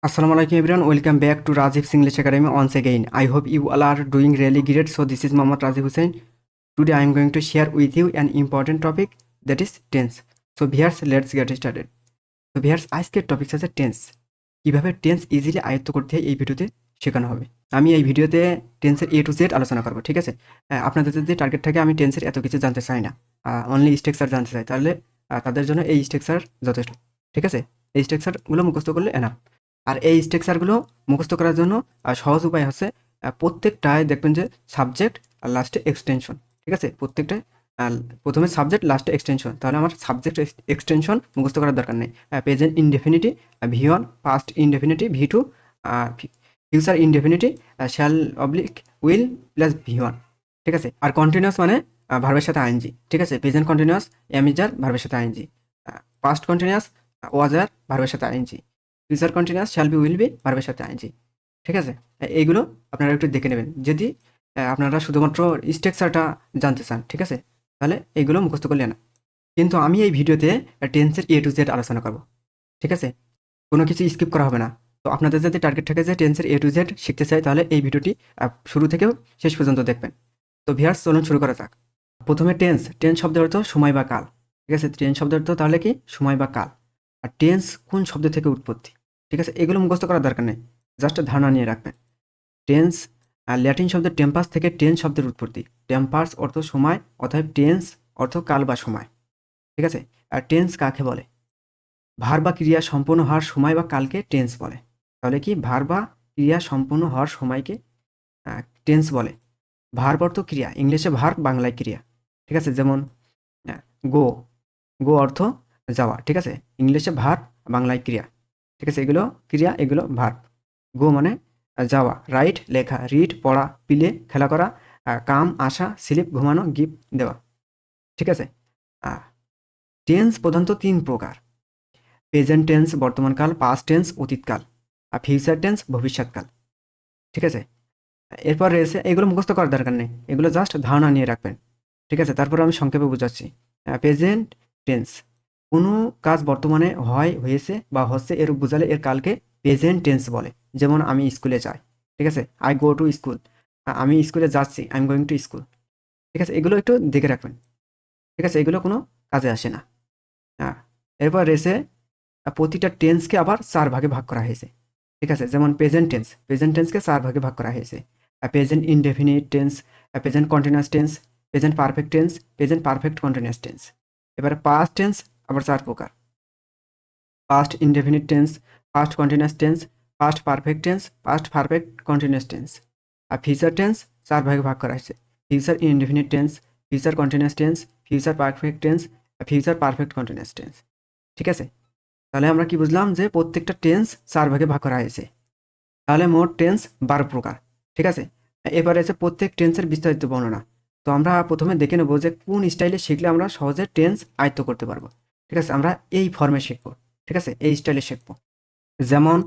Assalamu alaikum everyone, welcome back to Rajiv's English Academy once again. I hope you all are doing really great. So this is Mohammad Rajiv Hussain. Today I am going to share with you an important topic, that is tense. So viewers, let's get started. So viewers, আজকের topic আছে tense. কিভাবে tense easily আয়ত্ত করতে হয় এই ভিডিওতে শেখানো হবে। আমি এই ভিডিওতে টেন্সের A to Z আলোচনা করব, ঠিক আছে? আপনাদের যদি টার্গেট থাকে আমি টেন্সের এত কিছু জানতে চাই না, অনলি স্ট্রাকচার জানতে চাই, তাহলে তাদের জন্য এই স্ট্রাকচার যথেষ্ট, ঠিক আছে? এই স্ট্রাকচারগুলো মুখস্থ করলে এনাফ। আর এই স্ট্রাকচারগুলো মুখস্থ করার জন্য সহজ উপায় হচ্ছে প্রত্যেকটায় দেখবেন যে সাবজেক্ট আর লাস্টে এক্সটেনশন, ঠিক আছে? প্রত্যেকটায় প্রথমে সাবজেক্ট লাস্টে এক্সটেনশন, তাহলে আমার সাবজেক্ট এক্সটেনশন মুখস্থ করার দরকার নেই। Present indefinite V1, past indefinite V2, future indefinite shall oblique will plus V1, ঠিক আছে? আর কন্টিনিউয়াস মানে ভার্বের সাথে আইএনজি, ঠিক আছে? প্রেজেন্ট কন্টিনিউয়াস এমিজার ভার্বের সাথে আইএনজি, পাস্ট কন্টিনিউয়াস ওয়াজার ভার্বের সাথে ING, future continuous shall be will be ভার্বের সাথে আইএনজি, ঠিক আছে? এইগুলো আপনারা একটু দেখে নেবেন যদি আপনারা শুধুমাত্র স্ট্রাকচারটা জানতে চান, ঠিক আছে? তাহলে এইগুলো মুখস্থ করলে না। কিন্তু আমি এই ভিডিওতে টেন্সের A to Z আলোচনা করব, ঠিক আছে? কোনো কিছু স্কিপ করা হবে না। তো আপনাদের যদি টার্গেট থাকে যে টেন্সের A to Z শিখতে চাই, তাহলে এই ভিডিওটি শুরু থেকেও শেষ পর্যন্ত দেখবেন। তো ভিউয়ার্স, চলুন শুরু করা যাক। প্রথমে টেন্স শব্দের অর্থ সময় বা কাল, ঠিক আছে? টেন্স শব্দের অর্থ তাহলে কি সময় বা কাল। আর টেন্স কোন শব্দ থেকে উৎপত্তি, ঠিক আছে? এগুলো মুখস্থ করার দরকার নেই, জাস্ট ধারণা নিয়ে রাখবেন। টেন্স ল্যাটিন শব্দের টেম্পাস থেকে টেন্স শব্দের উৎপত্তি। টেম্পাস অর্থ সময়, অতএব টেন্স অর্থ কাল বা সময়, ঠিক আছে? আর টেন্স কাকে বলে? ভার বা ক্রিয়া সম্পন্ন হওয়ার সময় বা কালকে টেন্স বলে। তাহলে কি ভার বা ক্রিয়া সম্পন্ন হওয়ার সময়কে টেন্স বলে। ভার্ব অর্থ ক্রিয়া, ইংলিশে ভার্ব, বাংলায় ক্রিয়া, ঠিক আছে? যেমন গো, গো অর্থ যাওয়া, ঠিক আছে? ইংলিশে ভার্ব, বাংলায় ক্রিয়া, ঠিক আছে? এগুলো ক্রিয়া, এগুলো ভার্ব। গো মানে যাওয়া, রাইট লেখা, রিড পড়া, প্লে খেলা করা, কাম আসা, স্লিপ ঘুমানো, গিফট দেওয়া, ঠিক আছে? টেন্স প্রধানত 3 প্রকার: প্রেজেন্ট টেন্স বর্তমানকাল, পাস্ট টেন্স অতীতকাল, আর ফিউচার টেন্স ভবিষ্যৎকাল, ঠিক আছে? এরপর রয়েছে, এগুলো মুখস্থ করার দরকার নেই, এগুলো জাস্ট ধারণা নিয়ে রাখবেন, ঠিক আছে? তারপর আমি সংক্ষেপে বোঝাচ্ছি। প্রেজেন্ট টেন্স, কোনো কাজ বর্তমানে হয়েছে বা হচ্ছে এর বোঝালে এর কালকে প্রেজেন্ট টেন্স বলে। যেমন আমি স্কুলে যাই, ঠিক আছে? আই গো টু স্কুল, আমি স্কুলে যাচ্ছি, I am going to school, ঠিক আছে? এগুলো একটু দেখে রাখবেন, ঠিক আছে? এগুলো কোনো কাজে আসে না। হ্যাঁ, এরপর রয়েছে প্রতিটা টেন্সকে আবার 4 ভাগে ভাগ করা হয়েছে, ঠিক আছে? যেমন প্রেজেন্ট টেন্সকে 4 ভাগে ভাগ করা হয়েছে: present indefinite tense, present continuous tense, present perfect tense, present perfect continuous tense. এবারে পাস্ট টেন্স আবার 4 প্রকার: past indefinite tense, past continuous tense, past perfect tense, past perfect continuous tense. আর ফিউচার টেন্স 4 ভাগে ভাগ করা হয়েছে: future indefinite tense, future continuous tense, future perfect tense, future perfect continuous tense, ঠিক আছে? তাহলে আমরা কি বুঝলাম যে প্রত্যেকটা টেন্স 4 ভাগে ভাগ করা হয়েছে। তাহলে মোট টেন্স 12 প্রকার, ঠিক আছে? এবারে আছে প্রত্যেক টেন্সের বিস্তারিত বর্ণনা। তো আমরা প্রথমে দেখে নেব যে কোন স্টাইলে শিখলে আমরা সহজে টেন্স আয়ত্ত করতে পারবো, ঠিক আছে? আমরা এই ফর্মে শিখবো, ঠিক আছে? এই স্টাইলে শিখবো। যেমন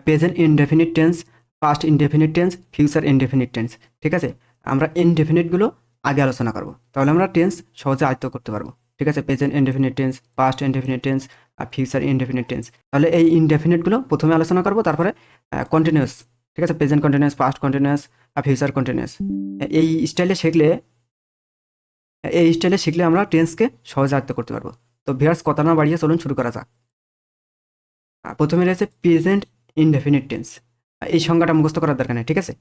present indefinite tense, past indefinite tense, future indefinite tense, ঠিক আছে? আমরা ইনডেফিনিটগুলো আগে আলোচনা করব, তাহলে আমরা টেন্স সহজে আয়ত্ত করতে পারবো, ঠিক আছে? Present indefinite tense, past indefinite tense, আর ফিউচার ইনডেফিনিট টেন্স। তাহলে এই ইনডেফিনিটগুলো প্রথমে আলোচনা করব, তারপরে কন্টিনিউয়াস, ঠিক আছে? প্রেজেন্ট কন্টিনিউয়াস, পাস্ট কন্টিনিউয়াস, আর ফিউচার কন্টিনিউয়াস। এই স্টাইলে শিখলে আমরা টেন্সকে সহজে আয়ত্ত করতে পারবো। তো ভিউয়ার্স, কথা না বাড়িয়ে চলুন শুরু করা যাক। প্রথমে রয়েছে প্রেজেন্ট ইনডেফিনিট টেন্স। এই সংজ্ঞাটা মুখস্থ করার দরকার নেই, ঠিক আছে?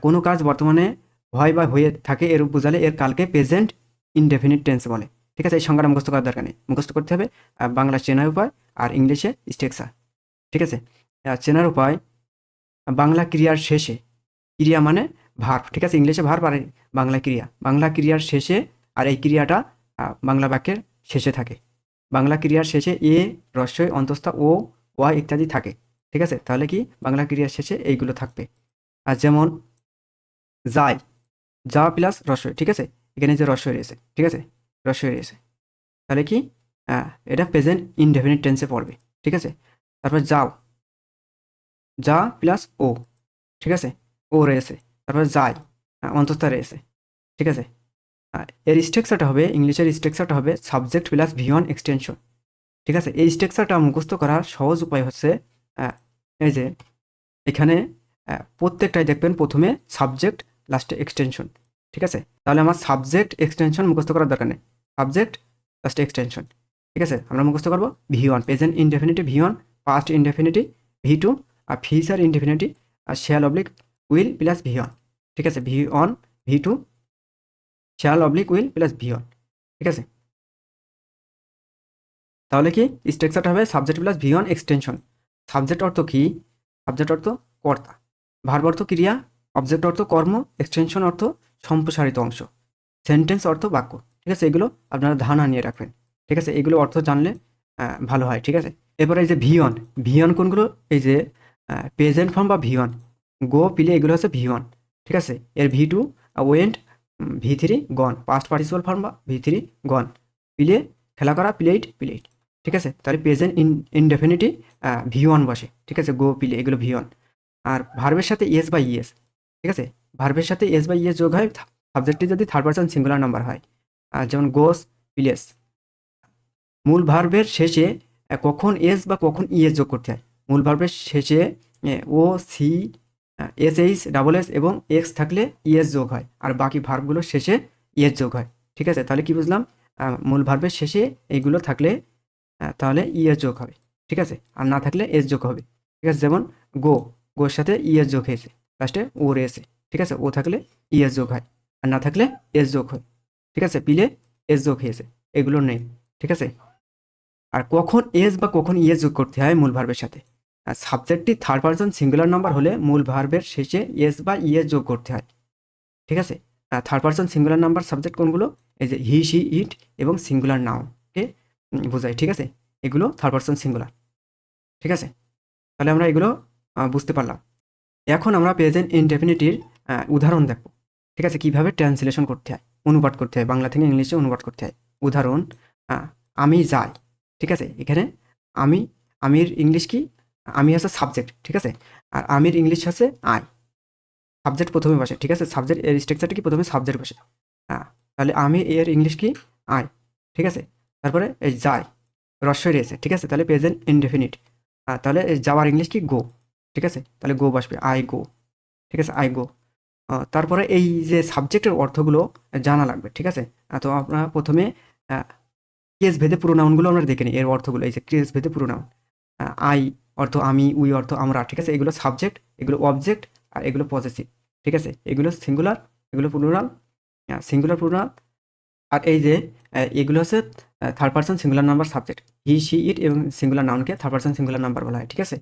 কোনো কাজ বর্তমানে হয় বা হয়ে থাকে এরূপ বোঝালে এর কালকে প্রেজেন্ট ইনডেফিনিট টেন্স বলে, ঠিক আছে? এই সংজ্ঞাটা মুখস্থ করার দরকার নেই, মুখস্থ করতে হবে বাংলা চেনার উপায় আর ইংলিশে স্ট্রাকচার, ঠিক আছে? চেনার উপায়: বাংলা ক্রিয়ার শেষে, ক্রিয়া মানে ভার্ব, ঠিক আছে? ইংলিশে ভার্ব আর বাংলা ক্রিয়া। বাংলা ক্রিয়ার শেষে, আর এই ক্রিয়াটা বাংলা বাক্যের শেষে থাকে। বাংলা ক্রিয়ার শেষে এ, রস্বই, অন্তঃস্থ ও, ওয়া ইত্যাদি থাকে, ঠিক আছে? তাহলে কি বাংলা ক্রিয়ার শেষে এইগুলো থাকবে। আর যেমন যায়, যা প্লাস রস্বই, ঠিক আছে? এখানে যে রস্বই রয়েছে, ঠিক আছে? রস্বই রয়েছে, তাহলে কি এটা প্রেজেন্ট ইনডেফিনিট টেন্সে পড়বে, ঠিক আছে? তারপর যাও, যা প্লাস ও, ঠিক আছে? ও রয়েছে, তারপর যায়, অন্তঃস্থ রয়েছে, ঠিক আছে? এর স্ট্রাকচারটা হবে, ইংলিশের স্ট্রাকচারটা হবে সাবজেক্ট প্লাস V1 এক্সটেনশন, ঠিক আছে? এই স্ট্রাকচারটা মুখস্থ করার সহজ উপায় হচ্ছে এই যে এখানে প্রত্যেকটাই দেখবেন প্রথমে সাবজেক্ট লাস্টে এক্সটেনশন, ঠিক আছে? তাহলে আমার সাবজেক্ট এক্সটেনশন মুখস্থ করার দরকার নেই, সাবজেক্ট লাস্টে এক্সটেনশন, ঠিক আছে? আমরা মুখস্থ করবো V1 present indefinitive V1, past indefinitive V2, আর ফিউচার ইনডেফিনিটিভ আর shall oblique will plus V1, ঠিক আছে? V1 V2 shall oblique will plus V1, ঠিক আছে? তাহলে কি স্ট্রাকচারটা হবে subject plus V1 extension. Subject অর্থ কি? সাবজেক্ট অর্থ কর্তা, ভার্ব অর্থ ক্রিয়া, অবজেক্ট অর্থ কর্ম, এক্সটেনশন অর্থ সম্প্রসারিত অংশ, সেন্টেন্স অর্থ বাক্য, ঠিক আছে? এগুলো আপনারা ধারণা নিয়ে রাখবেন, ঠিক আছে? এগুলো অর্থ জানলে ভালো হয়, ঠিক আছে? এরপরে এই যে V1, V1 কোনগুলো? এই যে প্রেজেন্ট ফর্ম বা V1, গো, প্লে, এগুলো হচ্ছে V1, ঠিক আছে? এর V2 ওয়েন্ট, V3 গন, পাস্ট পার্টিসিপাল ফর্ম বা V3 গন, প্লে খেলা করা, প্লেইড, প্লেইড, ঠিক আছে? তাহলে প্রেজেন্ট ইনডেফিনিটি V1 বসে, ঠিক আছে? গো, প্লে, এগুলো V1। আর ভার্বের সাথে এস বা ইএস, ঠিক আছে? ভার্বের সাথে এস বা ইএস যোগ হয় সাবজেক্টটি যদি থার্ড পারসন সিঙ্গুলার নাম্বার হয়, যেমন গোস, প্লেস। মূল ভার্বের শেষে কখন এস বা কখন ইএস যোগ করতে হয়? মূল ভার্বের শেষে O, C, S, H, double S এবং এক্স থাকলে ইএস যোগ হয়, আর বাকি ভার্বগুলোর শেষে ইএস যোগ হয়, ঠিক আছে? তাহলে কি বুঝলাম? মূল ভার্বের শেষে এইগুলো থাকলে তাহলে ইএস যোগ হবে, ঠিক আছে? আর না থাকলে এস যোগ হবে, ঠিক আছে? যেমন গো, গোর সাথে ইএস যোগ হয়েছে, লাস্টে ও রয়েছে, ঠিক আছে? ও থাকলে ইএস যোগ হয়, আর না থাকলে এস যোগ হয়, ঠিক আছে? পিলে এস যোগ হয়েছে, এগুলো নেই, ঠিক আছে? আর কখন এস বা কখন ইএস যোগ করতে হয় মূল ভার্বের সাথে? সাবজেক্টটি থার্ড পারসন সিঙ্গুলার নাম্বার হলে মূল ভার্বের শেষে এস বা ইএস যোগ করতে হয়, ঠিক আছে? Third person singular number subject কোনগুলো? এই যে হি, শি, ইট এবং সিঙ্গুলার নাউনকে বোঝায়, ঠিক আছে? এগুলো থার্ড পারসন সিঙ্গুলার, ঠিক আছে? তাহলে আমরা এগুলো বুঝতে পারলাম। এখন আমরা প্রেজেন্ট ইনডেফিনিটির উদাহরণ দেখব, ঠিক আছে? কিভাবে ট্রান্সলেশন করতে হয়, অনুবাদ করতে হয়, বাংলা থেকে ইংলিশে অনুবাদ করতে হয়। উদাহরণ, আমি যাই, ঠিক আছে? এখানে আমি, আমির ইংলিশ কি? আমি হচ্ছে সাবজেক্ট, ঠিক আছে? আর আমির ইংলিশ হচ্ছে আই, সাবজেক্ট প্রথমে বসে, ঠিক আছে? সাবজেক্ট এর স্ট্রাকচারটা কি? প্রথমে সাবজেক্ট বসে, তাহলে আমি এর ইংলিশ কি? আই, ঠিক আছে? তারপরে এই যাই, রস্বই রয়েছে, ঠিক আছে? তাহলে প্রেজেন্ট ইনডেফিনিট। তাহলে এই যাওয়ার ইংলিশ কি? গো, ঠিক আছে? তাহলে গো বসবে, আই গো, ঠিক আছে? I go. তারপরে এই যে সাবজেক্টের অর্থগুলো জানা লাগবে, ঠিক আছে? তো আপনারা প্রথমে কেস ভেদে প্রোনাউনগুলো আমরা দেখে নিই, এর অর্থগুলো। এই যে কেস ভেদে প্রোনাউন, আই অর্থ আমি, উই অর্থ আমরা, ঠিক আছে? এগুলো সাবজেক্ট, এগুলো অবজেক্ট, আর এগুলো পজেসিভ, ঠিক আছে? এগুলো সিঙ্গুলার, এগুলো প্লুরাল, সিঙ্গুলার প্লুরাল। আর এই যে এগুলো হচ্ছে third person singular number subject, he, she, it এবং সিঙ্গুলার নাউনকে থার্ড পারসন সিঙ্গুলার নাম্বার বলা হয়, ঠিক আছে?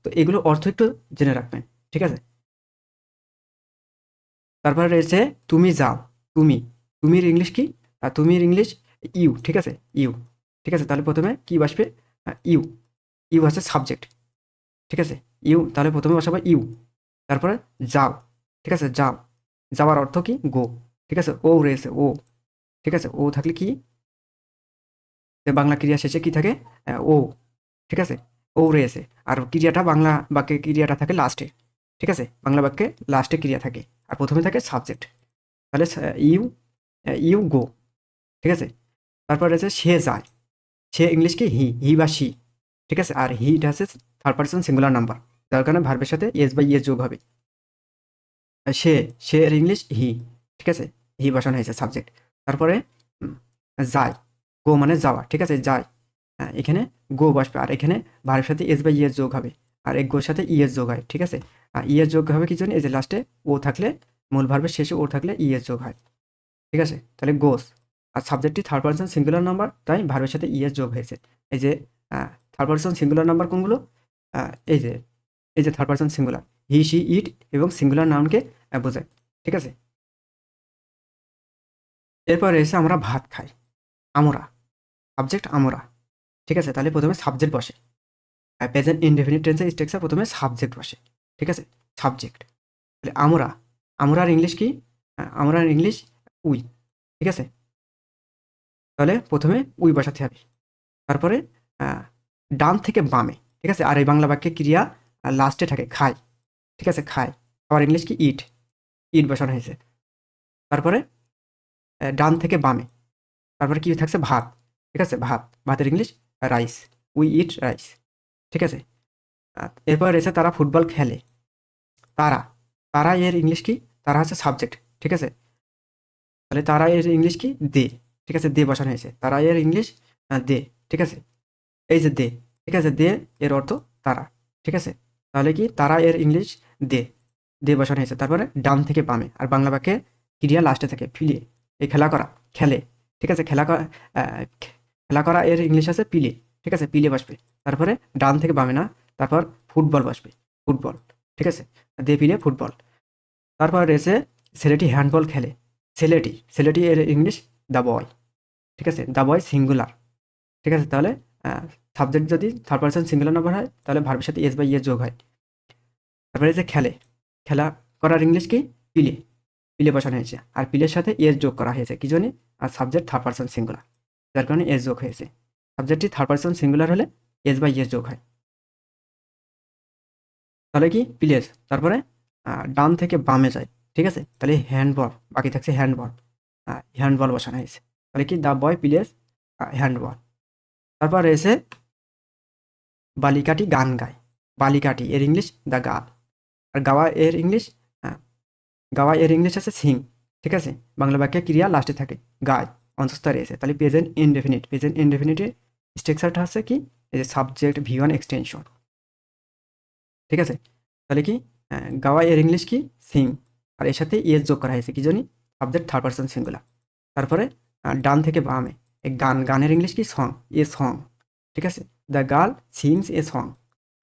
তো এগুলো অর্থ একটু জেনে রাখবেন, ঠিক আছে? তারপরে রয়েছে তুমি যাও, তুমি, তুমির ইংলিশ কি? তুমির ইংলিশ ইউ, ঠিক আছে? ইউ, ঠিক আছে? তাহলে প্রথমে কি বসবে? ইউ, ইউ হচ্ছে সাবজেক্ট, ঠিক আছে? ইউ, তাহলে প্রথমে বসাবো ইউ। তারপরে যাও, ঠিক আছে? যাও, যাওয়ার অর্থ কি? গো, ঠিক আছে? ও রয়েছে, ও, ঠিক আছে? ও থাকলে কি? বাংলা ক্রিয়া শেষে কি থাকে? ও, ঠিক আছে? ও রয়েছে, আর ক্রিয়াটা বাংলা বাক্যে ক্রিয়াটা থাকে লাস্টে, ঠিক আছে? বাংলা বাক্যে লাস্টে ক্রিয়া থাকে, আর প্রথমে থাকে সাবজেক্ট। তাহলে ইউ, ইউ গো, ঠিক আছে? তারপর রয়েছে সে যায়, সে ইংলিশ কি? হি, হি বা শি, ঠিক আছে? আর হিটা হচ্ছে থার্ড পারসন সিঙ্গুলার নাম্বার, যার কারণে ভার্বের সাথে এস বা ইএস যোগ হবে। সে, সে এর ইংলিশ হি, ঠিক আছে? হি বসানো হয়েছে সাবজেক্ট। তারপরে উম, যায়, গো মানে যাওয়া, ঠিক আছে? যায়, এখানে গো বসবে, আর এখানে ভার্বের সাথে এস বা ইএস যোগ হবে, আর এই গোর সাথে ইএস যোগ হয়, ঠিক আছে? ইএস যোগ হবে কি জন্য? এই যে লাস্টে ও থাকলে, মূল ভার্বের শেষে ও থাকলে ইএস যোগ হয়, ঠিক আছে? তাহলে গোস, আর সাবজেক্টটি থার্ড পারসন সিঙ্গুলার নাম্বার, তাই ভার্বের সাথে ইএস যোগ হয়েছে। এই যে থার্ড পারসন সিঙ্গুলার নাম্বার কোনগুলো? এই যে, এই যে third person singular, he, she, it এবং সিঙ্গুলার নাউনকে বোঝায়, ঠিক আছে? এরপর এসে আমরা ভাত খাই, আমরা, সাবজেক্ট আমরা, ঠিক আছে? তাহলে প্রথমে সাবজেক্ট বসে, প্রেজেন্ট ইনডেফিনিট টেন্সের স্ট্রাকচার প্রথমে সাবজেক্ট বসে, ঠিক আছে? সাবজেক্ট, তাহলে আমরা, আমরার ইংলিশ কি? আমরার ইংলিশ উই, ঠিক আছে? তাহলে প্রথমে উই বসাতে হবে। তারপরে ডান থেকে বামে, ঠিক আছে? আর এই বাংলা বাক্যে ক্রিয়া লাস্টে থাকে, খায়, ঠিক আছে? খায়, আবার ইংলিশ কি? ইট, ইট বসানো হয়েছে। তারপরে ডান থেকে বামে, তারপরে কি থাকছে? ভাত, ঠিক আছে? ভাত, ভাতের English rice, we eat rice, ঠিক আছে? এরপর রয়েছে তারা ফুটবল খেলে। তারা, তারা এর ইংলিশ কি? তারা হচ্ছে সাবজেক্ট, ঠিক আছে? তাহলে তারা এর ইংলিশ কি? দে, ঠিক আছে? দে বসানো হয়েছে। তারা এর ইংলিশ দে, ঠিক আছে? এই যে দে, ঠিক আছে? দে এর অর্থ তারা, ঠিক আছে? তাহলে কি তারা এর ইংলিশ দে, দে বসানো হয়েছে। তারপরে ডান থেকে বামে, আর বাংলা বাক্যে ক্রিয়া লাস্টে থাকে ফিলে। এই খেলা করা, খেলে, ঠিক আছে? খেলা করা, খেলা করা এর ইংলিশ আছে পিলে, ঠিক আছে? পিলে বসবে। তারপরে ডান থেকে বামে না, তারপর ফুটবল বসবে, ফুটবল, ঠিক আছে? দে পিলে ফুটবল। তারপর রয়েছে ছেলেটি হ্যান্ডবল খেলে। ছেলেটি, ছেলেটি এর ইংলিশ দ্য বয়, ঠিক আছে? দ্য বয় সিঙ্গুলার, ঠিক আছে? তাহলে সাবজেক্ট যদি থার্ড পারসন সিঙ্গুলার নাম্বার হয় তাহলে ভার্বের সাথে এস বা ইয়ে যোগ হয়। তারপরে যে খেলে, খেলা করার ইংলিশ কি? পিলে, পিলে বসানো হয়েছে। আর পিলের সাথে এস যোগ করা হয়েছে কি জন্য? আর সাবজেক্ট থার্ড পারসন সিঙ্গুলার, যার কারণে এস যোগ হয়েছে। সাবজেক্টটি থার্ড পারসন সিঙ্গুলার হলে এস বা ইয়েস যোগ হয়। তাহলে কি প্লেস, তারপরে ডান থেকে বামে যায়, ঠিক আছে? তাহলে হ্যান্ডবল, বাকি থাকছে হ্যান্ডবল, হ্যান্ডবল বসানো হয়েছে। তাহলে কি দ্য বয় প্লেস হ্যান্ডবল। তারপর রয়েছে বালিকাটি গান গায়। বালিকাটি এর ইংলিশ দ্য গার্ল। আর গাওয়া এর ইংলিশ, গাওয়া এর ইংলিশ আছে সিং, ঠিক আছে? বাংলা বাক্যে ক্রিয়া লাস্টে থাকে, গায় অন্তস্থ রয়েছে। তাহলে প্রেজেন্ট ইনডেফিনিট, প্রেজেন্ট ইনডেফিনিটের স্ট্রাকচারটা হচ্ছে কি? এই যে সাবজেক্ট ভি1 এক্সটেনশন, ঠিক আছে? তাহলে কি গাওয়া এর ইংলিশ কি? সিং। আর এর সাথে ইয়েস যোগ করা হয়েছে কি জানি? Subject third person singular. তারপরে ডান থেকে বামে এই গান, গানের ইংলিশ কি? সং, এ সং, ঠিক আছে? The girl sings a song,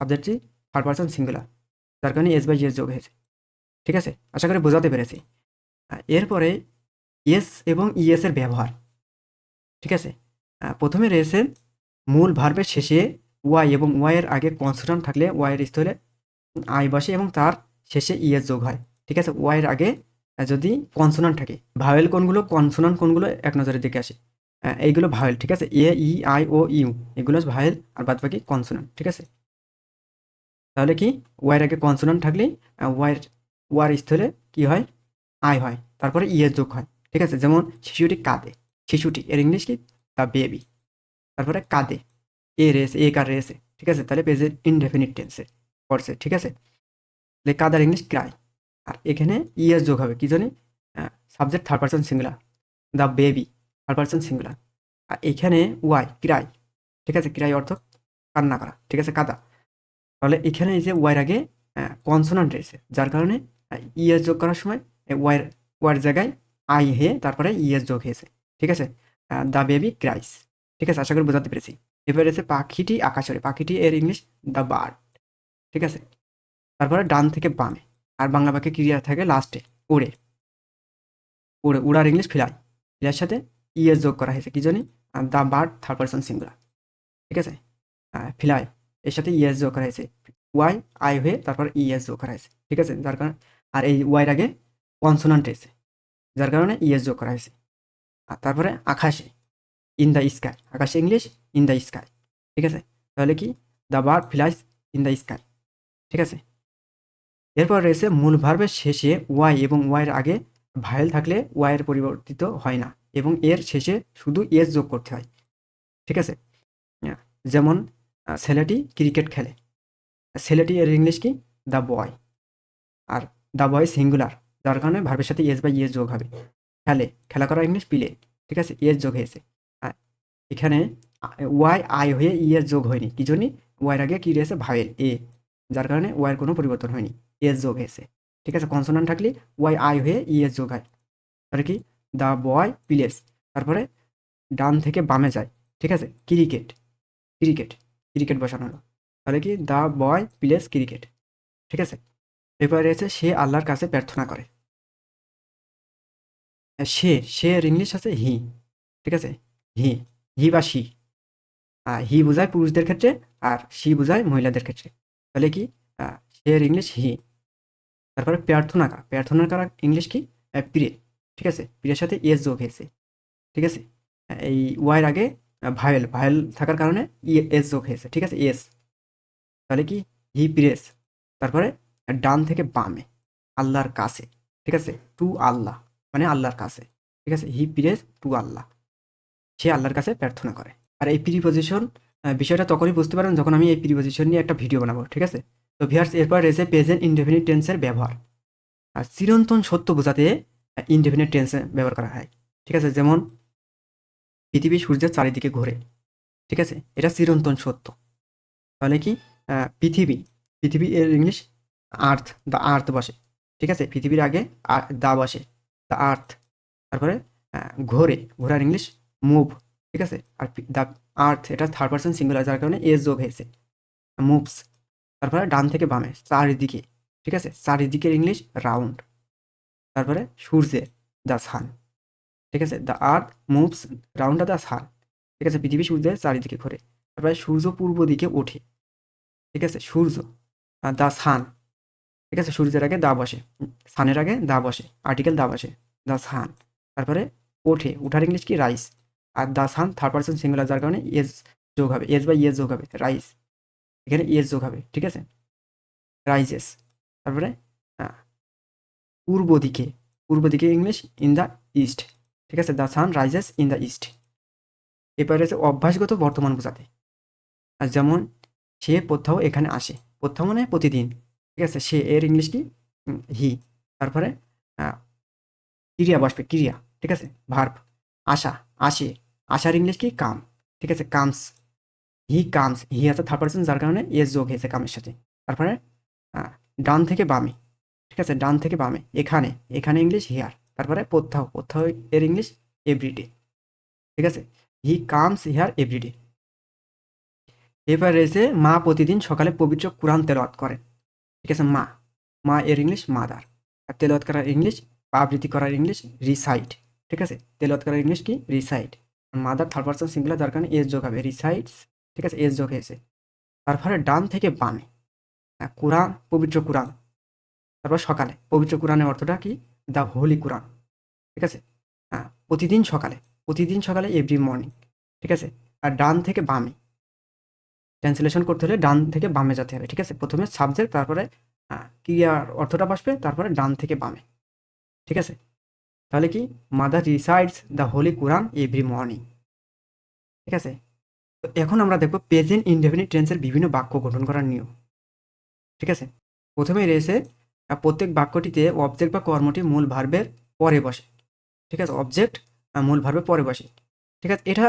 সাবজেক্টটি থার্ড পারসন সিঙ্গুলার, যার কারণে এস বাই ইয়েস যোগ হয়েছে, ঠিক আছে? আশা করি বোঝাতে পেরেছি। এরপরে এস এবং ইএস এর ব্যবহার, ঠিক আছে? প্রথমে রয়েছে মূল ভার্বের শেষে ওয়াই এবং ওয়াই এর আগে কনসোনান্ট থাকলে ওয়াই এর স্থলে আই বসে এবং তার শেষে ইএস যোগ হয়, ঠিক আছে? ওয়াই এর আগে যদি কনসোনান্ট থাকে, ভাওয়েল কোনগুলো, কনসোনান্ট কোনগুলো এক নজরে দেখে আসে। এইগুলো ভাওয়েল, ঠিক আছে? এ, ই, আই, ও, ইউ এগুলো ভাওয়েল, আর বাদ বাকি কনসোনান্ট, ঠিক আছে? তাহলে কি ওয়াই এর আগে কনসোনান্ট থাকলেই ওয়ার স্থলে কি হয়? আই হয়, তারপরে ইএস যোগ হয়, ঠিক আছে? যেমন শিশুটি কাঁদে, শিশুটি এর ইংলিশ কি? The baby. তারপরে কাঁদে, এ রেস, এ কার রেসে, ঠিক আছে? তাহলে প্রেজেন্ট ইনডেফিনিট টেন্সে পড়ছে, ঠিক আছে? তাহলে কাদার ইংলিশ ক্রাই। আর এখানে ইএস যোগ হবে কি জানি? Subject third person singular, the baby third person singular. আর এখানে ওয়াই ক্রাই, ঠিক আছে? ক্রাই অর্থ কান্না করা, ঠিক আছে? কাদা। তাহলে এখানে এই যে ওয়াইয়ের আগে কনসোনান্ট রয়েছে, যার কারণে ইএস যোগ করার সময় ওয়ার জায়গায় আই হে তারপরে ইএস যোগ হয়েছে, ঠিক আছে? দ্য বেবি ক্রাইস, ঠিক আছে? আশা করি বোঝাতে পেরেছি। এবার রয়েছে পাখিটি আকাশে ওড়ে। পাখিটি এর ইংলিশ দ্য বার্ড, ঠিক আছে? তারপরে ডান থেকে বামে, আর বাংলা বাক্যে ক্রিয়া থাকে লাস্টে উড়ে, উড়ে, উড়ার ইংলিশ ফ্লাই। ফ্লাইয়ের সাথে ইএস যোগ করা হয়েছে কি জানি? The bird third person singular, ঠিক আছে? ফ্লাই এর সাথে ইএস যোগ করা হয়েছে, ওয়াই আই হয়ে তারপর ইএস যোগ করা হয়েছে, ঠিক আছে? যার কারণে, আর এই ওয়াইয়ের আগে কনসোনান্ট রয়েছে, যার কারণে ইএস যোগ করা হয়েছে। আর তারপরে আকাশে, ইন দ্য স্কাই, আকাশে ইংলিশ ইন দ্য স্কাই, ঠিক আছে? তাহলে কি the bird flies in the sky, ঠিক আছে? এরপর রয়েছে মূল ভার্বের শেষে ওয়াই এবং ওয়াইয়ের আগে ভায়েল থাকলে ওয়াইয়ের পরিবর্তিত হয় না এবং এর শেষে শুধু এস যোগ করতে হয়, ঠিক আছে? যেমন ছেলেটি ক্রিকেট খেলে। ছেলেটি এর ইংলিশ কি? The boy. Are the boy singular, যার কারণে ভার্বের সাথে এস বা ইএস যোগ হবে। খেলে, খেলা করা ইংলিশ পিলে, ঠিক আছে? এস যোগ হয়েছে। আর এখানে ওয়াই আই হয়ে ইএস যোগ হয়নি কি জন্য? ওয়াইয়ের আগে কি রয়েছে? ভায়েল এ, যার কারণে ওয়াইয়ের কোনো পরিবর্তন হয়নি, এস যোগ হয়েছে, ঠিক আছে? কনসোনান্ট থাকলে ওয়াই আই হয়ে ইএস যোগ হয়। তাহলে কি দ্য বয় প্লেস, তারপরে ডান থেকে বামে যায়, ঠিক আছে? ক্রিকেট, ক্রিকেট, ক্রিকেট বসানো হলো। তাহলে কি দ্য বয় প্লেস ক্রিকেট, ঠিক আছে? এরপরে রয়েছে সে আল্লাহর কাছে প্রার্থনা করে। সে এর ইংলিশ আছে হি, ঠিক আছে? হি, হি বা সি। হি বোঝায় পুরুষদের ক্ষেত্রে, আর সি বোঝায় মহিলাদের ক্ষেত্রে। তাহলে কি সে এর ইংলিশ হি। তারপরে প্রার্থনা করা, প্রার্থনা করা ইংলিশ কি? প্রে, ঠিক আছে? প্রের সাথে এস যোগ হয়েছে, ঠিক আছে? এই ওয়াইয়ের আগে ভায়েল, ভায়েল থাকার কারণে এস যোগ হয়েছে, ঠিক আছে? এস। তাহলে কি হি প্রেস, তারপরে ডান থেকে বামে আল্লাহর কাছে, ঠিক আছে? টু আল্লাহ মানে আল্লাহর কাছে, ঠিক আছে? হি প্রেস টু আল্লাহ, সে আল্লাহর কাছে প্রার্থনা করে। আর এই প্রিপজিশন বিষয়টা তখনই বুঝতে পারবেন যখন আমি এই প্রিপোজিশন নিয়ে একটা ভিডিও বানাবো, ঠিক আছে? তো ভিউয়ার্স, এরপর রয়েছে প্রেজেন্ট ইনডেফিনিট টেন্সের ব্যবহার। আর চিরন্তন সত্য বোঝাতে ইনডেফিনিট টেন্স ব্যবহার করা হয়, ঠিক আছে? যেমন পৃথিবী সূর্যের চারিদিকে ঘোরে, ঠিক আছে? এটা চিরন্তন সত্য। তাহলে কি পৃথিবী, পৃথিবী এর ইংলিশ আর্থ, দ্য আর্থ বসে, ঠিক আছে? পৃথিবীর আগে দা বসে, দ্য আর্থ। তারপরে ঘোরে, ঘোরার ইংলিশ মুভ, ঠিক আছে? আর দ্য আর্থ এটা থার্ড পার্সন সিঙ্গুলার, যার কারণে এস যোগ হয়েছে, মুভস। তারপরে ডান থেকে বামে চারিদিকে, ঠিক আছে? চারিদিকের ইংলিশ রাউন্ড। তারপরে সূর্যের, দ্য সান, ঠিক আছে? The earth moves round the sun, ঠিক আছে? পৃথিবী সূর্যের চারিদিকে ঘোরে। তারপরে সূর্য পূর্ব দিকে ওঠে, ঠিক আছে? সূর্য, দ্য সান, ঠিক আছে? সূর্যের আগে দা বসে, সানের আগে দা বসে, আর্টিকেল দা বসে, দ্য সান। তারপরে ওঠে, উঠার ইংলিশ কি rice. Are the sun third person singular, যার কারণে এস যোগ হবে, এস বা ইয়েস যোগ হবে, রাইস, এখানে এস যোগ হবে, ঠিক আছে? রাইজেস। তারপরে আহ, পূর্ব দিকে, পূর্ব দিকে ইংলিশ ইন দ্য ইস্ট, ঠিক আছে? The sun rises in the east. এরপরে আছে অভ্যাসগত বর্তমান বোঝাতে। আর যেমন সে কোথাও এখানে আসে, কোথাও মানে প্রতিদিন, ঠিক আছে? সে এর ইংলিশ কি হি। তারপরে আহ, ক্রিয়া বসবে, ক্রিয়া, ঠিক আছে? ভার্ব। আসা, আসে, আসার ইংলিশ কি কাম, ঠিক আছে? কামস, হি কামস, হি আছে থার্ড পার্সন, যার কারণে এস যোগ হয়েছে কামের সাথে। তারপরে ডান থেকে বামে, ঠিক আছে? ডান থেকে বামে, এখানে, এখানে ইংলিশ হিয়ার। তারপরে কোথাও, কোথাও এর ইংলিশ এভরিডে, ঠিক আছে? He comes here everyday. এবার রয়েছে মা প্রতিদিন সকালে পবিত্র কোরআন তেলাওয়াত করেন, ঠিক আছে? মা, মা এর ইংলিশ মাদার। আর তেলাওয়াত করার ইংলিশ, আবৃত্তি করার ইংলিশ রিসাইট, ঠিক আছে? তেলাওয়াত করার ইংলিশ কি recite. Mother third person singular, যার কারণে এস যোগ হবে, রিসাইটস, ঠিক আছে? এস যোগ হয়েছে। তারপরে ডান থেকে বামে কোরআন, পবিত্র কোরআন। তারপর সকালে, পবিত্র কোরআনের অর্থটা কি দ্য হোলি কোরআন, ঠিক আছে? প্রতিদিন সকালে, প্রতিদিন সকালে এভরি মর্নিং, ঠিক আছে? আর ডান থেকে বামে ট্রান্সলেশন করতে হলে ডান থেকে বামে যেতে হবে, ঠিক আছে? প্রথমে সাবজেক্ট, তারপরে ক্রিয়ার অর্থটা বসবে, তারপরে ডান থেকে বামে, ঠিক আছে? তাহলে কি mother resides the Holi Quran every morning, ঠিক আছে? তো এখন আমরা দেখব প্রেজেন্ট ইনডেফিনিট টেন্সের বিভিন্ন বাক্য গঠন করার নিয়ম, ঠিক আছে? প্রথমেই রয়েছে প্রত্যেক বাক্যটিতে অবজেক্ট বা কর্মটি মূল ভার্বের পরে বসে, ঠিক আছে? অবজেক্ট মূল ভার্বের পরে বসে, ঠিক আছে? এটা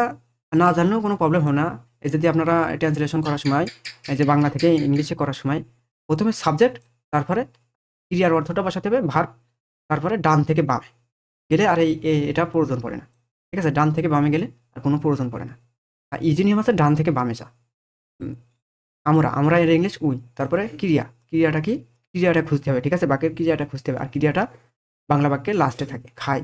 না জানলেও কোনো প্রবলেম হয় না। এই যদি আপনারা ট্রান্সলেশন করার সময়, এই যে বাংলা থেকে ইংলিশে করার সময়, প্রথমে সাবজেক্ট, তারপরে ক্রিয়ার অর্থটা বসাতে হবে ভার্ব, তারপরে ডান থেকে বামে গেলে আর এটা প্রয়োজন পড়ে না, ঠিক আছে? ডান থেকে বামে গেলে আর কোনো প্রয়োজন পড়ে না। আর ইজি নিয়ম আছে ডান থেকে বামে যা। আমরা, আমরা এর ইংলিশ উই। তারপরে ক্রিয়া, ক্রিয়াটা কি, ক্রিয়াটা খুঁজতে হবে, ঠিক আছে? বাক্যের ক্রিয়াটা খুঁজতে হবে, আর ক্রিয়াটা বাংলা বাক্যের লাস্টে থাকে, খাই।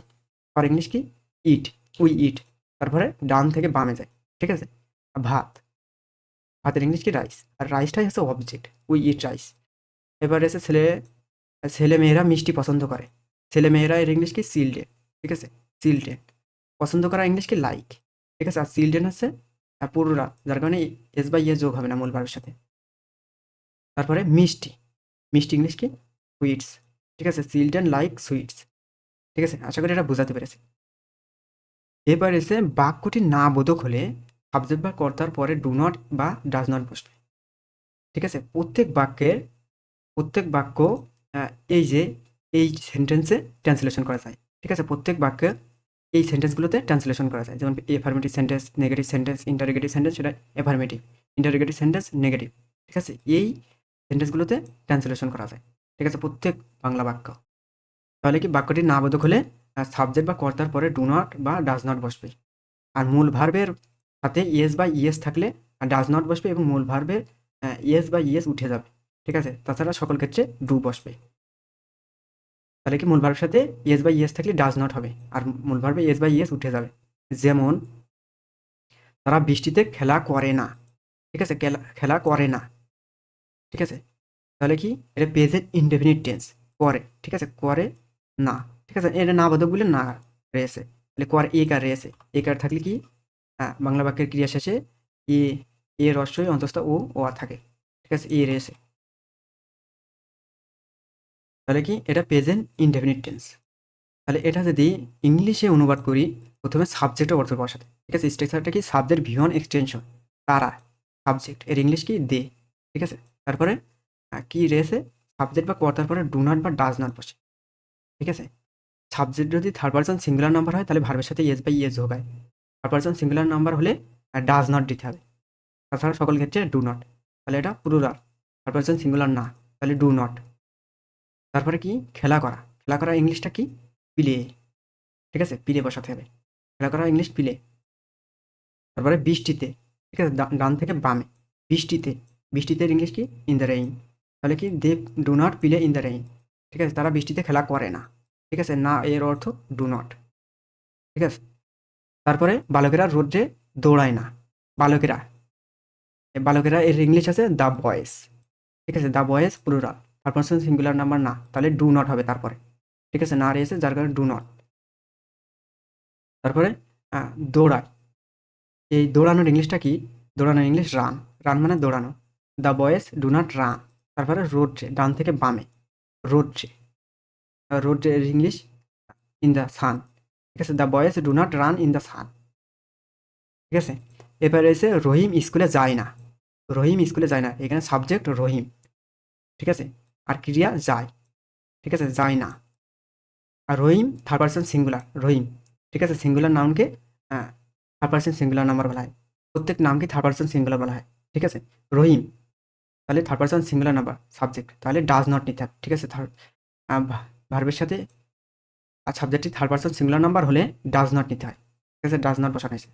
আর ইংলিশ কি ইট, উই ইট। তারপরে ডান থেকে বামে যায়, ঠিক আছে? ভাত, ভাতের ইংলিশ কি রাইস। আর রাইসটাই হচ্ছে অবজেক্ট, উই ইট রাইস। এবার এসে ছেলে মেয়েরা মিষ্টি পছন্দ করে, ছেলে মেয়েরা এর ইংলিশ কি চিলড্রেন, ঠিক আছে? চিলড্রেন। পছন্দ করা ইংলিশ কি লাইক, ঠিক আছে? আর চিলড্রেন হচ্ছে পুরোরা, যার কারণে এস বা ইয়ে যোগ হবে না মূল ভার্বের সাথে। তারপরে মিষ্টি, মিষ্টি ইংলিশ কি সুইটস, ঠিক আছে? চিলড্রেন লাইক সুইটস, ঠিক আছে? আশা করি এটা বোঝাতে পেরেছি। এবার এসে বাক্যটি না বোধক হলে সাবজেক্ট বা কর্তার পরে ডু নট বা ডাজ নট বসবে, ঠিক আছে? প্রত্যেক বাক্য এই যে এই সেন্টেন্সে ট্রান্সলেশন করা যায়, ঠিক আছে? প্রত্যেক বাক্যে এই সেন্টেন্সগুলোতে ট্রান্সলেশন করা যায়, যেমন affirmative sentence, negative sentence, interrogative sentence, সেটা এফার্মেটিভ, ইন্টারোগেটিভ সেন্টেন্স নেগেটিভ, ঠিক আছে? এই সেন্টেন্সগুলোতে ট্রান্সলেশন করা যায়, ঠিক আছে? প্রত্যেক বাংলা বাক্য। তাহলে কি বাক্যটি না বোধক হলে সাবজেক্ট বা কর্তার পরে ডু নট বা ডাজ নট বসবে, আর মূল ভার্বের সাথে ইয়েস বা ইয়েস থাকলে ডাজ নট বসবে, এবং মূল ভার্বের ইয়েস বা ইয়েস উঠে যাবে, ঠিক আছে? তাছাড়া সকল ক্ষেত্রে ডু বসবে। তাহলে কি মূল ভার্বের সাথে ইয়েস বা ইয়েস থাকলে ডাজ নট হবে, আর মূল ভার্বে ইয়েস বা ইয়েস উঠে যাবে। যেমন তারা বৃষ্টিতে খেলা করে না, ঠিক আছে? খেলা করে না, ঠিক আছে? তাহলে কি এটা প্রেজেন্ট ইনডেফিনিট টেন্স, করে, ঠিক আছে? করে না, ঠিক আছে? এটা না বোধক বলে না রয়েছে, তাহলে করে এ কার রয়েছে, এ কার থাকলে কি বাংলা বাক্যের ক্রিয়া শেষে এ, এ রস্যই অন্তস্থ ও আর থাকে, ঠিক আছে? এ রয়েছে। তাহলে কি এটা প্রেজেন্ট ইনডেফিনিট টেন্স। তাহলে এটা যদি ইংলিশে অনুবাদ করি, প্রথমে সাবজেক্টের অর্থ বসাতে, ঠিক আছে? স্ট্রাকচারটা কি সাবজেক্ট ভি1 এক্সটেনশন, তারা, সাবজেক্ট, এর ইংলিশ কি দে, ঠিক আছে। তারপরে কি রয়েছে, সাবজেক্ট বা কর্তার পরে ডু নট বা ডাজ নট বসে, ঠিক আছে। সাবজেক্ট যদি থার্ড পারসন সিঙ্গুলার নাম্বার হয় তাহলে ভার্বের সাথে ইয়েস বাই ইয়েস যোগ হয়, থার্ড পারসন সিঙ্গুলার নাম্বার হলে ডাজ নট দিতে হবে, তাছাড়া সকল ক্ষেত্রে ডু নট, তাহলে এটা প্লুরাল, থার্ড পারসন সিঙ্গুলার না, তাহলে ডু নট। তারপরে কি, খেলা করা, খেলা করা ইংলিশটা কি, প্লে, ঠিক আছে, প্লে বসাতে হবে, খেলা করা ইংলিশ প্লে। তারপরে বৃষ্টিতে, ঠিক আছে, ডান থেকে বামে, বৃষ্টিতে, বৃষ্টিতে ইংলিশ কি, ইন দ্য রেইন, তাহলে কি they do not play in the rain, ঠিক আছে, তারা বৃষ্টিতে খেলা করে না, ঠিক আছে, না এর অর্থ ডু নট, ঠিক আছে। তারপরে বালকেরা রোদ্রে দৌড়ায় না, বালকেরা, বালকেরা এর ইংলিশ আছে দ্য বয়েজ, ঠিক আছে, the boys plural, third person singular number না, তাহলে ডু নট হবে তারপরে, ঠিক আছে, না রয়েছে যার কারণে ডু নট। তারপরে দৌড়ায়, এই দৌড়ানোর ইংলিশটা কি, দৌড়ানোর ইংলিশ রান, রান মানে দৌড়ানো, the boys do not run. তারপরে রোডে, ডান থেকে বামে, রোডে, রোডের ইংলিশ ইন দ্য সান, ঠিক আছে, the boys do not run in the sun, ঠিক আছে। এবারে এসে রহিম স্কুলে যায় না, রহিম স্কুলে যায় না, এখানে সাবজেক্ট রহিম, ঠিক আছে, আর ক্রিয়া যায়, ঠিক আছে, যায় না। আর Rahim third person singular, Rahim, ঠিক আছে, সিঙ্গুলার নাউনকে থার্ড পারসন সিঙ্গুলার নাম্বার বলা হয়, প্রত্যেক নামকে থার্ড পারসন সিঙ্গুলার বলা হয়, ঠিক আছে। রহিম, তাহলে third person singular number subject, তাহলে ডাজ নট নিতে হবে, ঠিক আছে, থার্ড ভার্বের সাথে আর সাবজেক্টটি থার্ড পারসন সিঙ্গুলার নাম্বার হলে ডাজ নট নিতে হয়, ঠিক আছে, ডাজ নট বসানো হয়েছে।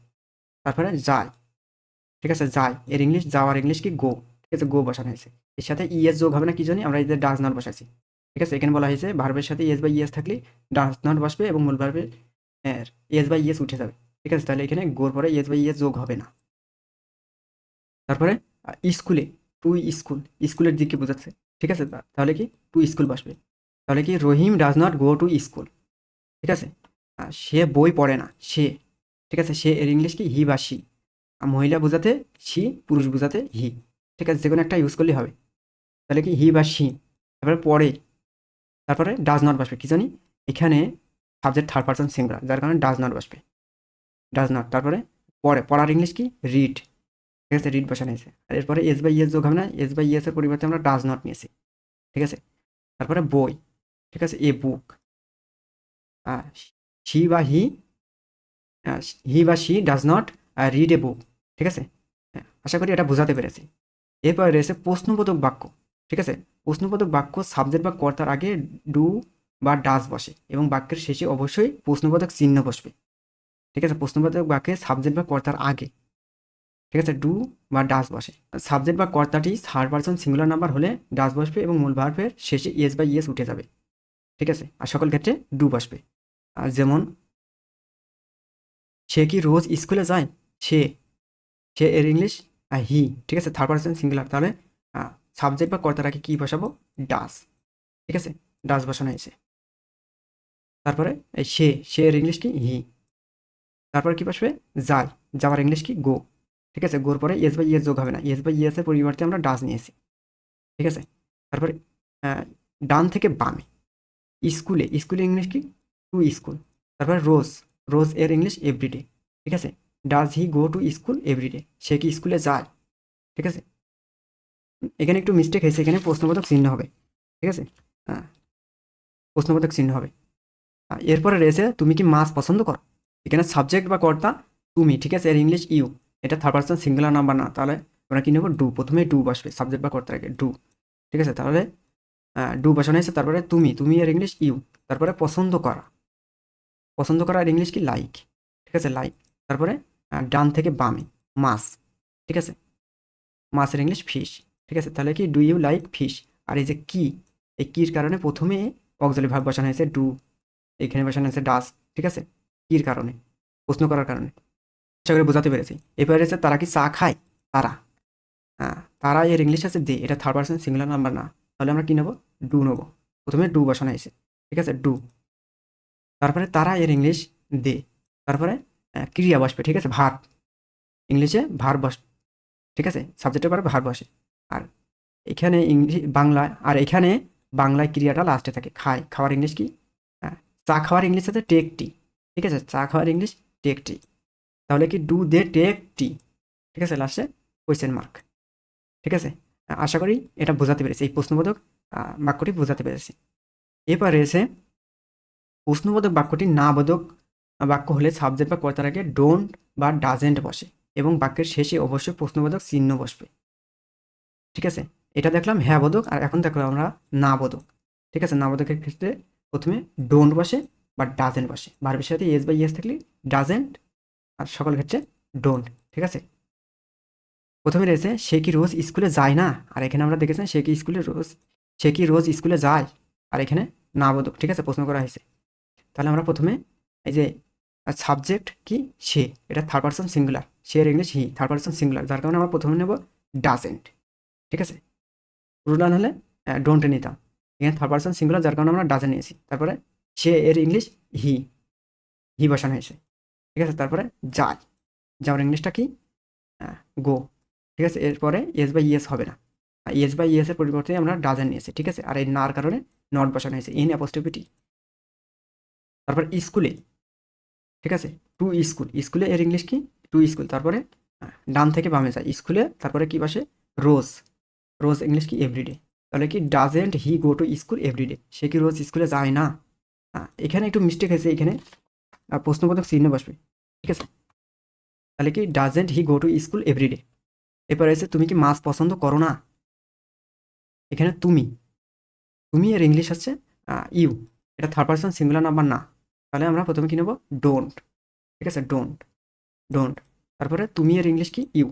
তারপরে যায়, ঠিক আছে, যায় এর ইংলিশ, যাওয়ার ইংলিশ কি গো, ঠিক আছে, গো বসানো হয়েছে, এর সাথে ইএস যোগ হবে না কি জানি, আমরা এই যে ডাজ নট বসাইছি, ঠিক আছে। এখানে বলা হয়েছে ভার্বের সাথে ইএস বাই ইএস থাকলে ডাজ নট বসবে এবং মূল ভার্বের ইএস বাই ইএস উঠে যাবে, ঠিক আছে, তাহলে এখানে গোর পরে ইএস বাই ইএস যোগ হবে না। তারপরে স্কুলে, টু স্কুল, স্কুলের দিকে বোঝাচ্ছে, ঠিক আছে, তাহলে কি টু স্কুল বসবে, তাহলে কি Rahim does not go to school, ঠিক আছে। সে বই পড়ে না, সে, ঠিক আছে, সে এর ইংলিশ কি হি বা সি, মহিলা বোঝাতে সি, পুরুষ বোঝাতে হি, ঠিক আছে, যে কোনো একটা ইউজ করলেই হবে, তাহলে কি হি বা সি। তারপরে পড়ে, তারপরে ডাজ নট বসবে কি জানি, এখানে সাবজেক্ট থার্ড পারসন সিঙ্গুলার যার কারণে ডাজ নট বসবে, ডাজ নট। তারপরে পড়ে, পড়ার ইংলিশ কি রিড, ঠিক আছে, রিড বসানো হয়েছে, আর এরপরে এস বাই ইয়েস যোগ হবে না, এস বাই ইয়েস এর পরিবর্তে আমরা ডাজ নট নিয়েছি, ঠিক আছে। তারপরে বই, ঠিক আছে, এ বুক, শি বা হি বা she does not read a book, ঠিক আছে। আশা করি এটা বোঝাতে পেরেছি। এরপরে রয়েছে প্রশ্নবোধক বাক্য, ঠিক আছে, প্রশ্নবোধক বাক্য সাবজেক্ট বা কর্তার আগে ডু বা ডাজ বসে এবং বাক্যের শেষে অবশ্যই প্রশ্নবোধক চিহ্ন বসবে, ঠিক আছে, প্রশ্নবোধক বাক্যে সাবজেক্ট বা কর্তার আগে, ঠিক আছে, ডু বা ডাজ বসে, সাবজেক্ট বা কর্তাটি থার্ড পারসন সিঙ্গুলার নাম্বার হলে ডাজ বসবে এবং মূল ভার্বের শেষে ইয়েস বা ইয়েস উঠে যাবে, ঠিক আছে, আর সকল ক্ষেত্রে ডু বসবে। আর যেমন সে কি রোজ স্কুলে যায়, সে, সে এর ইংলিশ হি, ঠিক আছে, থার্ড পারসন সিঙ্গুলার, তাহলে সাবজেক্ট বা কর্তার আগে কী বসাবো, ডাজ, ঠিক আছে, ডাজ বসানো হয়েছে। তারপরে এই সে এর ইংলিশ কি হি, তারপরে কি বসবে, যায়, যাওয়ার ইংলিশ কি গো, ঠিক আছে, গোর পরে ইয়েস বাই ইয়েস যোগ হবে না, ইয়েস বাই ইয়েস এর পরিবর্তে আমরা ডাজ নিয়েছি, ঠিক আছে। তারপরে ডান থেকে বামে, স্কুলে, স্কুলের ইংলিশ কি টু স্কুল, তারপরে রোজ, রোজ এর ইংলিশ এভরিডে, ঠিক আছে, does he go to school everyday, সে কি স্কুলে যায়, ঠিক আছে। এখানে একটু মিস্টেক হয়েছে, এখানে প্রশ্নবোধক চিহ্ন হবে, ঠিক আছে, হ্যাঁ, প্রশ্নবোধক চিহ্ন হবে। এরপরে রয়েছে তুমি কি মাছ পছন্দ করো, এখানে সাবজেক্ট বা কর্তা তুমি, ঠিক আছে, এর ইংলিশ ইউ, এটা থার্ড পারসন সিঙ্গুলার নাম্বার না, তাহলে আমরা কি নেবো, ডু, প্রথমে ডু বসবে সাবজেক্ট বা কর্তার আগে ডু, ঠিক আছে, তাহলে ডু বসানো হয়েছে, তারপরে তুমি, তুমি এর ইংলিশ ইউ, তারপরে পছন্দ করা, পছন্দ করার ইংলিশ কি লাইক, ঠিক আছে, লাইক। তারপরে ডান থেকে বামে মাছ, ঠিক আছে, মাছের ইংলিশ ফিশ, ঠিক আছে, তাহলে কি ডু ইউ লাইক ফিশ। আর এই যে কি, এই কির কারণে প্রথমে অক্সিলারি ভার্ব বসানো হয়েছে ডু, এখানে বসানো হয়েছে ডাস, ঠিক আছে, কির কারণে, প্রশ্ন করার কারণে। আশা করে বোঝাতে পেরেছি। এরপরে হচ্ছে তারা কি চা খায়, তারা, তারা এর ইংলিশ আছে দে, এটা থার্ড পারসন সিঙ্গুলার নাম্বার না, তাহলে আমরা কি নেবো, ডু নেবো, প্রথমে ডু বসানো হয়েছে, ঠিক আছে, ডু। তারপরে তারা এর ইংলিশ দে, তারপরে ক্রিয়া বসবে, ঠিক আছে, ভার্ব, ইংলিশে ভার্ব বসবে, ঠিক আছে, সাবজেক্টের পরে ভার্ব বসে। আর এখানে ইংলিশ বাংলা, আর এখানে বাংলায় ক্রিয়াটা লাস্টে থাকে, খায়, খাওয়ার ইংলিশ কি, চা খাওয়ার ইংলিশ আছে টেক টি, ঠিক আছে, চা খাওয়ার ইংলিশ টেক টি, তাহলে কি ডু দে টেক টি, ঠিক আছে, লাস্টে কোয়েশ্চেন মার্ক। ঠিক আছে, আশা করি এটা বোঝাতে পেরেছি, এই প্রশ্নবোধক বাক্যটি বোঝাতে পেরেছি। এরপরে এসে প্রশ্নবোধক বাক্যটি না বোধক বাক্য হলে সাবজেক্ট বা কর্তার আগে ডোন্ট বা ডাজেন্ট বসে এবং বাক্যের শেষে অবশ্যই প্রশ্নবোধক চিহ্ন বসবে। ঠিক আছে, এটা দেখলাম হ্যাঁ বোধক, আর এখন দেখলাম আমরা না বোধক। ঠিক আছে, না বোধকের ক্ষেত্রে প্রথমে ডোন্ট বসে বা ডাজেন্ট বসে, ভার্বের সাথে ইয়েস বা ইয়েস থাকলে ডাজেন্ট, আর সকল ক্ষেত্রে ডোন্ট। ঠিক আছে, প্রথমে রয়েছে সে কি রোজ স্কুলে যায় না, আর এখানে আমরা দেখেছেন সে কি রোজ স্কুলে যায়, আর এখানে না বোধক। ঠিক আছে, প্রশ্ন করা হয়েছে। তাহলে আমরা প্রথমে এই যে সাবজেক্ট কি সে, এটা থার্ড পারসন সিঙ্গুলার, সে এর English he, third person singular, যার কারণে আমরা প্রথমে নেব ডাজেন্ট। ঠিক আছে, রুলান হলে ডোন্টে নিতাম, এখানে থার্ড পারসন সিঙ্গুলার যার কারণে আমরা ডাজেন্ট নিয়েছি। তারপরে সে এর ইংলিশ হি, হি বসানো হয়েছে। ঠিক আছে, তারপরে যায়, যাওয়ার ইংলিশটা কি গো। ঠিক আছে, এরপরে ইয়েস বাই ইয়েস হবে না, ইয়েস বাই ইয়েসের পরিবর্তে আমরা ডাজেন্ট নিয়েছি। ঠিক আছে, আর এই নার কারণে নট বসানো হয়েছে, ইন অ্যাপোস্ট্রফি। তারপর স্কুলে, ঠিক আছে, টু স্কুল, স্কুলে এর ইংলিশ কি টু স্কুল, তারপরে ডান থেকে বামে যায় স্কুলে, তারপরে কি বসে রোজ, রোজ ইংলিশ কি এভরিডে। তাহলে কি doesn't he go to school everyday, সে কি রোজ স্কুলে যায় না। এখানে একটু মিস্টেক হয়েছে, এখানে প্রশ্নবোধক চিহ্ন বসবে। ঠিক আছে, তাহলে কি doesn't he go to school everyday. এরপর এসে তুমি কি মাছ পছন্দ করো না, এখানে তুমি, তুমি এর ইংলিশ হচ্ছে ইউ, এটা থার্ড পারসন সিঙ্গুলার নাম্বার না, তাহলে আমরা প্রথমে কি নেব ডোন্ট। ঠিক আছে, ডোন্ট, ডোন্ট, তারপরে তুমি এর ইংলিশ কি ইউ,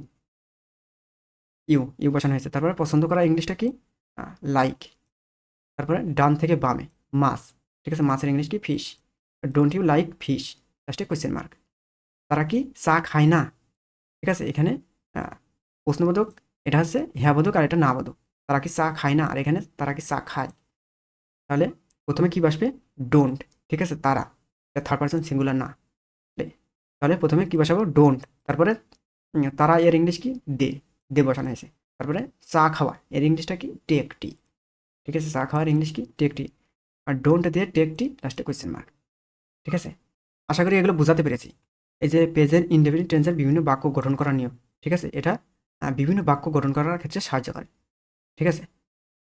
ইউ, ইউ বসানো হয়েছে। তারপরে পছন্দ করা ইংলিশটা কি লাইক, তারপরে ডান থেকে বামে মাছ। ঠিক আছে, মাছের ইংলিশ কি fish, don't you like fish, লাস্টে কোয়েশ্চেন মার্ক। তারা কি চা খায় না। ঠিক আছে, এখানে প্রশ্নবোধক, এটা হচ্ছে হ্যাঁ বোধক আর এটা না বোধক। তারা কি চা খায় না, আর এখানে তারা কি চা খায়। তাহলে প্রথমে কি বসবে ডোন্ট। ঠিক আছে, তারা, এটা থার্ড পারসন সিঙ্গুলার না, তাহলে প্রথমে কি বসাবো ডোন্ট, তারপরে তারা এর ইংলিশ কি দে, দে বসানো হয়েছে। তারপরে চা খাওয়া এর ইংলিশটা কি টেক টি। ঠিক আছে, চা খাওয়ার ইংলিশ কি টেক টি, আর ডোন্ট দিয়ে টেক টি, লাস্টে কোয়েশ্চেন মার্ক। ঠিক আছে, আশা করি এগুলো বোঝাতে পেরেছি। এই যে প্রেজেন্ট ইনডেফিনিট টেন্সের বিভিন্ন বাক্য গঠন করার নিয়ম। ঠিক আছে, এটা বিভিন্ন বাক্য গঠন করার ক্ষেত্রে সাহায্য করে। ঠিক আছে,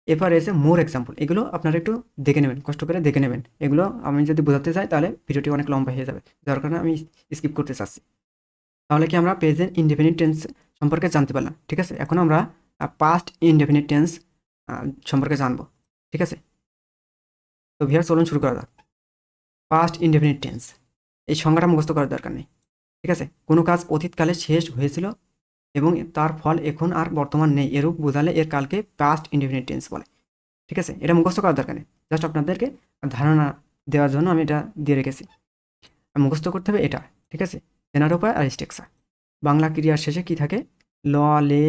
এরপর এসে মোর এক্সাম্পল, এগুলো আপনারা একটু দেখে নেবেন, কষ্ট করে দেখে নেবেন। এগুলো আমি যদি বোঝাতে চাই তাহলে ভিডিওটি অনেক লম্বা হয়ে যাবে, যার কারণে আমি স্কিপ করতে চাচ্ছি। তাহলে কি আমরা প্রেজেন্ট ইনডেফিনিট টেন্স সম্পর্কে জানতে পারলাম। ঠিক আছে, এখন আমরা পাস্ট ইনডেফিনিট টেন্স সম্পর্কে জানবো। ঠিক আছে, তো ভিউয়ার চলুন শুরু করা যাক। পাস্ট ইনডেফিনিট টেন্স, এই সংজ্ঞাটা মুখস্থ করার দরকার নেই। ঠিক আছে, কোনো কাজ অতীতকালে শেষ হয়েছিল এবং তার ফল এখন আর বর্তমান নেই, এরূপ বোঝালে এর কালকে পাস্ট ইনডেফিনিট টেন্স বলে। ঠিক আছে, এটা মুখস্থ করার দরকার নেই, জাস্ট আপনাদেরকে ধারণা দেওয়ার জন্য আমি এটা দিয়ে রেখেছি। মুখস্থ করতে হবে এটা। ঠিক আছে, জেনার উপায় আর স্ট্রাকচার। বাংলা ক্রিয়ার শেষে কি থাকে, ল, লে,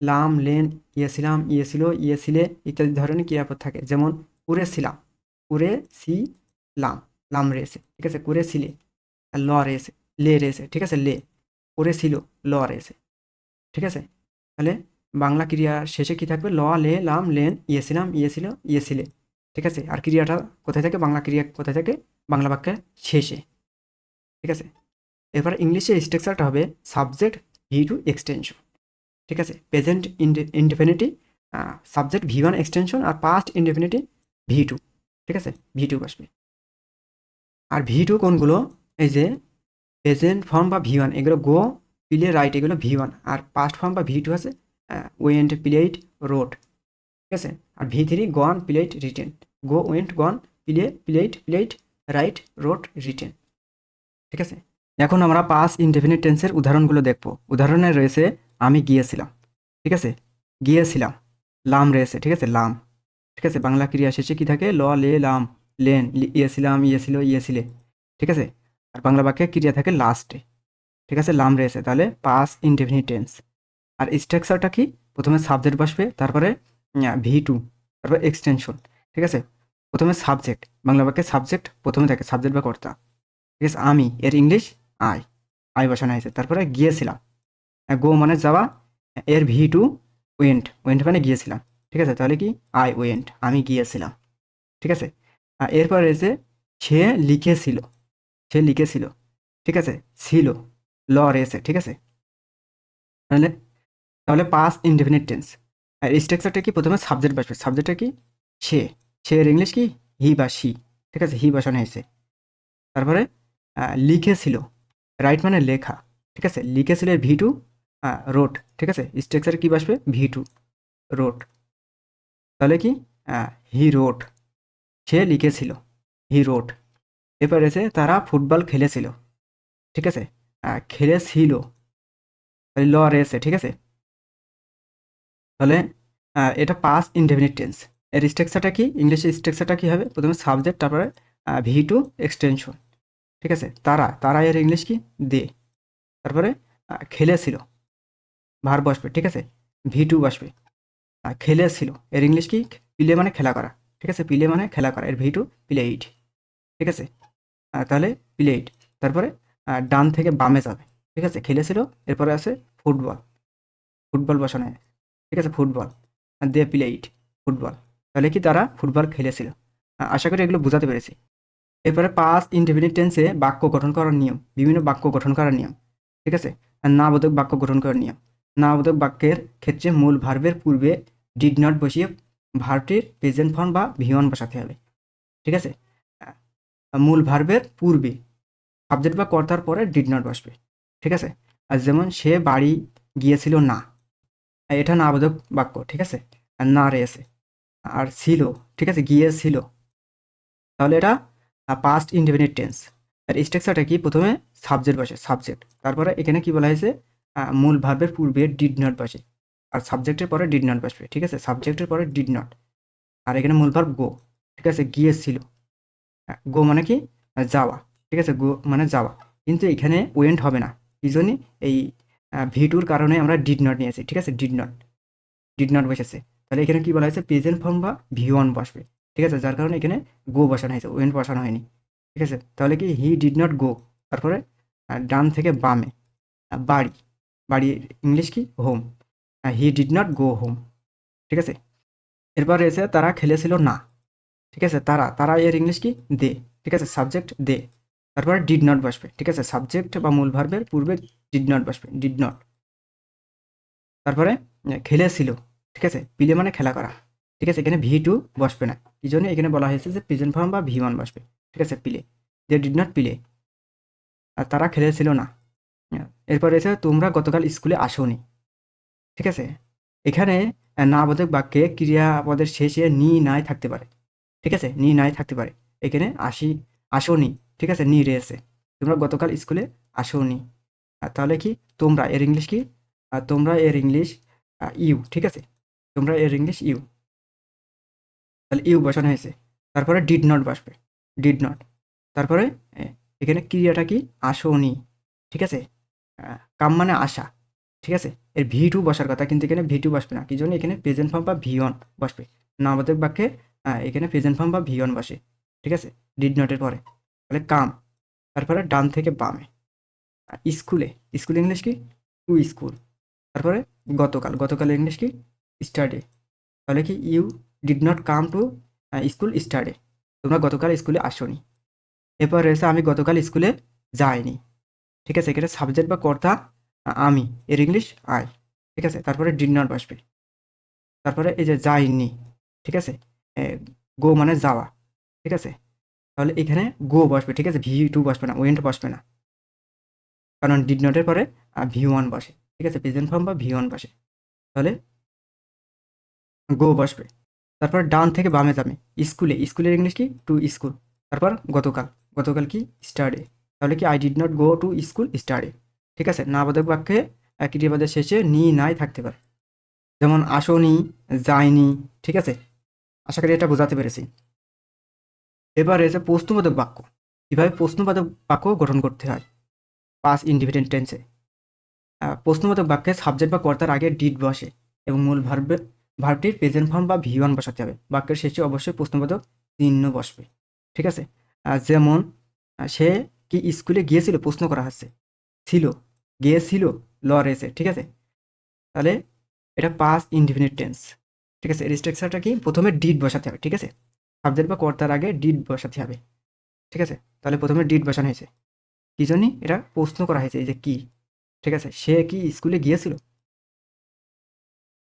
লাম, লেন, ইয়েছিলাম, ইয়েছিল, ইয়েছিলে ইত্যাদি ধরনের ক্রিয়াপদ থাকে। যেমন কুড়েছিলাম, কুড়ে সি লাম, লাম রয়েছে। ঠিক আছে, কুড়েছিলে, ল রয়েছে, লে রয়েছে। ঠিক আছে, লে, করেছিল, ল রয়েছে। ঠিক আছে, তাহলে বাংলা ক্রিয়ার শেষে কি থাকবে, ল, লে, লাম, লেন, ইয়েছিলাম, ইয়েছিল, ইয়েছিলে। ঠিক আছে, আর ক্রিয়াটা কোথায় থাকে, বাংলা ক্রিয়া কোথায় থাকে, বাংলা বাক্যের শেষে। ঠিক আছে, এবার ইংলিশে স্ট্রাকচারটা হবে সাবজেক্ট ভি টু এক্সটেনশন। ঠিক আছে, present indefinite subject V one extension, আর পাস্ট ইনডেফিনিটি ভি টু। ঠিক আছে, ভি টু বসবে। আর ভি টু কোনগুলো, এই যে প্রেজেন্ট ফর্ম বা ভি ওয়ান, এগুলো গো, প্লে, রাইট, এগুলো ভি ওয়ান। আর পাস্ট ফর্ম বা ভি টু আছে ওয়েন্ট, প্লেড, রোড। ঠিক আছে, আর V three gone, played, written. Go, went, gone, play, played, played, write, wrote, written. ঠিক আছে, এখন আমরা পাস ইনডেফিনিট টেন্সের উদাহরণগুলো দেখব। উদাহরণে রয়েছে আমি গিয়েছিলাম। ঠিক আছে, গিয়েছিলাম, লাম রয়েছে। ঠিক আছে, লাম। ঠিক আছে, বাংলা ক্রিয়া শেষে কি থাকে, ল, লে, লাম, লেন, ইয়েছিলাম, ইয়েছিল, ইয়েছিলে। ঠিক আছে, আর বাংলা বাক্যে ক্রিয়া থাকে লাস্টে। ঠিক আছে, লাম রয়েছে, তাহলে পাস ইনডেফিনিট টেন্স। আর স্ট্রাকচারটা কি, প্রথমে সাবজেক্ট বসবে, তারপরে ভি টু, তারপরে এক্সটেনশন। ঠিক আছে, প্রথমে সাবজেক্ট, বাংলা বাক্যে সাবজেক্ট প্রথমে থাকে, সাবজেক্ট বা কর্তা। ঠিক আছে, আমি এর ইংলিশ আই, আই বসানো হয়েছে। তারপরে গিয়েছিলাম, গো মানে যাওয়া, এর ভি টু ওয়েন্ট, ওয়েন্ট মানে গিয়েছিলাম। ঠিক আছে, তাহলে কি আই ওয়েন্ট, আমি গিয়েছিলাম। ঠিক আছে, এরপর রয়েছে সে লিখেছিল, সে লিখেছিল। ঠিক আছে, ছিল, ল রয়েছে। ঠিক আছে, তাহলে তাহলে পাস্ট ইনডেফিনিট টেন্স আর স্ট্রাকচারটা কি, প্রথমে সাবজেক্ট বসবে, সাবজেক্টটা কি সে, সে এর ইংলিশ কি হি বা সি, ঠিক আছে, হি বসানো হয়েছে। তারপরে লিখেছিল, রাইট মানে লেখা, ঠিক আছে, লিখেছিল ভি টু রোড, ঠিক আছে, স্ট্রাকচার কি বসবে ভি টু রোড, তাহলে কি হি রোড, সে লিখেছিল, হি রোড। এরপর এসে তারা ফুটবল খেলেছিল, ঠিক আছে, খেলেছিল, তাহলে ল রয়েছে, ঠিক আছে, তাহলে এটা পাস্ট ইনডেফিনিট টেন্স। এর স্ট্রাকচারটা কি, ইংলিশের স্ট্রাকচারটা কী হবে, প্রথমে সাবজেক্ট, তারপরে ভি টু এক্সটেনশন, ঠিক আছে, তারা, তারা এর ইংলিশ কি দে, তারপরে খেলেছিল, ভার বসবে, ঠিক আছে, ভি টু বসবে, খেলেছিল এর ইংলিশ কি প্লে মানে খেলা করা, ঠিক আছে, প্লে মানে খেলা করা, এর ভি টু প্লেইড, ঠিক আছে, তাহলে প্লেইড। তারপরে ডান থেকে বামে যাবে, ঠিক আছে, খেলেছিল, এরপরে আছে ফুটবল, ফুটবল বসানো হয়, ঠিক আছে, ফুটবল, দে প্লেইড ফুটবল, তাহলে কি তারা ফুটবল খেলেছিল। আশা করি এগুলো বোঝাতে পেরেছি। এরপরে পাস্ট ইনডেফিনিট টেন্সে বাক্য গঠন করার নিয়ম, বিভিন্ন বাক্য গঠন করার নিয়ম, ঠিক আছে, আর নাবোধক বাক্য গঠন করার নিয়ম। নাবোধক বাক্যের ক্ষেত্রে মূল ভার্বের পূর্বে ডিড নট বসিয়ে ভার্বটির প্রেজেন্ট ফর্ম বা ভিওয়ান বসাতে হবে, ঠিক আছে, মূল ভার্বের পূর্বে সাবজেক্ট বা কর্তার পরে ডিড নট বসবে, ঠিক আছে, আর যেমন সে বাড়ি গিয়েছিল না, এটা নাবোধক বাক্য, ঠিক আছে, আর না রয়েছে, আর ছিল, ঠিক আছে, গিয়েছিল, তাহলে এটা পাস্ট ইনডেফিনিট টেন্স। আর স্ট্রাকচারটা কি, প্রথমে সাবজেক্ট বসে, সাবজেক্ট, তারপরে এখানে কি বলা হয়েছে মূল ভার্বের পূর্বে ডিড নট বসে, আর সাবজেক্টের পরে ডিড নট বসবে, ঠিক আছে, সাবজেক্টের পরে ডিড নট, আর এখানে মূল ভার্ব গো, ঠিক আছে, গিয়েছিল, গো মানে কি যাওয়া, ঠিক আছে, গো মানে যাওয়া, কিন্তু এখানে ওয়েন্ট হবে না, এই জন্যই এই ভিটুর কারণে আমরা ডিড নট নিয়েছি, ঠিক আছে, ডিড নট বসেছে, তাহলে এখানে কি বলা হয়েছে প্রেজেন্ট ফর্ম বা ভি ওয়ান বসবে, ঠিক আছে, যার কারণে এখানে গো বসানো হয়েছে, ওয়েন্ট বসানো হয়নি, ঠিক আছে, তাহলে কি হি ডিড নট গো, তারপরে ডান থেকে বামে বাড়ি, বাড়ির ইংলিশ কি home, he did not go home, ঠিক আছে, এরপর রয়েছে তারা খেলেছিল না, ঠিক আছে, তারা, তারা এর ইংলিশ কি দে, ঠিক আছে, সাবজেক্ট দে, তারপরে ডিড নট বসবে, ঠিক আছে, সাবজেক্ট বা মূল ভার্বের পূর্বে ডিড নট বসবে, ডিড নট, তারপরে খেলেছিল, ঠিক আছে, প্লে মানে খেলা করা, ঠিক আছে, এখানে ভি টু বসবে না, এই জন্য এখানে বলা হয়েছে যে প্রেজেন্ট ফর্ম বা ভি ওয়ান বসবে, ঠিক আছে, play, they did not play, আর তারা খেলেছিল না। এরপর রয়েছে তোমরা গতকাল স্কুলে আসোনি, ঠিক আছে, এখানে নাবোধক বাক্যে ক্রিয়াপদের শেষে নি নাই থাকতে পারে, ঠিক আছে, নি নাই থাকতে পারে, এখানে আসোনি, ঠিক আছে, নি রয়েছে, তোমরা গতকাল স্কুলে আসোনি, তাহলে কি তোমরা এর ইংলিশ কি তোমরা এর ইংলিশ ইউ, ঠিক আছে, তোমরা এর ইংলিশ ইউ, তাহলে ইউ বসানো হয়েছে, তারপরে ডিড নট বসবে, ডিড নট, তারপরে এ, এখানে ক্রিয়াটা কি আসোনি, ঠিক আছে, কাম মানে আসা, ঠিক আছে, এর ভি টু বসার কথা, কিন্তু এখানে ভি টু বসবে না, কি জন্য এখানে প্রেজেন্ট ফর্ম বা ভি ওয়ান বসবে, নামবাচক বাক্যে এখানে প্রেজেন্ট ফর্ম বা ভি ওয়ান বসে, ঠিক আছে, ডিড নটের পরে, তাহলে কাম, তারপরে ডান থেকে বামে স্কুলে, স্কুল ইংলিশ কি টু স্কুল, তারপরে গতকাল, গতকাল ইংলিশ কি স্টাডি, তাহলে কি you did not come to school study, তোমরা গতকাল স্কুলে আসোনি। এরপর রয়েছে আমি গতকাল স্কুলে যাইনি, ঠিক আছে, এখানে সাবজেক্ট বা কর্তা আমি, এর ইংলিশ আই, ঠিক আছে, তারপরে ডিড নট বসবে, তারপরে এই যে যাইনি, ঠিক আছে, গো মানে যাওয়া, ঠিক আছে, তাহলে এখানে গো বসবে, ঠিক আছে, ভি টু বসবে না, ওয়েন্ট বসবে না, কারণ ডিড নটের পরে ভি ওয়ান বসে, ঠিক আছে, প্রেজেন্ট ফর্ম বা ভি ওয়ান বসে, তাহলে গো বসবে, তারপর ডান থেকে বামে যাবে স্কুলে, স্কুলের ইংলিশ কি টু স্কুল, তারপর গতকাল, গতকাল কি স্টাডি, তাহলে কি I did not go to school study, ঠিক আছে, নাবোধক বাক্যে ক্রিয়াপদের শেষে নি নাই থাকতে পারে, যেমন আসোনি, যায়নি, ঠিক আছে, আশা করি এটা বোঝাতে পেরেছি। এবার রয়েছে প্রশ্নবোধক বাক্য, কীভাবে প্রশ্নবোধক বাক্য গঠন করতে হয় পাস ইনডিপেন্ডেন্ট টেন্সে। প্রশ্নবোধক বাক্যে সাবজেক্ট বা কর্তার আগে ডিড বসে এবং মূল ভার্বটির প্রেজেন্ট ফর্ম বা ভি ওয়ান বসাতে হবে, বাক্যের শেষে অবশ্যই প্রশ্নবোধক চিহ্ন বসবে, ঠিক আছে, যেমন সে কি স্কুলে গিয়েছিল প্রশ্ন করা হচ্ছে, ছিল, গিয়েছিল, ল রয়েছে, ঠিক আছে, তাহলে এটা পাস ইনডিফিনিট টেন্স, ঠিক আছে, এর স্ট্রাকচারটা কি প্রথমে ডিড বসাতে হবে, ঠিক আছে, সাবজেক্ট বা কর্তার আগে ডিড বসাতে হবে, ঠিক আছে, তাহলে প্রথমে ডিড বসানো হয়েছে, কি জন্যই এটা প্রশ্ন করা হয়েছে, এই যে কি, ঠিক আছে, সে কি স্কুলে গিয়েছিল,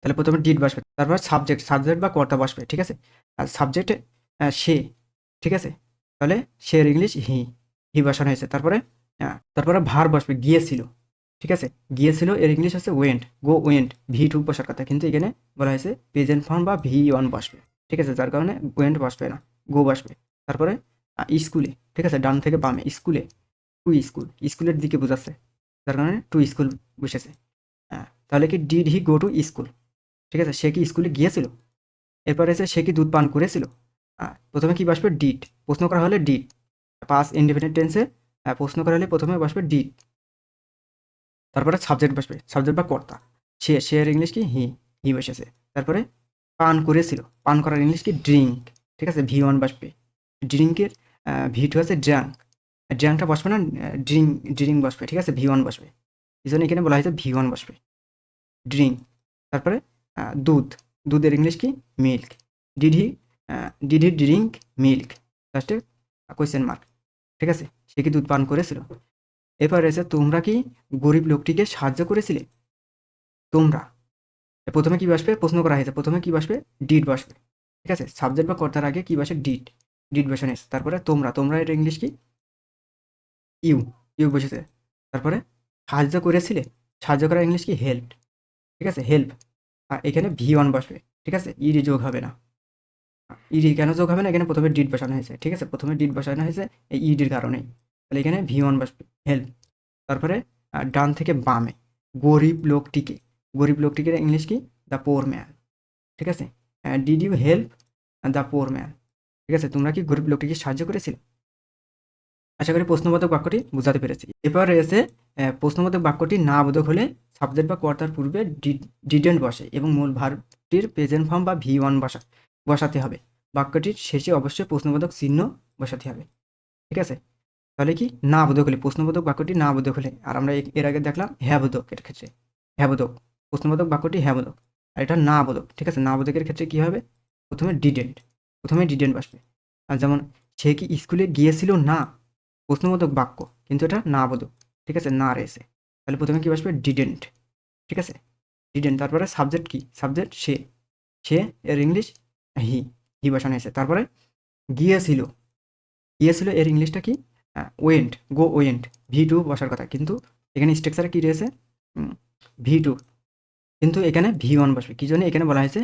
তাহলে প্রথমে ডিড বসবে, তারপর সাবজেক্ট বা কর্তা বসবে, ঠিক আছে। আর সাবজেক্টে সে, ঠিক আছে। তাহলে সে এর ইংলিশ হি বসানো হয়েছে। তারপরে ভার বসবে, গিয়েছিল, ঠিক আছে। গিয়েছিল এর ইংলিশ হচ্ছে went, go went, V two বসার কথা, কিন্তু এখানে বলা হয়েছে প্রেজেন্ট ফর্ম বা ভি ওয়ান বসবে, ঠিক আছে, যার কারণে ওয়েন্ট বসবে না, গো বসবে। তারপরে স্কুলে, ঠিক আছে, ডান থেকে বামে, স্কুলে, টু স্কুল, স্কুলের দিকে বোঝাচ্ছে, যার কারণে টু স্কুল বসেছে। তাহলে কি did he go to school, ঠিক আছে, সে কি স্কুলে গিয়েছিল। এরপরে এসে সে কি দুধ পান করেছিল। প্রথমে কি বসবে, ডিড, প্রশ্ন করা হলে ডিড, পাস ইন্ডিপেন্ডেন্ট টেন্সে প্রশ্ন করা হলে প্রথমে বসবে ডিড। তারপরে সাবজেক্ট বসবে, সাবজেক্ট বা কর্তা, সে এর ইংলিশ কি হি বসেছে। তারপরে পান করেছিল, পান করার ইংলিশ কি ড্রিঙ্ক, ঠিক আছে, ভি ওয়ান বসবে। ড্রিঙ্কের ভি টু আছে ড্রাঙ্ক, ড্রাঙ্কটা বসবে না, ড্রিঙ্ক বসবে, ঠিক আছে, ভি ওয়ান বসবে, এই জন্য এখানে বলা হয়েছে ভি ওয়ান বসবে, ড্রিঙ্ক। তারপরে দুধ, দুধের ইংলিশ কি milk, did he drink milk, লাস্টে কোয়েশ্চেন মার্ক, ঠিক আছে, সে কি দুধ পান করেছিল। এরপর রয়েছে তোমরা কি গরিব লোকটিকে সাহায্য করেছিলে। তোমরা, প্রথমে কি বসবে, প্রশ্ন করা হয়েছে, প্রথমে কি বসবে, ডিড বসবে, ঠিক আছে, সাবজেক্ট বা কর্তার আগে কি বসে, ডিড বসানো হয়েছে। তারপরে তোমরা এর ইংলিশ কি ইউ বসেছে। তারপরে সাহায্য করেছিলে, সাহায্য করার ইংলিশ কি হেল্প, ঠিক আছে, হেল্প। আর এখানে ভি ওয়ান বসবে, ঠিক আছে, ইডি যোগ হবে না। ইডি কেন যোগ হবে না, এখানে প্রথমে ডিড বসানো হয়েছে, ঠিক আছে, প্রথমে ডিড বসানো হয়েছে এই ইডির কারণেই। তাহলে এখানে ভি ওয়ান বসবে, হেল্প। তারপরে ডান থেকে বামে, গরিব লোকটিকে, গরিব লোকটিকে ইংলিশ কি, দ্য পোর ম্যান, ঠিক আছে। Did you help the poor man, ঠিক আছে, তোমরা কি গরিব লোকটিকে সাহায্য করেছিলে। আশা করি প্রশ্নবোধক বাক্যটি বোঝাতে পেরেছি। এবার রয়েছে প্রশ্নবোধক বাক্যটি না বোধক হলে সাবজেক্ট বা কর্তার পূর্বে ডিডেন্ট বসে এবং মূল ভার্বটির প্রেজেন্ট ফর্ম বা ভি ওয়ান বসাতে হবে। বাক্যটির শেষে অবশ্যই প্রশ্নবোধক চিহ্ন বসাতে হবে, ঠিক আছে। তাহলে কি না বোধক হলে, প্রশ্নবোধক বাক্যটি না বোধক হলে, আর আমরা এর আগে দেখলাম হ্যাবোধকের ক্ষেত্রে, হ্যাবোধক, প্রশ্নবোধক বাক্যটি হ্যাবোধক, আর এটা না বোধক, ঠিক আছে। না বোধকের ক্ষেত্রে কি হবে, প্রথমে ডিডেন্ট বসবে। আর যেমন সে কি স্কুলে গিয়েছিল না, প্রশ্নবোধক বাক্য, কিন্তু এটা না বোধক, ঠিক আছে, না রয়েছে, তাহলে প্রথমে কি বসবে, ডিডেন্ট, ঠিক আছে, ডিডেন্ট। তারপরে সাবজেক্ট কি, সাবজেক্ট সে এর ইংলিশ হি হি বসানো হয়েছে। তারপরে গিয়েছিল, এর ইংলিশটা কি, went, go went, V two বসার কথা, কিন্তু এখানে স্ট্রাকচারে কি রয়েছে, ভি টু, কিন্তু এখানে ভি ওয়ান বসবে, কি জন্য, এখানে বলা হয়েছে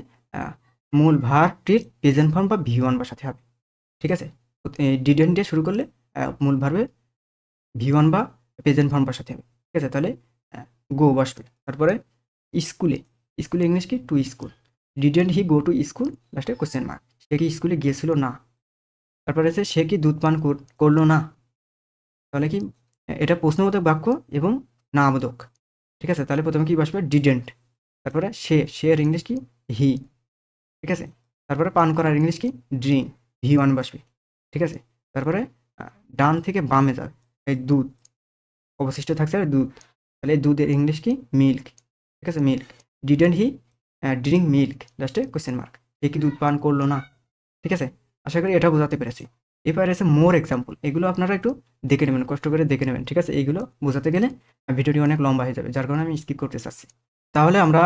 মূল ভার্বটির প্রেজেন্ট ফর্ম বা ভি ওয়ান বসাতে হবে, ঠিক আছে। ডিডেন্ট দিয়ে শুরু করলে মূল ভার্বে ভি ওয়ান বা প্রেজেন্ট ফর্ম বসাতে হবে, ঠিক আছে। তাহলে গো বসবে। তারপরে স্কুলে, ইংলিশ কি, to school, didn't he go to school, লাস্টে কোশ্চেন মার্ক, সে কি স্কুলে গিয়েছিল না। তারপরে আছে সে কি দুধ পান করলো না, তাহলে কি এটা প্রশ্নবোধক বাক্য এবং নামবোধক, ঠিক আছে। তাহলে প্রথমে কি বসবে, ডিডেন্ট। তারপরে সে এর ইংলিশ কি, হি, ঠিক আছে। তারপরে পান করার ইংলিশ কি, ড্রিঙ্ক, ভি ওয়ান বসবে, ঠিক আছে। তারপরে ডান থেকে বামে যাবে, এই দুধ, অবশিষ্ট থাকছে আর দুধ, তাহলে এই দুধের ইংলিশ কি, মিল্ক, ঠিক আছে, milk. Didn't he drink milk, লাস্টে কোয়েশ্চেন মার্ক, সে কি দুধ পান করলো না, ঠিক আছে। আশা করি এটা বোঝাতে পেরেছি। এবার এসে মোর এক্সাম্পল, এগুলো আপনারা একটু দেখে নেবেন, কষ্ট করে দেখে নেবেন, ঠিক আছে। এইগুলো বোঝাতে গেলে ভিডিওটি অনেক লম্বা হয়ে যাবে, যার কারণে আমি স্কিপ করতে চাচ্ছি। তাহলে আমরা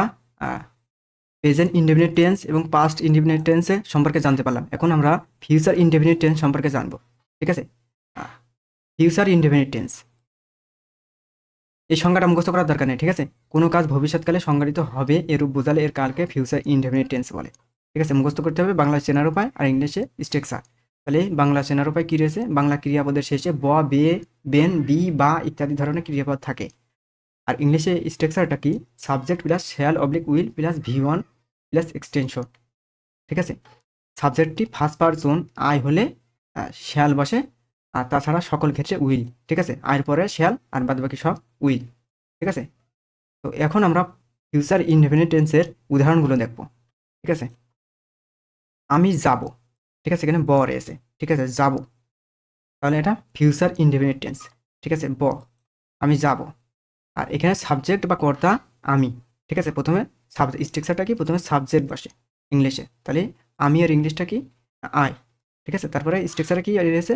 প্রেজেন্ট ইনডেফিনিট টেন্স এবং পাস্ট ইনডেফিনিট টেন্সের সম্পর্কে জানতে পারলাম। এখন আমরা ফিউচার ইনডেফিনিট টেন্স সম্পর্কে জানবো, ঠিক আছে। ফিউচার ইনডেফিনিট টেন্স, এই সংজ্ঞাটা মুখস্থ করার দরকার নেই, ঠিক আছে। কোনো কাজ ভবিষ্যৎকালে সংঘটিত হবে এরূপ বোঝালে এর কালকে ফিউচার ইনডেফিনিট টেন্স বলে, ঠিক আছে। মুখস্থ করতে হবে, বাংলা চেনার উপায় আর ইংলিশে স্ট্রাকচার। তাহলে বাংলা চেনার উপায় কী রয়েছে, বাংলা ক্রিয়াপদের শেষে ব, বে, বেন, বি, বা ইত্যাদি ধরনের ক্রিয়াপদ থাকে। আর ইংলিশে স্ট্রাকচারটা কি, subject plus shall oblique will plus V one plus extension, ঠিক আছে। সাবজেক্টটি ফার্স্ট পারসন আই হলে শ্যাল বসে, আর তাছাড়া সকল ক্ষেত্রে উইল, ঠিক আছে। আয়ের পরে শ্যাল আর বাদ বাকি সব উইল, ঠিক আছে। তো এখন আমরা ফিউচার ইনডেফিনিট টেন্সের উদাহরণগুলো দেখব, ঠিক আছে। আমি যাব, ঠিক আছে, এখানে ব রয়েছে, ঠিক আছে, যাব, তাহলে এটা ফিউচার ইনডেফিনিট টেন্স, ঠিক আছে, আমি যাব। আর এখানে সাবজেক্ট বা কর্তা আমি, ঠিক আছে, প্রথমে স্ট্রাকচারটা কি, প্রথমে সাবজেক্ট বসে ইংলিশে, তাহলে আমি আর ইংলিশটা কি, আই, ঠিক আছে। তারপরে স্ট্রাকচারে কি রয়েছে,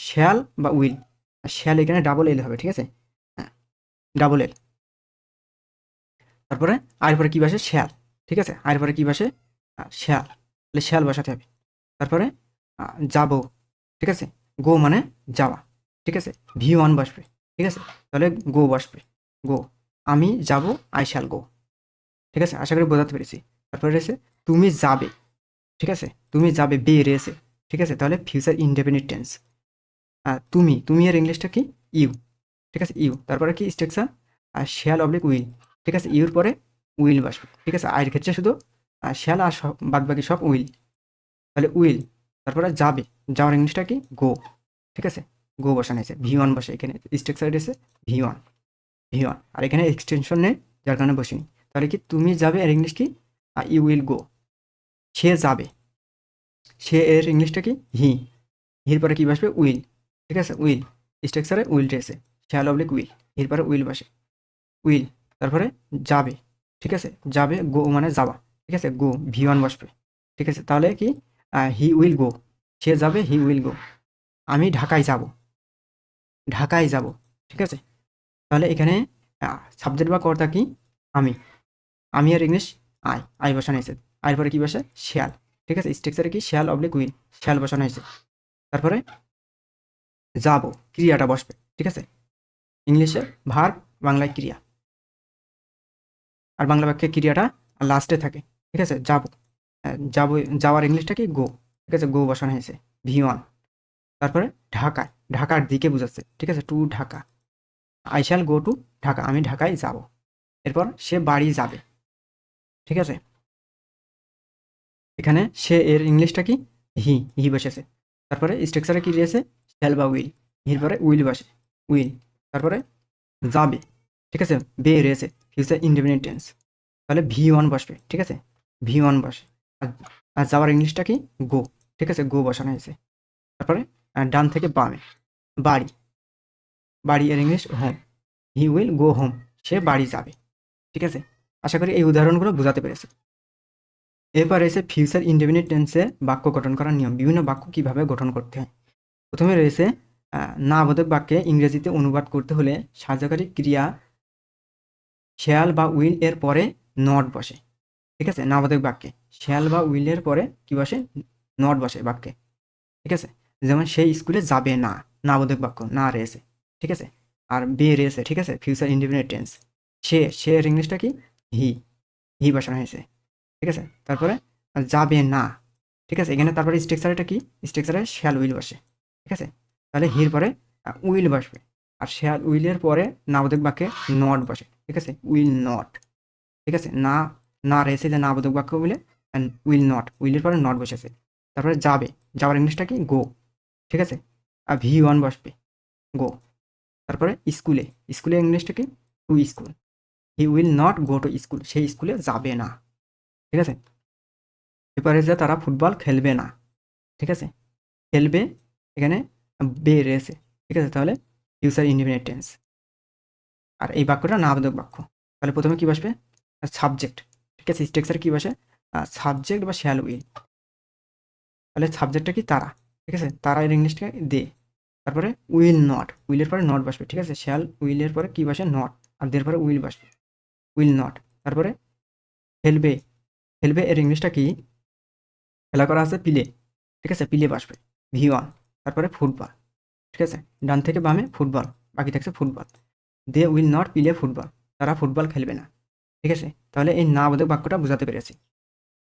শ্যাল বা উইল, শ্যাল এখানে ডাবল এল হবে, ঠিক আছে, ডাবল এল। তারপরে আয়ের পরে কি বসে, শ্যাল, ঠিক আছে, আর পরে কি বসে শ্যাল, তাহলে শ্যাল বসাতে হবে। তারপরে যাব, ঠিক আছে, গো মানে যাওয়া, ঠিক আছে, V1 বসবে, ঠিক আছে, তাহলে গো বসবে, গো, আমি যাব, আই শ্যাল গো, ঠিক আছে, আশা করি বোঝাতে পেরেছি। তারপরে রয়েছে তুমি যাবে, ঠিক আছে, তুমি যাবে, বে রয়েছে, ঠিক আছে, তাহলে ফিউচার ইনডেফিনিট টেন্স। তুমি এর ইংলিশটা কি, ইউ, ঠিক আছে, ইউ, তারপরে কি স্ট্রাকচার, শ্যাল অবলিক উইল, ঠিক আছে, ইউর পরে উইল বসবে, ঠিক আছে, আয়ের ক্ষেত্রে শুধু শ্যাল আর সব বাদ বাকি সব উইল, তাহলে উইল, তারপরে যাবে, যাওয়ার ইংলিশটা কি, গো, ঠিক আছে, গো বসানো হয়েছে, V1 বসে, এখানে স্ট্রাকচার এসে V1, আর এখানে এক্সটেনশন নেই যার কারণে বসিনি। তাহলে কি তুমি যাবে এর ইংলিশ কি, ইউ উইল গো, সে যাবে, সে এর ইংলিশটা কি, হির পরে কি বসবে, উইল, ঠিক আছে, উইল, স্ট্রাকচারে উইল রয়েছে, শ্যাল অবলিক উইল, হির পরে উইল বসে, উইল, তারপরে যাবে, ঠিক আছে, যাবে, গো মানে যাওয়া, ঠিক আছে, গো, V1 বসবে, ঠিক আছে, তাহলে কি হি উইল গো, সে যাবে, হি উইল গো, আমি ঢাকায় যাব, ঢাকায় যাব, ঠিক আছে, তাহলে এখানে সাবজেক্ট বা কর্তা কি, আমি, আমি আর ইংলিশ আই বসানো হয়েছে, আয়ের পরে কি বসে, শ্যাল, ঠিক আছে, স্ট্রাকচারে কি, শ্যাল অবলিক উইল, শ্যাল বসানো হয়েছে, তারপরে যাব, ক্রিয়াটা বসবে, ঠিক আছে, ইংলিশে ভার্ব, বাংলায় ক্রিয়া, আর বাংলা বাক্যে ক্রিয়াটা লাস্টে থাকে, ঠিক আছে, যাব, যাব, যাওয়ার ইংলিশটা কি, গো, ঠিক আছে, গো বসানো হয়েছে, V1, তারপরে ঢাকায়, ঢাকার দিকে বোঝাচ্ছে, ঠিক আছে, to Dhaka, I shall go to Dhaka, আমি ঢাকায় যাব, এরপর সে বাড়ি যাবে, ঠিক আছে, এখানে সে এর ইংলিশটা কি, হি বসেছে, তারপরে স্ট্রাকচারে কি রয়েছে, শ্যাল বা উইল, হির পরে উইল বসে, উইল, তারপরে যাবে, ঠিক আছে, বে রয়েছে, ফিউচার ইনডেফিনিট টেন্স, তাহলে V1 বসবে, ঠিক আছে, V1 বসে, আর আর যাওয়ার ইংলিশটা কি, গো, ঠিক আছে, গো বসানো হয়েছে, তারপরে ডান থেকে বামে, বাড়ি, বাড়ি এর English home, he will go home, সে বাড়ি যাবে, ঠিক আছে, আশা করি এই উদাহরণগুলো বোঝাতে পেরেছি। এরপর এসে ফিউচার ইনডেফিনিট টেন্সে বাক্য গঠন করার নিয়ম, বিভিন্ন বাক্য কিভাবে গঠন করতে হয়। প্রথমে রয়েছে নাবোধক বাক্যে ইংরেজিতে অনুবাদ করতে হলে সাহায্যকারী ক্রিয়া শ্যাল বা উইল এর পরে নট বসে, ঠিক আছে, নাবোধক বাক্যে শ্যাল বা উইলের পরে কি বসে, নট বসে বাক্যে, ঠিক আছে, যেমন সেই স্কুলে যাবে না, নাবোধক বাক্য, না রয়েছে, ঠিক আছে, আর বে রয়েছে, ঠিক আছে, ফিউচার ইনডেফিনিট টেন্স, সে এর ইংলিশটা কি, হি, হি বসানো হয়েছে, ঠিক আছে, তারপরে যাবে না, ঠিক আছে, এখানে তারপরে স্ট্রাকচারটা কি, স্ট্রাকচারে শ্যাল উইল বসে, ঠিক আছে, তাহলে হির পরে উইল বসবে, আর শ্যাল উইলের পরে নাবোধক বাক্যে নট বসে, ঠিক আছে, উইল নট, ঠিক আছে, না, না রয়েছে যে নাবোধক বাক্য বলে, উইল নট, উইলের পরে নট বসেছে, তারপরে যাবে, যাওয়ার ইংলিশটা কি, গো, ঠিক আছে, আর V1 বসবে, গো, তারপরে স্কুলে, স্কুলের ইংলিশটা কি, to school, he will not go to school, সেই স্কুলে যাবে না, ঠিক আছে, এরপরে যে তারা ফুটবল খেলবে না, ঠিক আছে, খেলবে, এখানে বে রয়েছে, ঠিক আছে, তাহলে ফিউচার ইনডেফিনিট টেন্স, আর এই বাক্যটা নাবোধক বাক্য, তাহলে প্রথমে কি বসবে, সাবজেক্ট, ঠিক আছে, স্ট্রাকচার কি বসে, সাবজেক্ট বা শ্যাল উইল, তাহলে সাবজেক্টটা কি, তারা, ঠিক আছে, তারা এর ইংলিশটা দে, তারপরে উইল নট, উইলের পরে নট বসবে, ঠিক আছে, শ্যাল উইলের পরে কি বসে, নট, আর দের পরে উইল বসবে, উইল নট, তারপরে খেলবে, খেলবে এর ইংলিশটা কি, খেলা করা আছে পিলে, ঠিক আছে, পিলে বসবে, V1, তারপরে ফুটবল, ঠিক আছে, ডান থেকে বামে ফুটবল, বাকি থাকছে football, they will not play football, তারা ফুটবল খেলবে না, ঠিক আছে, তাহলে এই নাবোধক বাক্যটা বোঝাতে পেরেছি।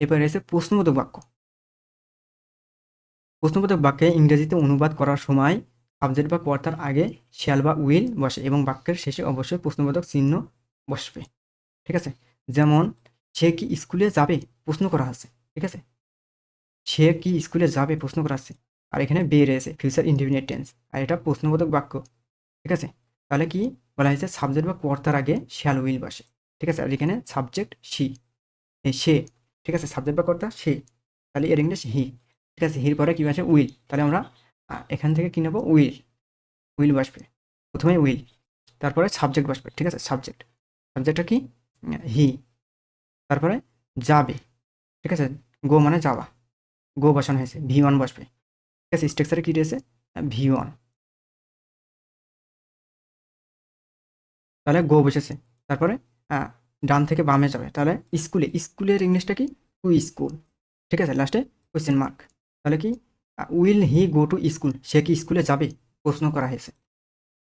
এরপরে রয়েছে প্রশ্নবোধক বাক্য, প্রশ্নবোধক বাক্যে ইংরেজিতে অনুবাদ করার সময় সাবজেক্ট বা কর্তার আগে শ্যাল বা উইল বসে এবং বাক্যের শেষে অবশ্যই প্রশ্নবোধক চিহ্ন বসবে, ঠিক আছে, যেমন সে কি স্কুলে যাবে, প্রশ্ন করা আছে, ঠিক আছে, সে কি স্কুলে যাবে, প্রশ্ন করা আছে, আর এখানে বে রয়েছে, ফিউচার ইনডেফিনিট টেন্স, আর এটা প্রশ্নবোধক বাক্য, ঠিক আছে, তাহলে কি বলা হয়েছে, সাবজেক্ট বা কর্তার আগে শ্যাল উইল বসে, ঠিক আছে, আর এখানে সাবজেক্ট সে, ঠিক আছে, সাবজেক্ট বা কর্তা সে, তাহলে এর ইংলিশ হি, ঠিক আছে, হির পরে কি বসে, উইল, তাহলে আমরা এখান থেকে কি নেবো, উইল, উইল বসবে, প্রথমে উইল, তারপরে সাবজেক্ট বসবে, ঠিক আছে, সাবজেক্টটা কি, হি, তারপরে যাবে, ঠিক আছে, গো মানে যাওয়া, গো বসানো হয়েছে, V1 বসবে, ঠিক আছে, স্ট্রাকচারে কি রয়েছে, V1, তাহলে গো বসেছে, তারপরে ডান থেকে বামে যাবে, তাহলে স্কুলে, স্কুলের ইংলিশটা কি? To school. ঠিক আছে, লাস্টে কোয়েশ্চেন মার্ক। তাহলে কি will he go to school, সে কি স্কুলে যাবে, প্রশ্ন করা হয়েছে।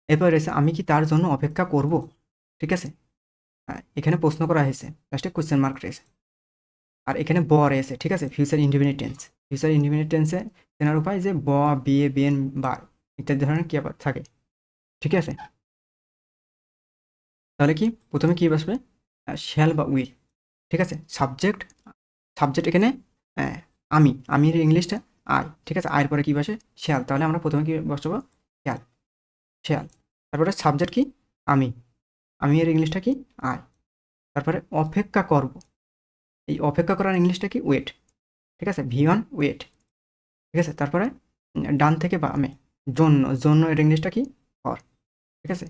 এরপর রয়েছে আমি কি তার জন্য অপেক্ষা করব। ঠিক আছে, এখানে প্রশ্ন করা হয়েছে, লাস্টে কোয়েশ্চেন মার্ক রয়েছে। আর এখানে ব রয়েছে, ঠিক আছে, future indefinite tense. Future indefinite টেন্সে চেনার উপায় যে ব, বিয়ে, বেন, বার ইত্যাদি ধরনের ক্রিয়াপদ থাকে। ঠিক আছে, তাহলে কি প্রথমে কি বসবে? শ্যাল বা উইল। ঠিক আছে, সাবজেক্ট, সাবজেক্ট এখানে আমি, আমির ইংলিশটা আই। ঠিক আছে, আয়ের পরে কি বসে? শ্যাল। তাহলে আমরা প্রথমে কি বসাবো? Shall, shall. তারপরে সাবজেক্ট কি? আমি, আমি এর ইংলিশটা কি? আই। তারপরে অপেক্ষা করব, এই অপেক্ষা করার ইংলিশটা কি? ওয়েট। ঠিক আছে, ভি1 ওয়েট। ঠিক আছে, তারপরে ডান থেকে বামে জন্য, জন্য এর ইংলিশটা কি? ফর। ঠিক আছে,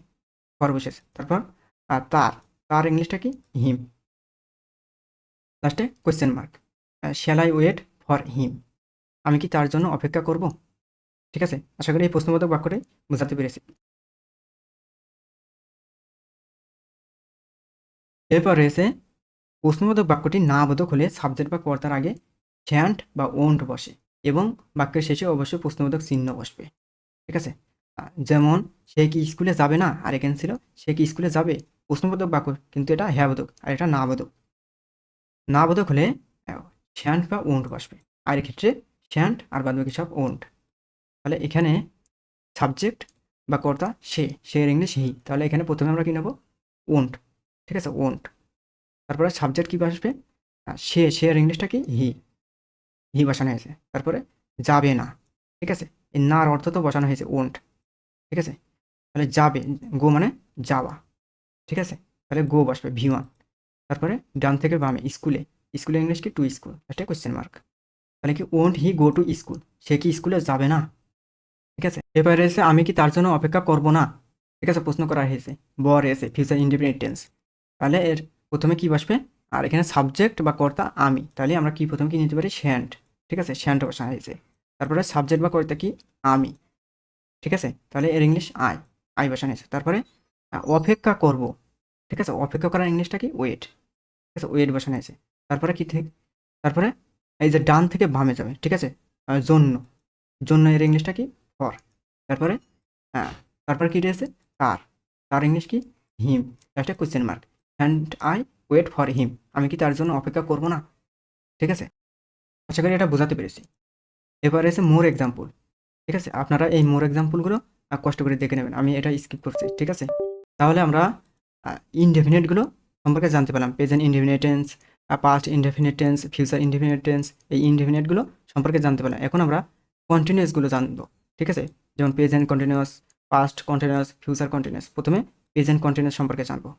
ফর বসেছে। তারপর তার, তার ইংলিশটা কি? হিম। লাস্টে question mark. Shall I wait for him, আমি কি তার জন্য অপেক্ষা করব। ঠিক আছে, আশা করি এই প্রশ্নবোধক বাক্যটাই বোঝাতে পেরেছি। এরপর রয়েছে প্রশ্নবোধক বাক্যটি না বোধক হলে সাবজেক্ট বা কর্তার আগে শ্যান্ট বা ওন্ট বসে এবং বাক্যের শেষে অবশ্যই প্রশ্নবোধক চিহ্ন বসবে। ঠিক আছে, যেমন সে কি স্কুলে যাবে না, আর এখানে ছিল সে কি স্কুলে যাবে, প্রশ্নবোধক বাক্য, কিন্তু এটা হ্যাঁ বোধক আর এটা না বোধক। না বোধক হলে শ্যান্ট বা ওন্ট বসবে, আর এক্ষেত্রে শ্যান্ট আর বাদ বাকি সব ওন্ট। তাহলে এখানে সাবজেক্ট বা কর্তা সে, সে এর ইংলিশ হি, তাহলে এখানে প্রথমে আমরা কি নেব? ওন্ট। ঠিক আছে, ওন্ট। তারপরে সাবজেক্ট কি বসবে? সে, সে এর ইংলিশটা কি? হি, হি বসানো হয়েছে। তারপরে যাবে না। ঠিক আছে, এই নার অর্থ তো বসানো হয়েছে ওন্ট। ঠিক আছে, তাহলে যাবে, গো মানে যাওয়া। ঠিক আছে, তাহলে গো বসবে ভি1। তারপরে ডান থেকে বামে স্কুলে, স্কুলের ইংলিশ কি? টু স্কুল, লাস্টে কোয়েশ্চেন মার্ক। তাহলে কি won't he go to school, সে কি স্কুলে যাবে না। ঠিক আছে, এবারে এসে আমি কি তার জন্য অপেক্ষা করব না। ঠিক আছে, প্রশ্ন করা হয়েছে, বর এসে ফিউচার ইন্ডিপেন্ডেন্ট টেন্স। তাহলে এর প্রথমে কি বসবে? আর এখানে সাবজেক্ট বা কর্তা আমি, তাহলে আমরা কি প্রথমে কি নিতে পারি? শ্যান্ট। ঠিক আছে, শ্যান্ট বসা হয়েছে। তারপরে সাবজেক্ট বা কর্তা কি? আমি। ঠিক আছে, তাহলে এর ইংলিশ আই, আই বসানো হয়েছে। তারপরে অপেক্ষা করব। ঠিক আছে, অপেক্ষা করার ইংলিশটা কি? ওয়েট। ঠিক আছে, ওয়েট বসানো হয়েছে। তারপরে কি ঠিক, তারপরে এই যে ডান থেকে বামে যাবে। ঠিক আছে, জন্য, জন্য এর ইংলিশটা কি? ফর। তারপরে হ্যাঁ, তারপর কি রয়েছে? তার, তার ইংলিশ কি? হিম, একটা question mark. And I wait for him, আমি কি তার জন্য অপেক্ষা করব না। ঠিক আছে, আশা করি এটা বোঝাতে পেরেছি। এবার এসে মোর এক্সাম্পল। ঠিক আছে, আপনারা এই মোর এক্সাম্পলগুলো কষ্ট করে দেখে নেবেন, আমি এটা স্কিপ করছি। ঠিক আছে, তাহলে আমরা ইনডেফিনিটগুলো সম্পর্কে জানতে পারলাম, present indefinite tense, past indefinite tense, future indefinite tense, এই ইনডেফিনিটগুলো সম্পর্কে জানতে পারলাম। এখন আমরা কন্টিনিউয়াসগুলো জানবো। ঠিক আছে, যেমন present continuous, past continuous, future continuous. প্রথমে প্রেজেন্ট কন্টিনিউয়াস সম্পর্কে জানবো।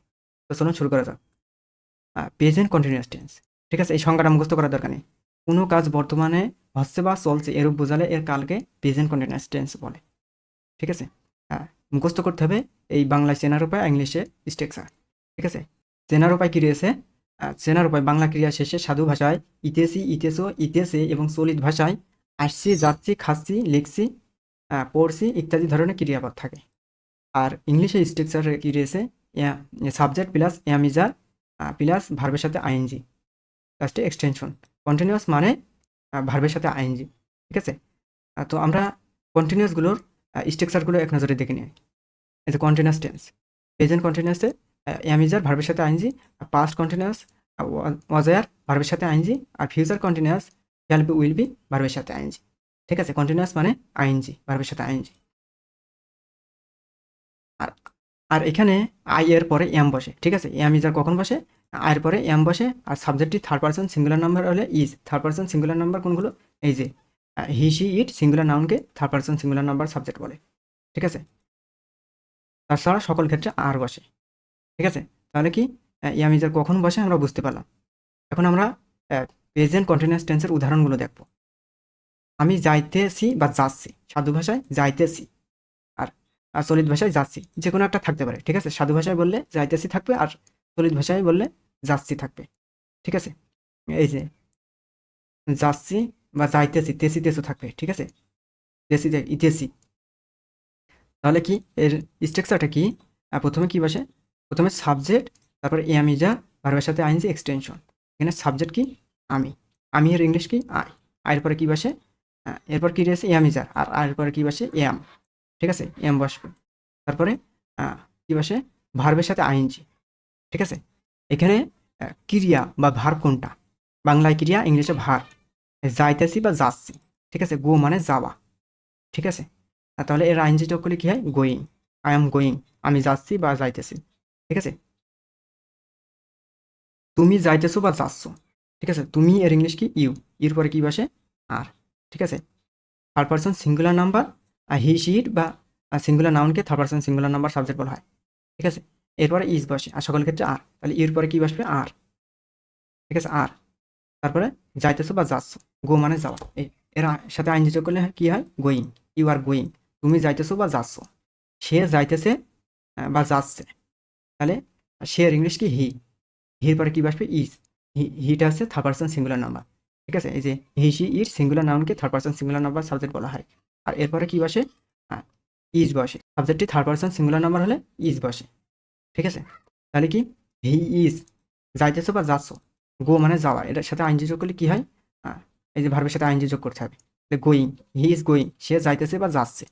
তো চলুন শুরু করা যাক। Present continuous tense. ঠিক আছে, এই সংজ্ঞাটা মুখস্থ করার দরকার নেই। কোনো কাজ বর্তমানে হচ্ছে বা চলছে এরূপ বোঝালে এর কালকে প্রেজেন্ট কন্টিনিউয়াস টেন্স বলে। ঠিক আছে, মুখস্থ করতে হবে এই বাংলায় চেনার উপায়, ইংলিশে স্ট্রাকচার। ঠিক আছে, চেনার উপায় কী রয়েছে? চেনার উপায়, বাংলা ক্রিয়া শেষে সাধু ভাষায় ইতেছি, ইতেছো, ইতেছে এবং চলিত ভাষায় আসছি, যাচ্ছি, খাচ্ছি, লিখছি, পড়ছি ইত্যাদি ধরনের ক্রিয়াপদ থাকে। আর ইংলিশে স্ট্রাকচার কী রয়েছে? সাবজেক্ট প্লাস অ্যামিজার প্লাস ভার্বের সাথে আইএনজি, লাস্টে এক্সটেনশন। কন্টিনিউয়াস মানে ভার্বের সাথে আইএনজি। ঠিক আছে, তো আমরা কন্টিনিউয়াসগুলোর স্ট্রাকচারগুলো এক নজরে দেখে নিই। এই যে কন্টিনিউয়াস টেন্স, প্রেজেন্ট কন্টিনিউয়াসে অ্যামিজার ভার্বের সাথে আইএনজি, পাস্ট কন্টিনিউয়াস ওয়াজার ভার্বের সাথে আইএনজি, আর future continuous shall be, will be ভার্বের সাথে আইএনজি। ঠিক আছে, কন্টিনিউয়াস মানে আইএনজি, ভার্বের সাথে আইএনজি। আর আর এখানে আই এর পরে এম বসে। ঠিক আছে, অ্যামিজার কখন বসে? আয়ের পরে এম বসে। আর সাবজেক্টটি থার্ড পার্সন সিঙ্গুলার নাম্বার হলে is. Third person singular number কোনগুলো? এই যে হি, শি, ইট সিঙ্গুলার নাউনকে third person singular number subject বলে। ঠিক আছে, তাছাড়া সকল ক্ষেত্রে আর বসে। ঠিক আছে, তাহলে কি ইয়ামিজার কখন বসে আমরা বুঝতে পারলাম। এখন আমরা প্রেজেন্ট কন্টিনিউয়াস টেন্সের উদাহরণগুলো দেখব। আমি যাইতেছি বা যাচ্ছি, সাধু ভাষায় যাইতেছি, আর আর চলিত ভাষায় যাচ্ছি, যে কোনো একটা থাকতে পারে। ঠিক আছে, সাধু ভাষায় বললে যাইতেছি থাকবে, আর চলিত ভাষায় বললে যাচ্ছি থাকবে। ঠিক আছে, এই যে যাচ্ছি বা যাইতেছি, তেসি তেসু থাকবে। ঠিক আছে, তেসি ইতেসি। তাহলে কি এর স্ট্রাকচারটা কি? প্রথমে কি বসে? প্রথমে সাবজেক্ট, তারপরে ইয়ামিজা, ভার্বের সাথে আইএনজি এক্সটেনশন। এখানে সাবজেক্ট কি আমি, আমি এর ইংলিশ কি আই, আয়ের পরে কি বসে এরপর কি রয়েছে এম ইজার, আর আয়ের পরে কি বসে এম, ঠিক আছে এম বসবে। তারপরে কি বসে ভার্বের সাথে আইএনজি, ঠিক আছে। এখানে ক্রিয়া বা ভার্ব কোনটা, বাংলায় ক্রিয়া ইংলিশে ভার্ব, যাইতেছি বা যাচ্ছি, ঠিক আছে, গো মানে যাওয়া, ঠিক আছে। তাহলে এর আইএনজি যোগ করলে কি হয় গোয়িং, আই এম গোয়িং, আমি যাচ্ছি বা যাইতেছি, ঠিক আছে। তুমি যাইতেছো বা যাচ্ছ, ঠিক আছে, তুমি এর ইংলিশ কি ইউ, ইউর পরে কি বসে আর, ঠিক আছে। Third person singular number he she it বা সিঙ্গুলার নাউনকে third person singular number subject বলা হয়, ঠিক আছে। এরপরে ইজ বসে আর সকল ক্ষেত্রে আর, তাহলে ইউর পরে কি বসবে আর, ঠিক আছে আর। তারপরে যাইতেছো বা যাচ্ছ, গো মানে যাওয়া, এর সাথে আইনজি যোগ করলে কি হয় গোয়িং, ইউ আর গোয়িং, তুমি যাইতেছো বা যাচ্ছ, সে যাইতেছে বা যাচ্ছে, তাহলে সে এর ইংলিশ কি হি, হির পরে কি বসবে ইজ, হিটা হচ্ছে থার্ড পার্সন সিঙ্গুলার নাম্বার, ঠিক আছে। এই যে হি সি ইট সিঙ্গুলার নাউনকে third person singular number subject বলা হয়। আর এরপরে কি বসে ইজ বসে, সাবজেক্টটি থার্ড পার্সন সিঙ্গুলার নাম্বার হলে ইজ বসে, ঠিক আছে। তাহলে কি হি ইজ, যাইতেছো বা যাচ্ছ, গো মানে যাওয়া, এটার সাথে আইনজি যোগ করলে কি হয় এই যে ভার্বের সাথে আইনজি যোগ করতে হবে, গোয়িং, হি ইজ গোয়িং, সে যাইতেছে বা যাচ্ছে।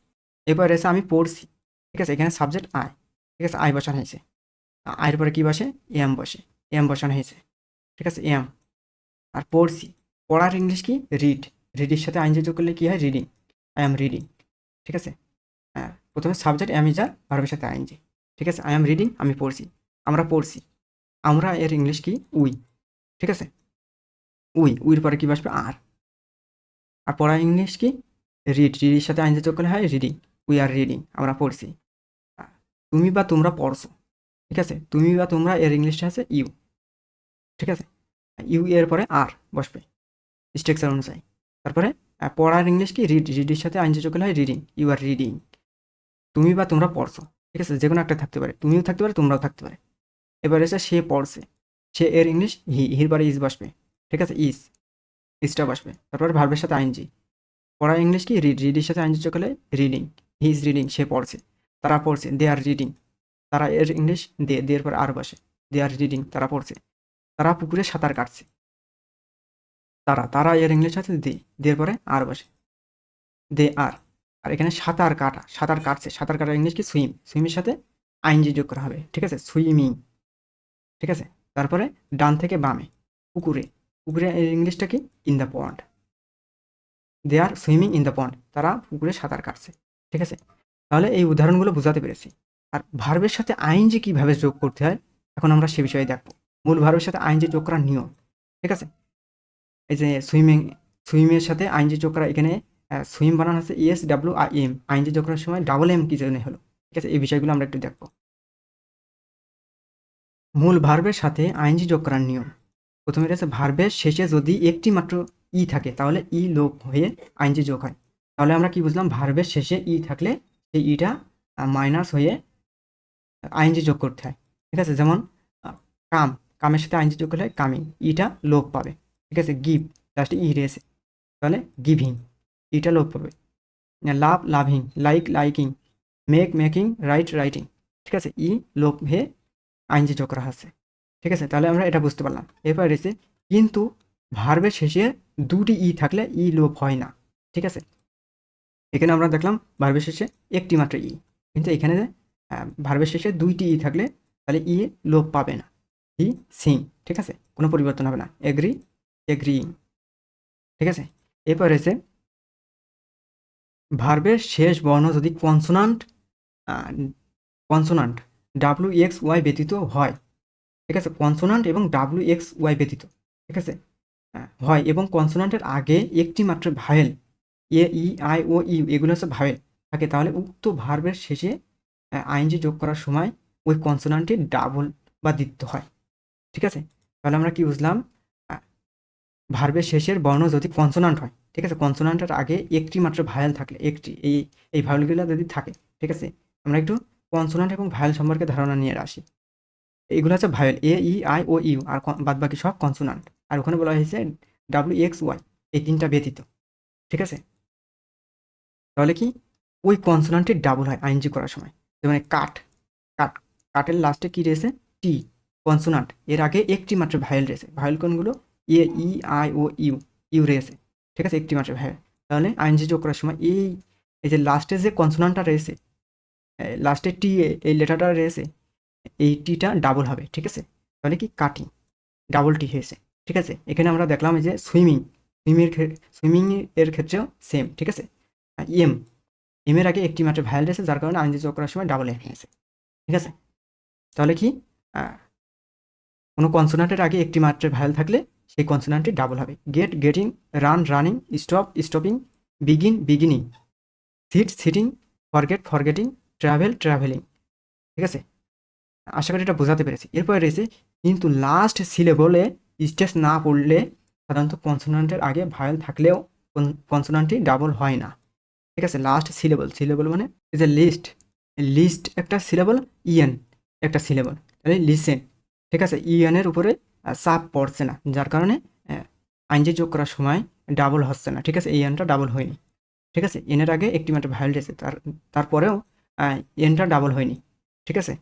এবার এসে আমি পড়ছি, ঠিক আছে, এখানে সাবজেক্ট আই, ঠিক আছে, আই বসানো হয়েছে, আয়ের পরে কি বসে এম বসে, এম বসানো হয়েছে, ঠিক আছে এম। আর পড়ছি, পড়ার ইংলিশ কি রিড, রিডের সাথে আইনজি যোগ করলে কি হয় রিডিং, আই এম রিডিং, ঠিক আছে। প্রথমে সাবজেক্ট এম ইজ আর ভার্বের সাথে আইনজি, ঠিক আছে, আই এম রিডিং আমি পড়ছি, আমরা পড়ছি, আমরা এর ইংলিশ কি উই, ঠিক আছে, উইর পরে কি বসবে আর, আর পড়ার ইংলিশ কি রিড, রিডের সাথে আইনজি যোগ করলে হয় রিডিং, উই আর রিডিং আমরা পড়ছি। তুমি বা তোমরা পড়ছো, ঠিক আছে, তুমি বা তোমরা এর ইংলিশটা আছে ইউ, ঠিক আছে, ইউ এর পরে আর বসবে স্ট্রাকচার অনুযায়ী। তারপরে পড়ার ইংলিশ কি রিড, রিডের সাথে আইনজি যোগ করলে হয় রিডিং, ইউ আর রিডিং, তুমি বা তোমরা পড়ছো, ঠিক আছে, যে কোনো একটা থাকতে পারে, তুমিও থাকতে পারে তোমরাও থাকতে পারে। এবার এসে সে পড়ছে, সে এর ইংলিশ হি, হির পরে ইজ বসবে, ঠিক আছে ইজ, ইজটা বসবে। তারপরে ভার্বের সাথে আইনজি, পড়ার ইংলিশ কি রিড, রিডের সাথে আইনজি যোগ করলে রিডিং, হি ইজ রিডিং সে পড়ছে, তারা পড়ছে দে আর রিডিং, তারা এর ইংলিশ দে, দে এর পর আর বসে, দে আর রিডিং তারা পড়ছে, তারা পুকুরে সাঁতার কাটছে, তারা, তারা এর ইংলিশ আছে দে, দের পরে আর বসে, দে আর। আর এখানে সাঁতার কাটা, সাঁতার কাটছে, সাঁতার কাটার ইংলিশ কি সুইম, সুইমের সাথে আইনজি যোগ করা হবে, ঠিক আছে সুইমিং, ঠিক আছে। তারপরে ডান থেকে বামে পুকুরে, পুকুরে এর ইংলিশটা কি in the pond, they are swimming in the pond, তারা পুকুরে সাঁতার কাটছে, ঠিক আছে। তাহলে এই উদাহরণগুলো বোঝাতে পেরেছি। আর ভার্বের সাথে আইনজি কিভাবে যোগ করতে হয় এখন আমরা সে বিষয়ে দেখব, মূল ভার্বের সাথে আইনজি যোগ করার নিয়ম, ঠিক আছে। এই যে সুইমিং, সুইমের সাথে আইনজি যোগ করা, এখানে সুইম বানানো হচ্ছে S W I M, ING যোগ করার সময় ডাবল এম কি জন্য হলো, ঠিক আছে, এই বিষয়গুলো আমরা একটু দেখব। মূল ভার্বের সাথে আইনজি যোগ করার নিয়ম, প্রথমে রয়েছে ভার্বের শেষে যদি একটি মাত্র ই থাকে তাহলে ই লোপ হয়ে আইনজি যোগ হয়। তাহলে আমরা কি বুঝলাম, ভার্বের শেষে ই থাকলে সেই ইটা মাইনাস হয়ে আইনজি যোগ করতে হয়, ঠিক আছে। যেমন কাম, কামের সাথে আইনজি যোগ করলে কামিং, ইটা লোপ পাবে, ঠিক আছে। গিভ, লাস্টে ই রয়েছে, তাহলে গিভিং, ইটা লোপ পাবে। Love, loving, like, liking, make, making, write, writing, ঠিক আছে, ই লোপ হয়ে আইনজি যোগ করা হচ্ছে, ঠিক আছে। তাহলে আমরা এটা বুঝতে পারলাম। এরপর রয়েছে কিন্তু ভার্বের শেষে দুটি ই থাকলে ই লোপ হয় না, ঠিক আছে। এখানে আমরা দেখলাম ভার্বের শেষে একটি মাত্র ই, কিন্তু এখানে ভার্বের শেষে দুইটি ই থাকলে তাহলে ই লোপ পাবে না, ই সিং, ঠিক আছে, কোনো পরিবর্তন হবে না, এগ্রি, এগ্রিং, ঠিক আছে। এরপর রয়েছে ভার্বের শেষ বর্ণ যদি consonant, consonant W X Y ব্যতীত হয়, ঠিক আছে, কনসোনান্ট এবং ডাব্লিউ এক্স ওয়াই ব্যতীত, ঠিক আছে হয়, এবং কনসোনান্টের আগে একটি মাত্র vowel A E I O U এগুলো হচ্ছে ভায়েল থাকে, তাহলে উক্ত ভার্বের শেষে আইনজি যোগ করার সময় ওই কনসোনান্টটি ডাবল বা দ্বিত্ব হয়, ঠিক আছে। তাহলে আমরা কি বুঝলাম, ভার্বের শেষের বর্ণ যদি কনসোনান্ট হয়, ঠিক আছে, কনসোনান্টের আগে একটি মাত্র ভায়েল থাকলে, একটি এই ভায়েলগুলো যদি থাকে, ঠিক আছে। আমরা একটু কনসোনান্ট এবং ভায়েল সম্পর্কে ধারণা নিয়ে আসি। এগুলো হচ্ছে vowel A E I O U, আর বাদ বাকি সব কনসোনান্ট। আর ওখানে বলা হয়েছে ডাব্লিউ এক্স ওয়াই, এই তিনটা ব্যতীত, ঠিক আছে। তাহলে কি ওই কনসোনান্টটি ডাবল হয় আইনজি করার সময়, যেমন কাট, কাট, কাটের লাস্টে কি রয়েছে টি, কনসোনান্ট এর আগে একটি মাত্র ভায়েল রয়েছে। ভায়েল কোনগুলো? এ, E, I O you, you রয়েছে, ঠিক আছে, একটি মাত্র ভায়েল। তাহলে আইএনজি যোগ করার সময় এই যে লাস্টে যে কনসোনান্টটা রয়েছে, লাস্টে টি, এই লেটারটা রয়েছে, এই টিটা ডাবল হবে, ঠিক আছে। তাহলে কি কাটিং, ডাবল টি হয়েছে, ঠিক আছে। এখানে আমরা দেখলাম এই যে সুইমিং এর ক্ষেত্রেও সেম, ঠিক আছে। এম, এম এর আগে একটি মাত্র ভায়েল রয়েছে, যার কারণে আইএনজি যোগ করার সময় ডাবল এম হয়েছে, ঠিক আছে। তাহলে কি কোনো কনসোনান্টের আগে একটি মাত্র ভায়েল থাকলে সেই কনসোনান্টটি ডাবল হবে। Get, getting, run, running, stop, stopping, begin, beginning, sit, sitting, forget, forgetting, travel, travelling, ঠিক আছে। আশা করি এটা বোঝাতে পেরেছি। এরপরে রয়েছে কিন্তু লাস্ট সিলেবলে স্ট্রেস না পড়লে সাধারণত কনসোনান্টের আগে ভায়েল থাকলেও কনসোনান্টটি ডাবল হয় না, ঠিক আছে। লাস্ট সিলেবল মানে এই যে লিস্ট একটা সিলেবল, ইএন একটা সিলেবল, তাহলে লিসেন, ঠিক আছে। ইএনের উপরে চাপ পড়ছে না, যার কারণে আইনজি যোগ করার সময় ডাবল হচ্ছে না, ঠিক আছে। ইএনটা ডাবল হয়নি, ঠিক আছে। এনের আগে একটি মাত্র ভায়েল রয়েছে, তারপরেও এনটা ডাবল হয়নি, ঠিক আছে।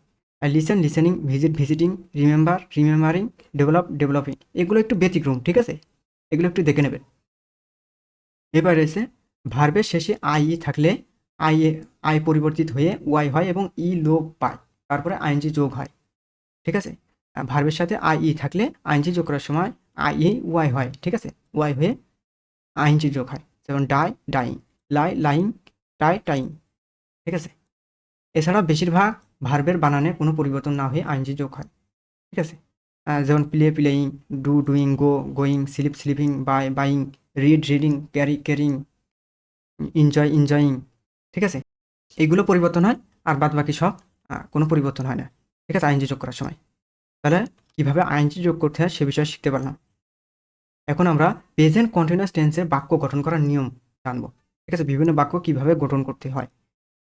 Listen, listening, visit, visiting, remember, remembering, develop, developing, এগুলো একটু ব্যতিক্রম, ঠিক আছে। এগুলো একটু দেখে নেবেন। এবার রয়েছে ভার্বের শেষে আই থাকলে আই পরিবর্তিত হয়ে ওয়াই হয় এবং ই লোপ পায়, তারপরে আইএনজি যোগ হয়, ঠিক আছে। ভার্বের সাথে থাকলে আইএনজি যোগ করার সময় ওয়াই হয়, ঠিক আছে। ওয়াই হয়ে আইএনজি যোগ হয়, যেমন ডাই, ডাইং, লাই, লাইং, টাই, টাইং, ঠিক আছে। এছাড়া বেশিরভাগ ভার্বের বানানে কোনো পরিবর্তন না হয়ে আইএনজি যোগ হয়, ঠিক আছে। যেমন play, playing, do, doing, go, going, sleep, sleeping, buy, buying, read, reading, carry, carrying, enjoy, enjoying, ঠিক আছে। এইগুলো পরিবর্তন হয়, আর বাদ বাকি সব কোনো পরিবর্তন হয় না, ঠিক আছে, আইএনজি যোগ করার সময়। তাহলে কীভাবে আইএনজি যোগ করতে হয় সে বিষয়ে শিখতে পারলাম। এখন আমরা প্রেজেন্ট কন্টিনিউয়াস টেন্সে বাক্য গঠন করার নিয়ম জানবো, ঠিক আছে। বিভিন্ন বাক্য কীভাবে গঠন করতে হয়।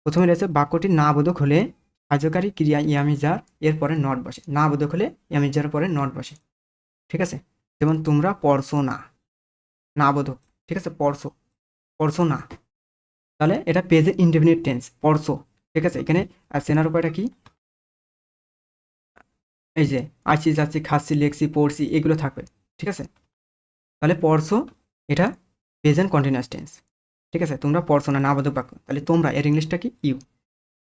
প্রথমে রয়েছে বাক্যটি না বোধক হলে কার্যকারী ক্রিয়া ইয়ামিজার এর পরে নট বসে। না বোধক হলে ইয়ামিজার পরে নট বসে, ঠিক আছে। যেমন তোমরা পড়ছো না, না বোধক, ঠিক আছে, পড়ছো না, তাহলে এটা প্রেজেন্ট ইনডেফিনিট টেন্স, পড়ছো, ঠিক আছে। এখানে চেনার উপায়টা কি? এই যে আসছি, যাচ্ছি, খাচ্ছি, লেখছি, পড়ছি, এগুলো থাকবে, ঠিক আছে। তাহলে পড়ছো এটা প্রেজেন্ট কন্টিনিউয়াস টেন্স, ঠিক আছে। তোমরা পড়ছো না, না বোধক বাক্য, তাহলে তোমরা এর ইংলিশটা কি?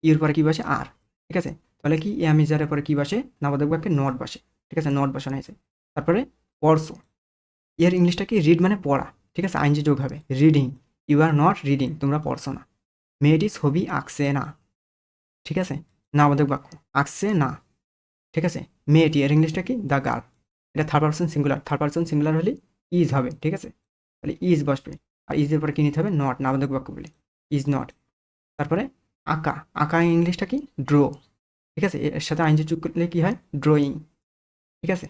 ইউর পরে কী বসে? আর, ঠিক আছে। তাহলে কি অ্যামিজারের পরে কী বসে? নাবাদক বাক্যে নট বসে, ঠিক আছে, নট বসানো হয়েছে। তারপরে পড়ছো, এর ইংলিশটা কি? রিড মানে পড়া, ঠিক আছে, আইনজি যোগ হবে, reading, you are not reading, তোমরা পড়ছো না। মেয়েটি ছবি আঁকছে না, ঠিক আছে, নাবাদক বাক্য, আঁকছে না, ঠিক আছে। মেয়েটি, এর ইংলিশটা কি? দ্য গার্ল, এটা থার্ড পার্সন সিঙ্গুলার হলে ইজ হবে, ঠিক আছে। তাহলে ইজ বসবে, আর ইজের পরে কী নিতে হবে? নট, নাবাদক বাক্য বলে, ইজ নট। তারপরে আঁকা, আঁকা ইংলিশটা কি? ড্র, ঠিক আছে, এর সাথে আইনজি যোগ করলে কী হয়? ড্রয়িং, ঠিক আছে।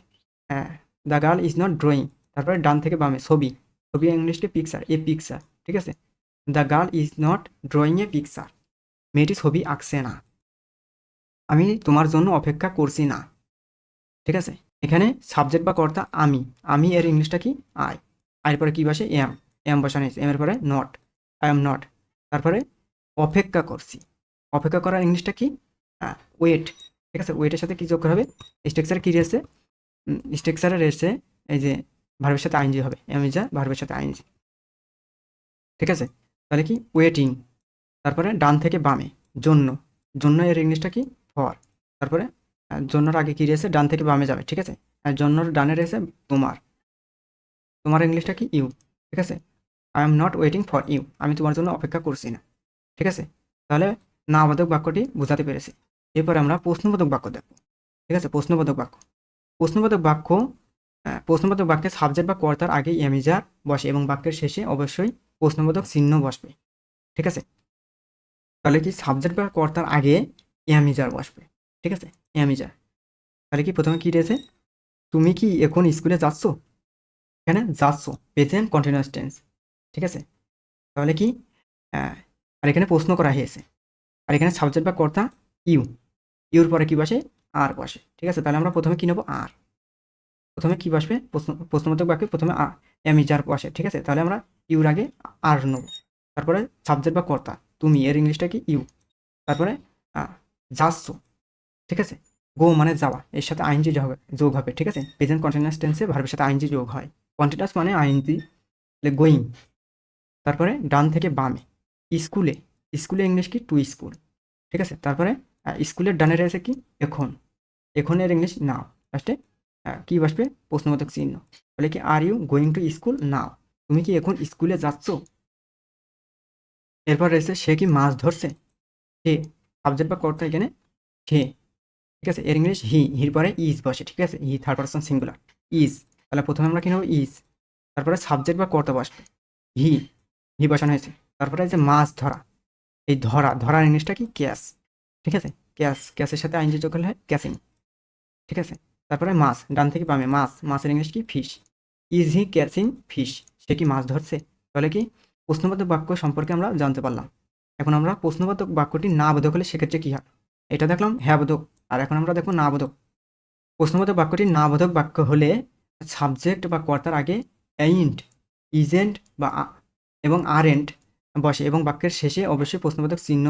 হ্যাঁ, the girl is not drawing. তারপরে ডান থেকে বামে ছবি, ছবি ইংলিশকে পিকচার, এ পিকচার, ঠিক আছে। The girl is not drawing a picture, মেয়েটি ছবি আঁকছে না। আমি তোমার জন্য অপেক্ষা করছি না, ঠিক আছে। এখানে সাবজেক্ট বা কর্তা আমি, আমি এর ইংলিশটা কি? আই, আইয়ের পরে কী বসে? এম বসানো হয়েছে, এমের পরে নট, আই এম নট। তারপরে অপেক্ষা করছি, অপেক্ষা করার ইংলিশটা কি? ওয়েট, ঠিক আছে। ওয়েটের সাথে কী যোগ করা হবে? স্ট্রাকচার কী রয়েছে? স্ট্রাকচারে রয়েছে এই যে ভার্বের সাথে আইনজি হবে, এমিজা ভার্বের সাথে আইনজি, ঠিক আছে। তাহলে কি? ওয়েটিং। তারপরে ডান থেকে বামে জন্য, জন্য এর ইংলিশটা কি? ফর। তারপরে জন্যর আগে কী রয়েছে? ডান থেকে বামে যাবে, ঠিক আছে। আর জন্যর ডানে রয়েছে তোমার, তোমার ইংলিশটা কি? ইউ, ঠিক আছে। I am not waiting for you, আমি তোমার জন্য অপেক্ষা করছি না, ঠিক আছে। তাহলে নাবাদক বাক্যটি বোঝাতে পেরেছি। এরপরে আমরা প্রশ্নবোধক বাক্য দেখব, ঠিক আছে। প্রশ্নবোধক বাক্য, প্রশ্নবোধক বাক্য, প্রশ্নবোধক বাক্যে সাবজেক্ট বা কর্তার আগে এমিজার বসে এবং বাক্যের শেষে অবশ্যই প্রশ্নবোধক চিহ্ন বসবে, ঠিক আছে। তাহলে কি সাবজেক্ট বা কর্তার আগে এমিজার বসবে, ঠিক আছে, এমিজার। তাহলে কি প্রথমে কী রয়েছে? তুমি কি এখন স্কুলে যাচ্ছ? এখানে যাচ্ছ প্রেজেন্ট কন্টিনিউয়াস টেন্স, ঠিক আছে। তাহলে কি আর এখানে প্রশ্ন করা হয়েছে, আর এখানে সাবজেক্ট বা কর্তা ইউ, ইউর পরে কী বসে? আর বসে, ঠিক আছে। তাহলে আমরা প্রথমে কী নেব? আর। প্রথমে কী বসবে? প্রশ্নবোধক বাক্যে প্রথমে এমিজার বসে, ঠিক আছে। তাহলে আমরা ইউর আগে আর নেব। তারপরে সাবজেক্ট বা কর্তা তুমি, এর ইংলিশটা কি? ইউ। তারপরে যাচ্ছ, ঠিক আছে। গো মানে যাওয়া, এর সাথে আইএনজি যোগ হবে, ঠিক আছে। প্রেজেন্ট কন্টিনিউয়াস টেন্সে ভার্বের সাথে আইএনজি যোগ হয়। কন্টিনিউয়াস মানে আইএনজি, গোয়িং। তারপরে ডান থেকে বামে, স্কুলে, স্কুলে ইংলিশ কি টু স্কুল, ঠিক আছে। তারপরে স্কুলের ডানে রয়েছে কি এখন, এখনের ইংলিশ নাও। লাস্টে কি বসবে, প্রশ্নবোধক চিহ্ন। বলে কি are you going to school now, তুমি কি এখন স্কুলে যাচ্ছ। এরপর রয়েছে সে কি মাছ ধরছে, সে, সাবজেক্ট বা কর্তা এখানে সে, ঠিক আছে। এর ইংলিশ হি, হির পরে ইজ বসে, ঠিক আছে। He third person singular, is. তাহলে প্রথমে আমরা কি নেব ইজ, তারপরে সাবজেক্ট বা কর্তা বসবে, হি, হি বসানো হয়েছে। তারপরে এই যে মাছ ধরা, এই ধরা, ধরার ইংলিশটা কি ক্যাচ, ঠিক আছে। ক্যাচ, ক্যাচের সাথে আইনজি যোগ হলে হয় ক্যাচিং, ঠিক আছে। তারপরে মাছ, ডান থেকে বামে মাছ, মাছের ইংলিশ কি fish, is he catching fish, সে কি মাছ ধরছে। তাহলে কি প্রশ্নবোধক বাক্য সম্পর্কে আমরা জানতে পারলাম। এখন আমরা প্রশ্নবোধক বাক্যটি না বোধক হলে সেক্ষেত্রে কি হয়, এটা দেখলাম হ্যাঁ বোধক। আর এখন আমরা দেখবো না বোধক। প্রশ্নবোধক বাক্যটি না বোধক বাক্য হলে সাবজেক্ট বা কর্তার আগে এইন্ট, ইজেন্ট বা এবং আরেন্ট বসে, এবং বাক্যের শেষে অবশ্যই প্রশ্নবোধক চিহ্ন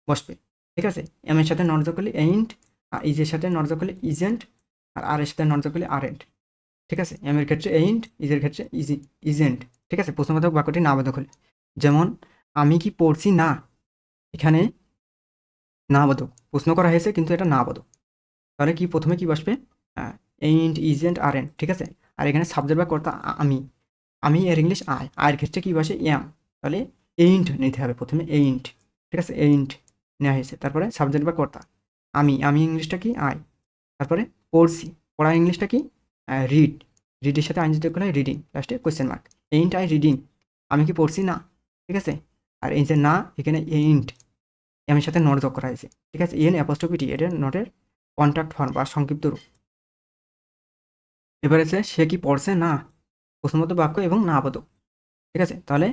বসবে, ঠিক আছে। এম এর সাথে নট যোগ করলে এইন্ট, আর ইজের সাথে নট যোগ করলে ইজেন্ট, আর আর এর সাথে নট যোগ করলে আরেন্ট, ঠিক আছে। এম এর ক্ষেত্রে এইন্ট, ইজের ক্ষেত্রে ইজেন্ট, ঠিক আছে। প্রশ্নবোধক বাক্যটি না বোধক হলে, যেমন আমি কি পড়ছি না, এখানে না বোধক, প্রশ্ন করা হয়েছে কিন্তু এটা না বোধক। তাহলে কি প্রথমে কি বসবে, এইন্ট, ইজেন্ট, আরেন্ট, ঠিক আছে। আর এখানে সাবজেক্ট বা কর্তা আমি, আমি এর ইংলিশ আয়ের ক্ষেত্রে কি বসে এম, তাহলে এইন্ট নিতে হবে প্রথমে, এইন্ট, ঠিক আছে। এইন্ট নেওয়া হয়েছে। তারপরে সাবজেক্ট বা কর্তা আমি, আমি ইংলিশটা কি আই। তারপরে পড়ছি, পড়ার ইংলিশটা কি রিড, রিডের সাথে আইনজি যোগ করলে রিডিং, লাস্টে question mark. Ain't I reading, আমি কি পড়ছি না, ঠিক আছে। আর এই যে না, এখানে এইন্ট, এম এর সাথে নট যোগ করা হয়েছে, ঠিক আছে। এন অ্যাপোস্ট্রফি টি, এটা নটের কন্ট্যাক্ট ফর্ম বা সংক্ষিপ্ত রূপ। এবার আছে সে কি পড়ছে না, প্রশ্নবোধক বাক্য এবং না বোধক, ঠিক আছে। তাহলে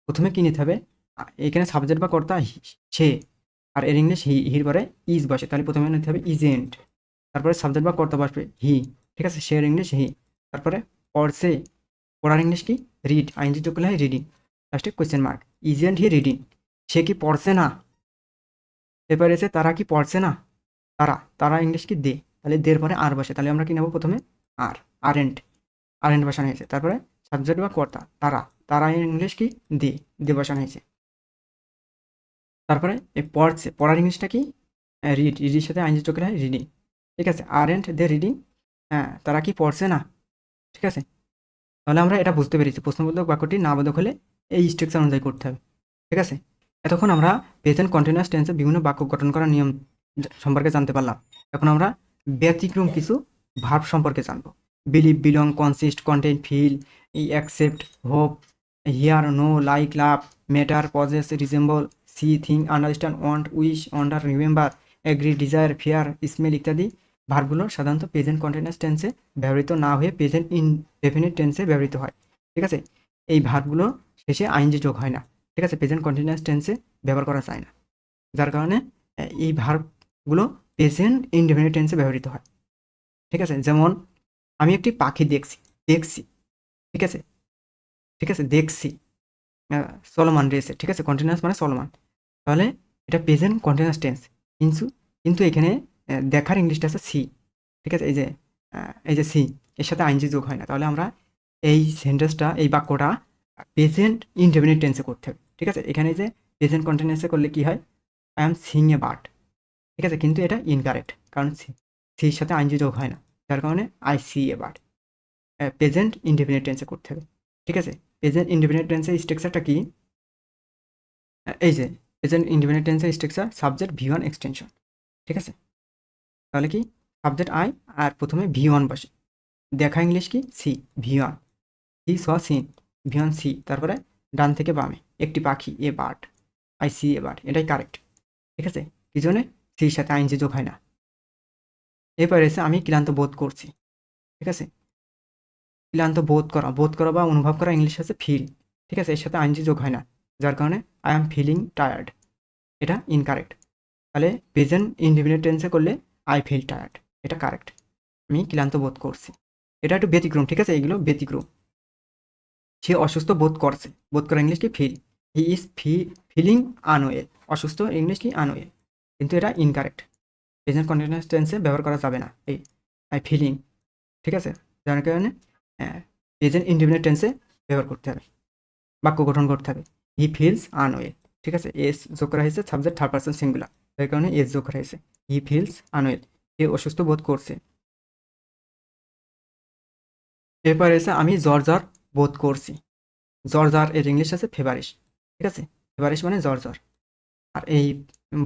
প্রথমে কি নিতে হবে, এখানে সাবজেক্ট বা কর্তা সে, আর এর ইংলিশ হি, হির পরে ইজ বসে, তাহলে প্রথমে নিতে হবে ইজেন্ট। তারপরে সাবজেক্ট বা কর্তা বসবে হি, ঠিক আছে। সে এর ইংলিশ হি। তারপরে পড়ছে, পড়ার ইংলিশ কি রিড, আইনজি যোগ করলে হয় রিডিং, লাস্টে question mark. Isn't he reading, সে কি পড়ছে না। এরপরে এসে তারা কি পড়ছে না, তারা, তারা ইংলিশ কি দে, তাহলে দের পরে আর বসে, তাহলে আমরা কি নেবো প্রথমে আর, আরেন্ট, আরেন্ট বসানো হয়েছে। তারপরে সাবজেক্ট বা কর্তা তারা, তারা ইংলিশ কি দে, দে বসানো হয়েছে। তারপরে এই পড়ছে, পড়ার ইংলিশটা কি রিড, রিডের সাথে আইনজি যোগ হয় রিডিং, ঠিক আছে। আরেন্ট দে রিডিং, হ্যাঁ তারা কি পড়ছে না, ঠিক আছে। তাহলে আমরা এটা বুঝতে পেরেছি প্রশ্নবোধক বাক্যটি না বোধক হলে এই স্ট্রাকচার অনুযায়ী করতে হবে, ঠিক আছে। এতক্ষণ আমরা প্রেজেন্ট কন্টিনিউয়াস টেন্সে বিভিন্ন বাক্য গঠন করার নিয়ম সম্পর্কে জানতে পারলাম। এখন আমরা ব্যতিক্রম কিছু ভার্ব সম্পর্কে জানবো। Believe, belong, consist, content, feel, accept, hope, hear, know, like, love, matter, possess, resemble, see, think, understand, want, wish, wonder, remember, agree, desire, fear, smell ইত্যাদি ভার্বগুলো সাধারণত প্রেজেন্ট কন্টিনিউয়াস টেন্সে ব্যবহৃত না হয়ে প্রেজেন্ট ইনডেফিনিট টেন্সে ব্যবহৃত হয়, ঠিক আছে। এই ভার্বগুলো শেষে আইনজি যোগ হয় না, ঠিক আছে। প্রেজেন্ট কন্টিনিউয়াস টেন্সে ব্যবহার করা যায় না, যার কারণে এই ভার্বগুলো প্রেজেন্ট ইনডেফিনিট টেন্সে ব্যবহৃত হয়, ঠিক আছে। যেমন আমি একটি পাখি দেখছি, দেখছি, ঠিক আছে, ঠিক আছে, দেখছি চলমান রয়েছে, ঠিক আছে। কন্টিনিউয়াস মানে চলমান, তাহলে এটা প্রেজেন্ট কন্টিনিউয়াস টেন্স। কিন্তু কিন্তু এখানে দেখার ইংলিশটা আছে সি, ঠিক আছে। এই যে সি, এর সাথে আইনজি যোগ হয় না, তাহলে আমরা এই সেন্টেন্সটা, এই বাক্যটা প্রেজেন্ট ইনডেফিনিট টেন্সে করতে হবে, ঠিক আছে। এখানে যে প্রেজেন্ট কন্টিনিউয়াসে করলে কি হয়, I am seeing a bird, ঠিক আছে, কিন্তু এটা ইনকারেক্ট, কারণ সির সাথে আইনজি যোগ হয় না, যার কারণে I see a bird. Present indefinite টেন্সে করতে হবে, ঠিক আছে। প্রেজেন্ট ইনডেফিনিট টেন্সের স্ট্রাকচারটা কি, এই যে প্রেজেন্ট ইনডেফিনিট টেন্সের structure subject V one extension, ঠিক আছে। তাহলে কি সাবজেক্ট আই আর প্রথমে ভি ওয়ান বসে, দেখা ইংলিশ কি see, V one, he saw seen, V one see. তারপরে ডান থেকে বামে একটি পাখি a bird, I see a bird, এটাই কারেক্ট, ঠিক আছে। কি জন্যে সির সাথে আইনজি যোগ হয় না। এরপরে এসে আমি ক্লান্ত বোধ করছি, ঠিক আছে। ক্লান্ত বোধ করা, বোধ করা বা অনুভব করা ইংলিশ আছে ফিল, ঠিক আছে, এর সাথে আইনজি যোগ হয় না, যার কারণে আই এম ফিলিং টায়ার্ড, এটা ইনকারেক্ট। তাহলে প্রেজেন্ট ইনডেফিনিট টেন্সে করলে আই ফিল টায়ার্ড, এটা কারেক্ট, আমি ক্লান্ত বোধ করছি। এটা একটু ব্যতিক্রম, ঠিক আছে, এগুলো ব্যতিক্রম। সে অসুস্থ বোধ করছে, বোধ করা ইংলিশ কি feel, he is feeling unwell, অসুস্থ ইংলিশ কি আনওয়েল, কিন্তু এটা ইনকারেক্ট। প্রেজেন্ট কন্টিনিউয়াস টেন্সে ব্যবহার করা যাবে না এই আই ফিলিং, ঠিক আছে, যার কারণে প্রেজেন্ট ইনডিফিনিট টেন্সে ব্যবহার করতে হবে, বাক্য গঠন করতে হবে। হি ফিলস আনওয়েল, ঠিক আছে, এস যোগ করা হয়েছে, সাবজেক্ট থার্ড পারসন সিঙ্গুলার, তার কারণে এস যোগ করা হয়েছে। হি ফিলস আনওয়েল, সে অসুস্থ বোধ করছে। এরপর এসে আমি জ্বর জ্বর বোধ করছি। জ্বর জ্বর এর ইংলিশ আছে ফেভারিশ, ঠিক আছে, ফেভারিশ মানে জ্বর জ্বর। আর এই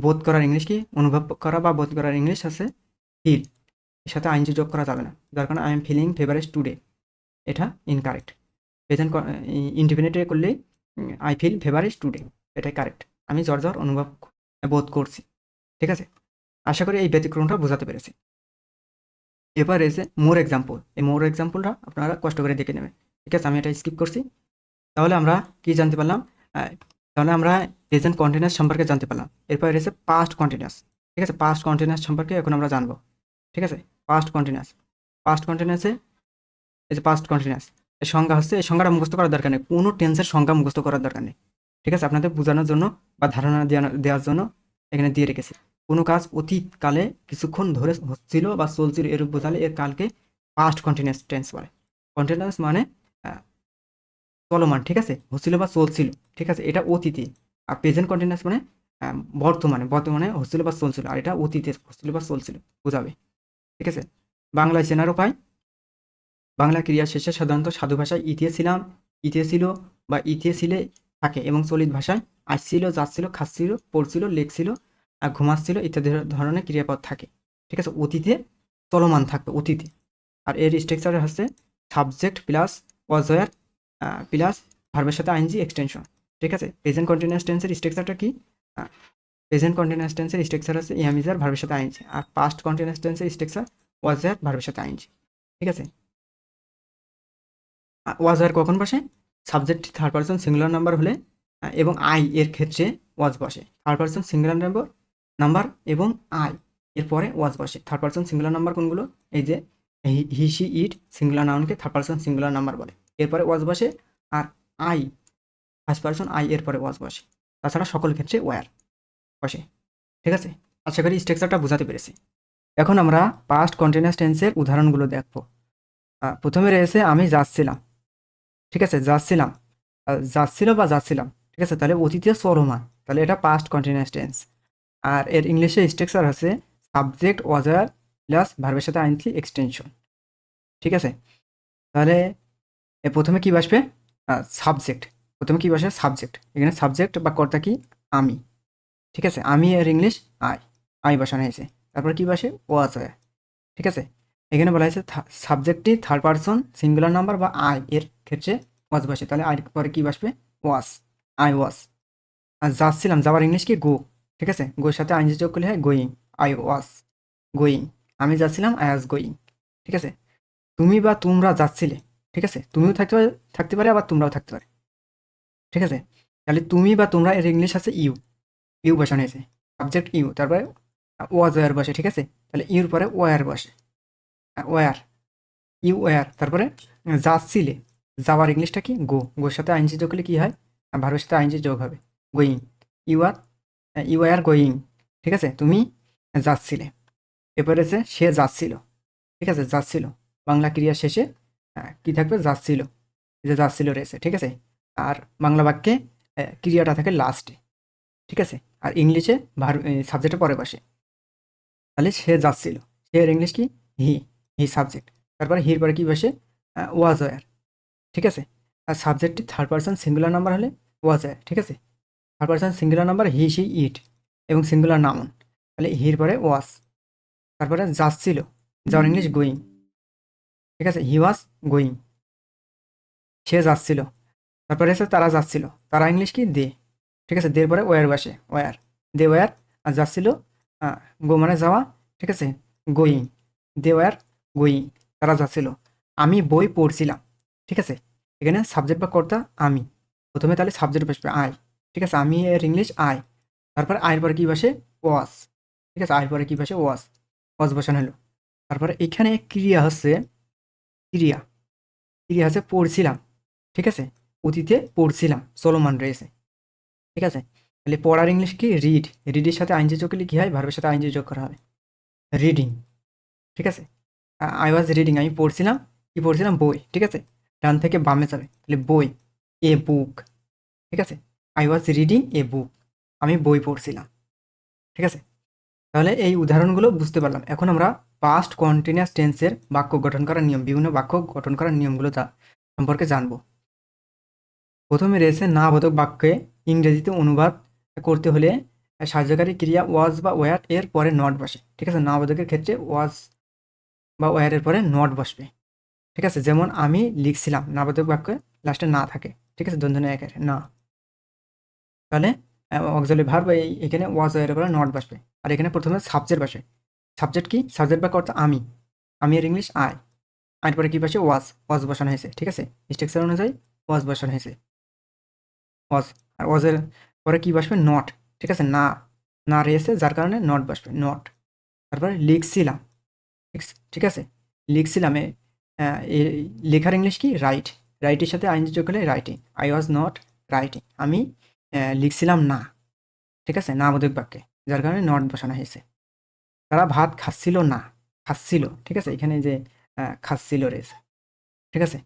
বোধ করার ইংলিশ কি, অনুভব করা বা বোধ করার ইংলিশ আছে ফিল, এর সাথে আইনজি যোগ করা যাবে না, যার কারণে I am feeling feverish today, এটা ইনকারেক্ট। প্রেজেন্ট ইনডিফিনিটে করলে আই ফিল ফেভারিশ টুডে, এটাই কারেক্ট। আমি জ্বর জ্বর অনুভব বোধ করছি, ঠিক আছে। আশা করি এই ব্যতিক্রমটা বোঝাতে পেরেছি। এবার এসে মোর এক্সাম্পল, এই মোর এক্সাম্পলটা আপনারা কষ্ট করে দেখে নেবেন, ঠিক আছে, আমি এটা স্কিপ করছি। তাহলে আমরা কি জানতে পারলাম, তাহলে আমরা প্রেজেন্ট কন্টিনিউয়াস সম্পর্কে জানতে পারলাম। এরপর এসে পাস্ট কন্টিনিউয়াস, ঠিক আছে, পাস্ট কন্টিনিউয়াস সম্পর্কে এখন আমরা জানবো, ঠিক আছে। পাস্ট কন্টিনিউয়াস, পাস্ট কন্টিনিউয়াসে এই যে পাস্ট কন্টিনিউয়াস এর সংজ্ঞা হচ্ছে, এই সংজ্ঞাটা মুখস্থ করার দরকার নেই, কোনো টেন্সের সংজ্ঞা মুখস্থ করার দরকার নেই, ঠিক আছে, আপনাদের বোঝানোর জন্য বা ধারণা দেওয়ার জন্য এখানে দিয়ে রেখেছি। কোনো কাজ অতীতকালে কিছুক্ষণ ধরে হচ্ছিল বা চলছিল এরূপ বোঝালে এর কালকে পাস্ট কন্টিনিউয়াস টেন্স বলে। কন্টিনিউয়াস মানে চলমান, ঠিক আছে, হচ্ছিল বা চলছিল, ঠিক আছে, এটা অতীতে। আর প্রেজেন্ট কন্টিনিউয়াস মানে বর্তমানে, বর্তমানে হচ্ছিল বা চলছিল, আর এটা অতীতে হচ্ছিল বা চলছিল বোঝাবে, ঠিক আছে। বাংলায় চেনার উপায়, বাংলা ক্রিয়া শেষে সাধারণত সাধু ভাষায় ইতিয়ে ছিলাম, ইতিয়ে ছিল বা ইতিয়ে ছিলে থাকে, এবং চলিত ভাষায় আসছিল, যাচ্ছিল, খাচ্ছিল, পড়ছিল, লেখছিল, ঘুমাচ্ছিল ইত্যাদি ধরনের ক্রিয়াপদ থাকে, ঠিক আছে, অতীতে চলমান থাকবে অতীতে। আর এর স্ট্রাকচার হচ্ছে সাবজেক্ট প্লাস অজয়ার প্লাস ভার্বের সাথে আইএনজি এক্সটেনশন, ঠিক আছে। প্রেজেন্ট কন্টিনিউয়াস টেন্সের স্ট্রাকচারটা কি, প্রেজেন্ট কন্টিনিউয়াস টেন্সের স্ট্রাকচার হচ্ছে ইয়ামিজার ভার্বের সাথে আইএনজি, আর পাস্ট কন্টিনিউয়াস টেন্সের স্ট্রাকচার ওয়াজার ভার্বের সাথে আইএনজি, ঠিক আছে। ওয়াজ আর কখন বসে, subject third person singular number হলে এবং আই এর ক্ষেত্রে ওয়াজ বসে। থার্ড পারসন সিঙ্গুলার নাম্বার এবং আই এর পরে ওয়াজ বসে। থার্ড পারসন সিঙ্গুলার নাম্বার কোনগুলো, এই যে হি সি ইট সিঙ্গুলার নাউনকে থার্ড পারসন সিঙ্গুলার নাম্বার বলে, এরপরে ওয়াজ বসে। আর আই ফার্স্ট পারসন আই এর পরে ওয়াজ বসে, তাছাড়া সকল ক্ষেত্রে ওয়ার বসে, ঠিক আছে। আশা করি স্ট্রাকচারটা বোঝাতে পেরেছি। এখন আমরা পাস্ট কন্টিনিউয়াস টেন্সের উদাহরণগুলো দেখবো। প্রথমে রয়েছে আমি যাচ্ছিলাম, ঠিক আছে, যাচ্ছিলাম, যাচ্ছিল বা যাচ্ছিলাম, ঠিক আছে, তাহলে অতীতে চলমান, তাহলে এটা পাস্ট কন্টিনিউয়াস টেন্স। আর এর ইংলিশে স্ট্রাকচার আছে সাবজেক্ট ওয়াজার প্লাস ভার্বের সাথে আইনসি এক্সটেনশন, ঠিক আছে। তাহলে প্রথমে কি বসবে, সাবজেক্ট, প্রথমে কি বসে সাবজেক্ট, এখানে সাবজেক্ট বা কর্তা কি আমি, ঠিক আছে, আমি এর ইংলিশ আই, আই বসানো হয়েছে। তারপর কি বসে ওয়াজার, ঠিক আছে। এখানে বলা হয়েছে সাবজেক্টটি থার্ড পারসন সিঙ্গুলার নাম্বার বা আই এর ক্ষেত্রে ওয়াজ বসে, তাহলে আই পরে কি বসবে ওয়াস, আই ওয়াস। আর যাচ্ছিলাম, যাওয়ার ইংলিশ কি গো, ঠিক আছে, গোর সাথে আইনজি যোগ করলে হয় গোয়িং, আই ওয়াস গোয়িং। আমি যাচ্ছিলাম, আই ওয়াজ গোয়িং, ঠিক আছে। তুমি বা তোমরা যাচ্ছিলে, ঠিক আছে, তুমিও থাকতে পারে আবার তোমরাও থাকতে পারে, ঠিক আছে। তাহলে তুমি বা তোমরা এর ইংলিশ আছে ইউ, ইউ বসানো হয়েছে, সাবজেক্ট ইউ, তারপরে ওয়াজ ওয়ার বসে, ঠিক আছে, তাহলে ইউর পরে ওয়ার বসে, ওয়ার, ইউ ওয়ার। তারপরে যাচ্ছিলে, যাওয়ার ইংলিশটা কি গো, গোর সাথে আইনজি যোগ করলে কি হয়, ভার্বের সাথে আইনজি যোগ হবে, going, you are, you are going, ঠিক আছে, তুমি যাচ্ছিলে। এরপরে আছে সে যাচ্ছিল, ঠিক আছে, যাচ্ছিল, বাংলা ক্রিয়া শেষে কি থাকবে যাচ্ছিল, এই যে যাচ্ছিল রয়েছে, ঠিক আছে। আর বাংলা বাক্যে ক্রিয়াটা থাকে লাস্টে, ঠিক আছে। আর ইংলিশে সাবজেক্টের পরে বসে, তাহলে সে যাচ্ছিল, সে এর ইংলিশ কি হি, হি সাবজেক্ট, তারপরে হির পরে কি বসে ওয়াজ ওয়ার, ঠিক আছে। আর সাবজেক্টটি থার্ড পারসন সিঙ্গুলার নাম্বার হলে ওয়াজ ওয়ার, ঠিক আছে। Third person singular number he she it এবং সিঙ্গুলার নাউন, তাহলে হির পরে ওয়াজ, তারপরে যাচ্ছিল, যাওয়ার ইংলিশ গোয়িং, ঠিক আছে, হি ওয়াজ গোয়িং, সে যাচ্ছিল, তারপরে এসে তারা যাচ্ছিল, তারা ইংলিশ কি দে, ঠিক আছে, দের পরে ওয়ার বসে, ওয়ার, দে ওয়ার। আর যাচ্ছিল গো মানে যাওয়া, ঠিক আছে, গোয়িং, দে ওয়ার গোয়িং, তারা যাচ্ছিল। আমি বই পড়ছিলাম, ঠিক আছে, এখানে সাবজেক্ট বা কর্তা আমি, প্রথমে তাহলে সাবজেক্ট বসবে আই, ঠিক আছে, আমি এর ইংলিশ আই, তারপর আয়ের পরে কি বসে ওয়াস, ঠিক আছে, আয়ের পরে কি বসে ওয়াস, ওয়াস বসানো হলো। তারপরে এখানে ক্রিয়া হচ্ছে ক্রিয়া, ক্রিয়া হচ্ছে পড়ছিলাম, ঠিক আছে, অতীতে পড়ছিলাম চলমান রয়েছে, ঠিক আছে। তাহলে পড়ার ইংলিশ কি রিড, রিডের সাথে আইনজি যোগ করলে কি হয় ভার্বের সাথে আইনজি যোগ করা হবে, রিডিং, ঠিক আছে। আই ওয়াজ রিডিং, আমি পড়ছিলাম, কি পড়ছিলাম, বই, ঠিক আছে। ডান থেকে বামে যাবে, তাহলে বই, এ বুক, ঠিক আছে। আই ওয়াজ রিডিং এ বুক, আমি বই পড়ছিলাম, ঠিক আছে। তাহলে এই উদাহরণগুলো বুঝতে পারলাম। এখন আমরা পাস্ট কন্টিনিউয়াস টেন্সের বাক্য গঠন করার নিয়ম, বিভিন্ন বাক্য গঠন করার নিয়মগুলো সম্পর্কে জানবো। প্রথমে রয়েছে না বোধক বাক্যে ইংরেজিতে অনুবাদ করতে হলে সাহায্যকারী ক্রিয়া ওয়াজ বা ওয়ার এর পরে নট বসে, ঠিক আছে। না বোধকের ক্ষেত্রে ওয়াজ বা ওয়ারের পরে নট বসবে, ঠিক আছে। যেমন আমি লিখছিলাম, না বোধক বাক্যে লাস্টে না থাকে, ঠিক আছে, দ্বন্দ্ব একের না। তাহলে অক্সিলারি ভার্ব এখানে ওয়াজ ওয়ারের পরে নট বসবে। আর এখানে প্রথমে সাবজেক্ট বসে। সাবজেক্ট কি? সাবজেক্ট বাক্য অর্থ আমি, আমি এর ইংলিশ আই। আর পরে কি বসে? ওয়াজ, ওয়াজ বসানো হয়েছে, ঠিক আছে। স্ট্রাকচার অনুযায়ী ওয়াজ বসানো হয়েছে, ওয়াজ। আর ওয়াজের পরে কি বসবে? নট, ঠিক আছে। না, না রয়েছে যার কারণে নট বসবে, নট। তারপরে লিখছিলাম, ঠিক আছে, লিখছিলাম লেখার ইংলিশ কি? রাইট, রাইটের সাথে আইনজি যোগ হলে writing. I was not writing, আমি লিখছিলাম না, ঠিক আছে, না বোধক বাক্যে, যার কারণে নট বসানো হয়েছে। তারা ভাত খাচ্ছিল না, খাচ্ছিল, ঠিক আছে। এখানে যে খাচ্ছিল রয়েছে, ঠিক আছে।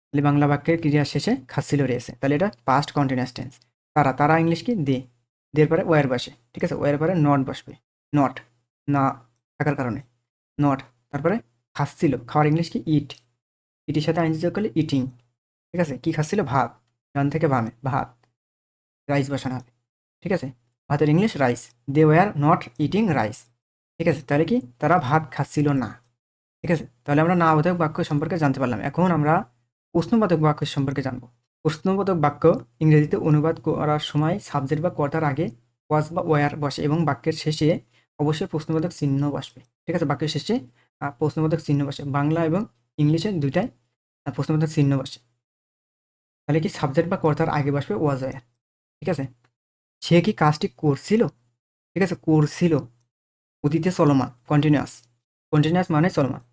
তাহলে বাংলা বাক্যের ক্রিয়া শেষে খাচ্ছিল রয়েছে, তাহলে এটা পাস্ট কন্টিনিউয়াস টেন্স। তারা, তারা ইংলিশ কি? দে, দের পরে ওয়ার বসে, ঠিক আছে। ওয়ার পরে নট বসবে, নট, না থাকার কারণে নট। তারপরে খাচ্ছিল, খাওয়ার ইংলিশ কি? ইট, ইটির সাথে আইনজি যোগ করলে ইটিং, ঠিক আছে। কি খাচ্ছিল? ভাত, ডান থেকে বামে ভাত, রাইস বসানো হবে, ঠিক আছে। ভাতের English rice, they were not eating rice, ঠিক আছে। তাহলে কি? তারা ভাত খাচ্ছিল না, ঠিক আছে। তাহলে আমরা না বোধক বাক্য সম্পর্কে জানতে পারলাম। এখন আমরা প্রশ্নবোধক বাক্য সম্পর্কে জানবো। প্রশ্নবোধক বাক্য ইংরেজিতে অনুবাদ করার সময় সাবজেক্ট বা কর্তার আগে ওয়াজ বা ওয়ার বসে এবং বাক্যের শেষে অবশ্যই প্রশ্নবোধক চিহ্ন বসবে, ঠিক আছে। বাক্যের শেষে প্রশ্নবোধক চিহ্ন বসে, বাংলা এবং ইংলিশে দুইটাই প্রশ্নবোধক চিহ্ন বসে। তাহলে কি? সাবজেক্ট বা কর্তার আগে বসবে ওয়াজ ওয়ার, ঠিক আছে। সে কি কাজটি করছিল, ঠিক আছে, করছিল, অতীতে চলমান, কন্টিনিউয়াস, কন্টিনিউয়াস মানে চলমান,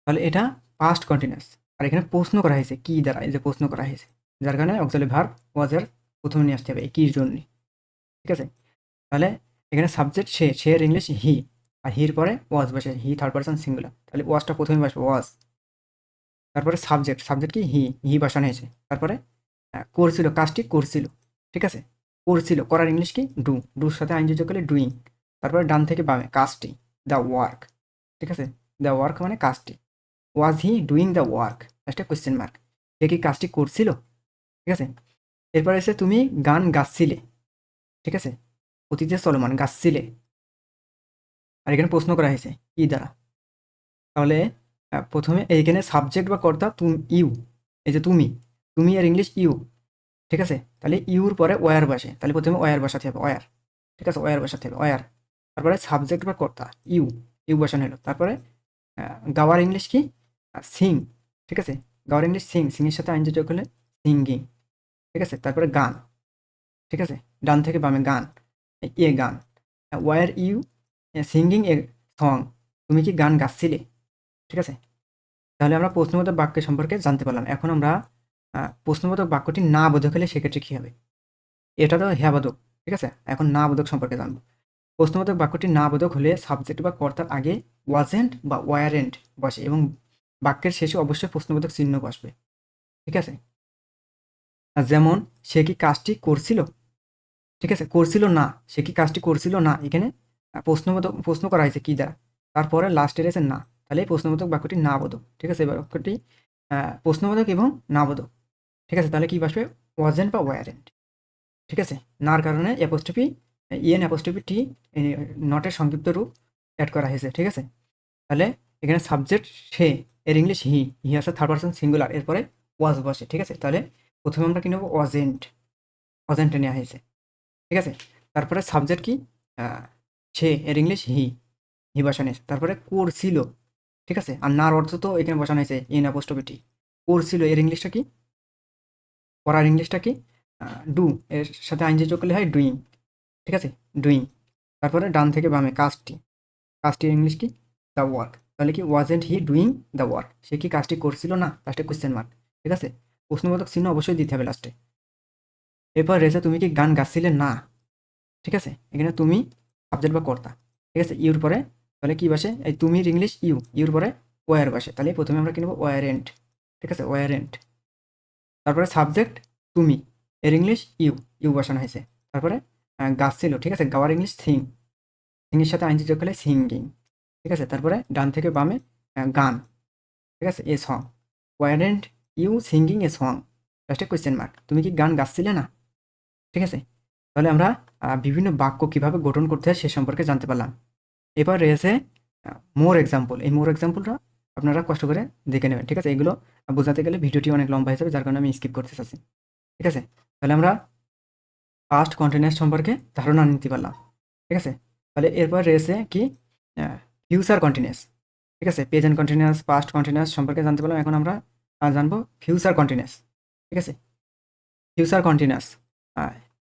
তাহলে এটা পাস্ট কন্টিনিউয়াস। আর এখানে প্রশ্ন করা হয়েছে কি দ্বারা, এই যে প্রশ্ন করা হয়েছে, যার কারণে অক্সিলারি ভার্ব ওয়াজের প্রথমে নিয়ে আসতে হবে এই কির জন্য, ঠিক আছে। তাহলে এখানে সাবজেক্ট সে, সে এর ইংলিশ হি, আর হির পরে ওয়াজ বসে, হি থার্ড পারসন সিঙ্গুলার, তাহলে ওয়াজটা প্রথমে বসবে, ওয়াজ। তারপরে সাবজেক্ট, সাবজেক্ট কি? হি, হি বসানো হয়েছে। তারপরে করছিল, কাজটি করছিল, ঠিক আছে, করছিল, করার ইংলিশ কি? ডু, ডুর সাথে আইনজি যোগ করলে ডুইং। তারপরে ডান থেকে বামে কাজটি, দ্য ওয়ার্ক, ঠিক আছে, দ্য ওয়ার্ক মানে কাজটি। ওয়াজ হি ডুইং দ্য ওয়ার্ক, একটা কোয়েশ্চেন মার্ক, সে কি কাজটি করছিল, ঠিক আছে। এরপরে এসে তুমি গান গাচ্ছিলে, ঠিক আছে, অতীতে চলমান, গাচ্ছিলে। আর এখানে প্রশ্ন করা হয়েছে কি দ্বারা, তাহলে প্রথমে এইখানে সাবজেক্ট বা কর্তা তুমি, ইউ, এই যে তুমি, তুমি এর ইংলিশ ইউ, ঠিক আছে। তাহলে ইউর পরে ওয়ার বসে, তাহলে প্রথমে ওয়ার বসাতে হবে, ওয়ার, ঠিক আছে, ওয়ার বসাতে হবে, ওয়ার। তারপরে সাবজেক্ট বা কর্তা ইউ, ইউ বসানো হলো। তারপরে গাওয়ার ইংলিশ কি? সিং, ঠিক আছে, গাওয়ার ইংলিশ সিং, সিংয়ের সাথে আইনজি যোগ হলে সিঙ্গিং, ঠিক আছে। তারপরে গান, ঠিক আছে, ডান থেকে বামে গান, এ গান, were you singing a song, তুমি কি গান গাচ্ছিলে, ঠিক আছে। তাহলে আমরা প্রশ্নবোধক বাক্য সম্পর্কে জানতে পারলাম। এখন আমরা প্রশ্নবোধক বাক্যটি না বোধক হলে সেক্ষেত্রে কী হবে? এটা তো হ্যাঁ বোধক, ঠিক আছে। এখন না বোধক সম্পর্কে জানবো। প্রশ্নবোধক বাক্যটি না বোধক হলে সাবজেক্ট বা কর্তার আগে ওয়াজেন্ট বা ওয়ারেন্ট বসে এবং বাক্যের শেষে অবশ্যই প্রশ্নবোধক চিহ্ন বসবে, ঠিক আছে। যেমন সে কি কাজটি করছিল, ঠিক আছে, করছিল না, সে কি কাজটি করছিল না, এখানে প্রশ্নবোধক, প্রশ্ন করা হয়েছে কি দ্বারা, তারপরে লাস্টে রয়েছে না, তাহলে এই প্রশ্নবোধক বাক্যটি না বোধক, ঠিক আছে। এই বাক্যটি প্রশ্নবোধক এবং না বোধক, ঠিক আছে। তাহলে কি বসবে? ওয়াজেন্ট বা ওয়ারেন্ট, ঠিক আছে। নার কারণে অ্যাপোস্ট্রফি ইএন অ্যাপোস্ট্রফি টি নটের সংক্ষিপ্ত রূপ অ্যাড করা হয়েছে, ঠিক আছে। তাহলে এখানে সাবজেক্ট সে, এর ইংলিশ হি, হি আছে থার্ড পারসন সিঙ্গুলার, এরপরে ওয়াজ বসে, ঠিক আছে। তাহলে প্রথমে আমরা কি নেব? ওয়াজেন্ট, ওয়াজেন্টে নেওয়া হয়েছে, ঠিক আছে। তারপরে সাবজেক্ট কি? সে, এর ইংলিশ হি, হি বসানো হয়েছে। তারপরে করছিল, ঠিক আছে। আর নার অর্থ তো এখানে বসানো হয়েছে ইন অ্যাপোস্ট্রফি টি, করছিল, এর ইংলিশটা কি? করার ইংলিশটা কি? ডু, এর সাথে আইনজি যোগ করলে হয় ডুইং, ঠিক আছে, ডুইং। তারপরে ডান থেকে বামে কাজটি, কাজটির ইংলিশ কি? The work. তাহলে কি? Wasn't he doing the work, সে কি কাজটি করছিল না, লাস্টে কোয়েশ্চেন মার্ক, ঠিক আছে। প্রশ্নবোধক চিহ্ন অবশ্যই দিতে হবে লাস্টে। এরপর রয়েছে তুমি কি গান গাচ্ছিলে না, ঠিক আছে। এখানে তুমি সাবজেক্ট বা কর্তা, ঠিক আছে, ইউর পরে তাহলে কি বসে, এই তুমির ইংলিশ ইউর পরে ওয়ার বসে, তাহলে প্রথমে আমরা কি নেবো ওয়ারেন্ট, ঠিক আছে ওয়ারেন্ট। তারপরে সাবজেক্ট তুমি, এর ইংলিশ ইউ বসানো হয়েছে। তারপরে গাছ ছিল, ঠিক আছে, গাওয়ার ইংলিশ সিংয়ের সাথে আইনজি যোগ করলে সিঙ্গিং, ঠিক আছে। তারপরে ডান থেকে বামে গান, ঠিক আছে, a song, weren't you singing a song, লাস্টে কোয়েশ্চেন মার্ক, তুমি কি গান গাচ্ছিলে না, ঠিক আছে। তাহলে আমরা বিভিন্ন বাক্য কিভাবে গঠন করতে হয় সে সম্পর্কে জানতে পারলাম। এবার রয়েছে মোর এক্সাম্পল। এই মোর এক্সাম্পলটা আপনারা কষ্ট করে দেখে নেবেন, ঠিক আছে। এগুলো বোঝাতে গেলে ভিডিওটি অনেক লম্বা হয়ে যাবে, যার কারণে আমি স্কিপ করতে চাচ্ছি, ঠিক আছে। তাহলে আমরা পাস্ট কন্টিনিউয়াস সম্পর্কে ধারণা নিতে পারলাম, ঠিক আছে। তাহলে এরপর রয়েছে কি ফিউচার কন্টিনিউয়াস, ঠিক আছে। প্রেজেন্ট কন্টিনিউয়াস, পাস্ট কন্টিনিউয়াস সম্পর্কে জানতে পারলাম। এখন আমরা জানবো ফিউচার কন্টিনিউয়াস, ঠিক আছে। ফিউচার কন্টিনিউয়াস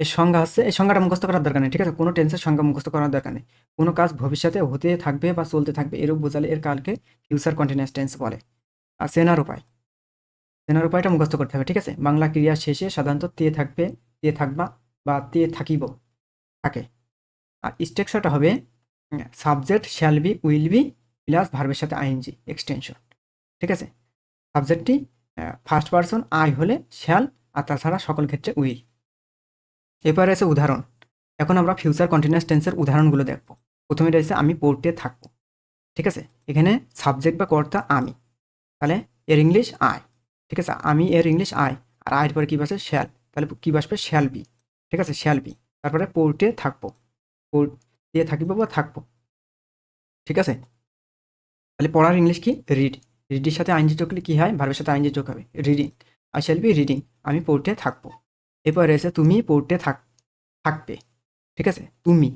এর সংজ্ঞা হচ্ছে, এই সংজ্ঞাটা মুখস্থ করার দরকার নেই, ঠিক আছে। কোনো টেন্সের সংজ্ঞা মুখস্থ করার দরকার নেই। কোনো কাজ ভবিষ্যতে হতে থাকবে বা চলতে থাকবে এরূপ বোঝালে এর কালকে ফিউচার কন্টিনিউয়াস টেন্স বলে। আর চেনার উপায়টা মুখস্থ করতে হবে, ঠিক আছে। বাংলা ক্রিয়া শেষে সাধারণত তে থাকবে, তে থাকবা বা তে থাকিব থাকে। আর স্ট্রাকচারটা হবে subject shall be will B plus ভার্বের সাথে আইএনজি এক্সটেনশন, ঠিক আছে। সাবজেক্টটি ফার্স্ট পারসন আই হলে শ্যাল, আর তাছাড়া সকল ক্ষেত্রে উইল। এরপর আছে উদাহরণ। এখন আমরা ফিউচার কন্টিনিউয়াস টেন্সের উদাহরণগুলো দেখব। প্রথমে রয়েছে আমি পড়তে থাকবো, ঠিক আছে। এখানে সাবজেক্ট বা কর্তা আমি, তাহলে এর ইংলিশ আই, ঠিক আছে। আমি এর ইংলিশ আই, আর আয়ের পরে কী বসে শ্যাল, তাহলে কী বসবে শ্যাল বি, ঠিক আছে শ্যাল বি। তারপরে পড়তে থাকবো, পড়তে থাকিব বা থাকবো, ঠিক আছে। তাহলে পড়ার ইংলিশ কি রিড, রিডির সাথে আইনজি যোগ করলে কী হয়, ভার্বের সাথে আইনজি যোগ হবে, reading. I shall be reading, আমি পড়তে থাকবো। এরপর রয়েছে তুমি পড়তে থাকবে, ঠিক আছে। তুমি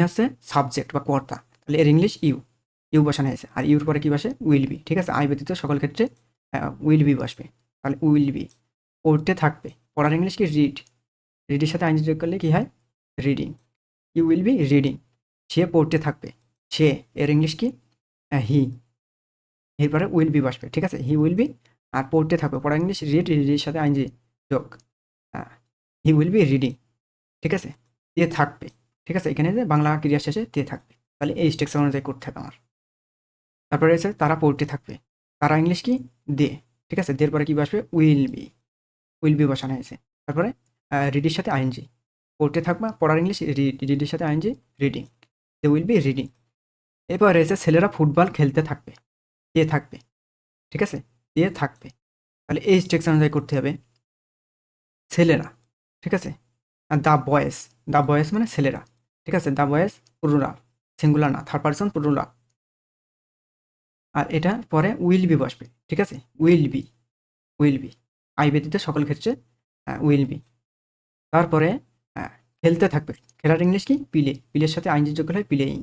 হচ্ছে সাবজেক্ট বা কর্তা, তাহলে এর ইংলিশ ইউ বসানো হয়েছে, আর ইউর পরে কী বসে উইল বি, ঠিক আছে। আই ব্যতীত সকল ক্ষেত্রে উইল বি বসবে, তাহলে উইল বি। পড়তে থাকবে, পড়ার ইংলিশ কি রিডের সাথে আইনজি যোগ করলে কী হয় reading, you will be reading. সে পড়তে থাকবে, সে এর ইংলিশ কি হি, এরপরে উইল বি বসবে, ঠিক আছে, হি উইল বি। আর পড়তে থাকবে, পড়ার ইংলিশ রিডের সাথে আইনজি যোগ, হি উইল বি রিডিং, ঠিক আছে। দিয়ে থাকবে, ঠিক আছে, এখানে যে বাংলা ক্রিয়া শেষে দিয়ে থাকবে, তাহলে এই স্ট্রাকচার অনুযায়ী করতে হবে আমার। তারপরে রয়েছে তারা পড়তে থাকবে, তারা ইংলিশ কি দে, ঠিক আছে। দের পরে কি বসবে উইল বি বসানো হয়েছে। তারপরে রিডির সাথে আইএনজি, পড়তে থাকবা, পড়ার ইংলিশ রিডির সাথে ING reading, they will be reading. এরপর রয়েছে ছেলেরা ফুটবল খেলতে থাকবে, কে থাকবে, ঠিক আছে, কে থাকবে। তাহলে এই স্ট্রাকচার অনুযায়ী করতে হবে ছেলেরা, ঠিক আছে। আর দ্য বয়েস মানে ছেলেরা, ঠিক আছে। দ্য বয়েস প্লুরাল, সিঙ্গুলার না, থার্ড পারসন প্লুরাল। আর এটা পরে উইল বি বসবে, ঠিক আছে, উইল বি আই ব্যতীত সকল ক্ষেত্রে উইল বি। তারপরে খেলতে থাকবে, খেলার ইংলিশ কি পিলের সাথে আইনজি যোগ হয় প্লেয়িং।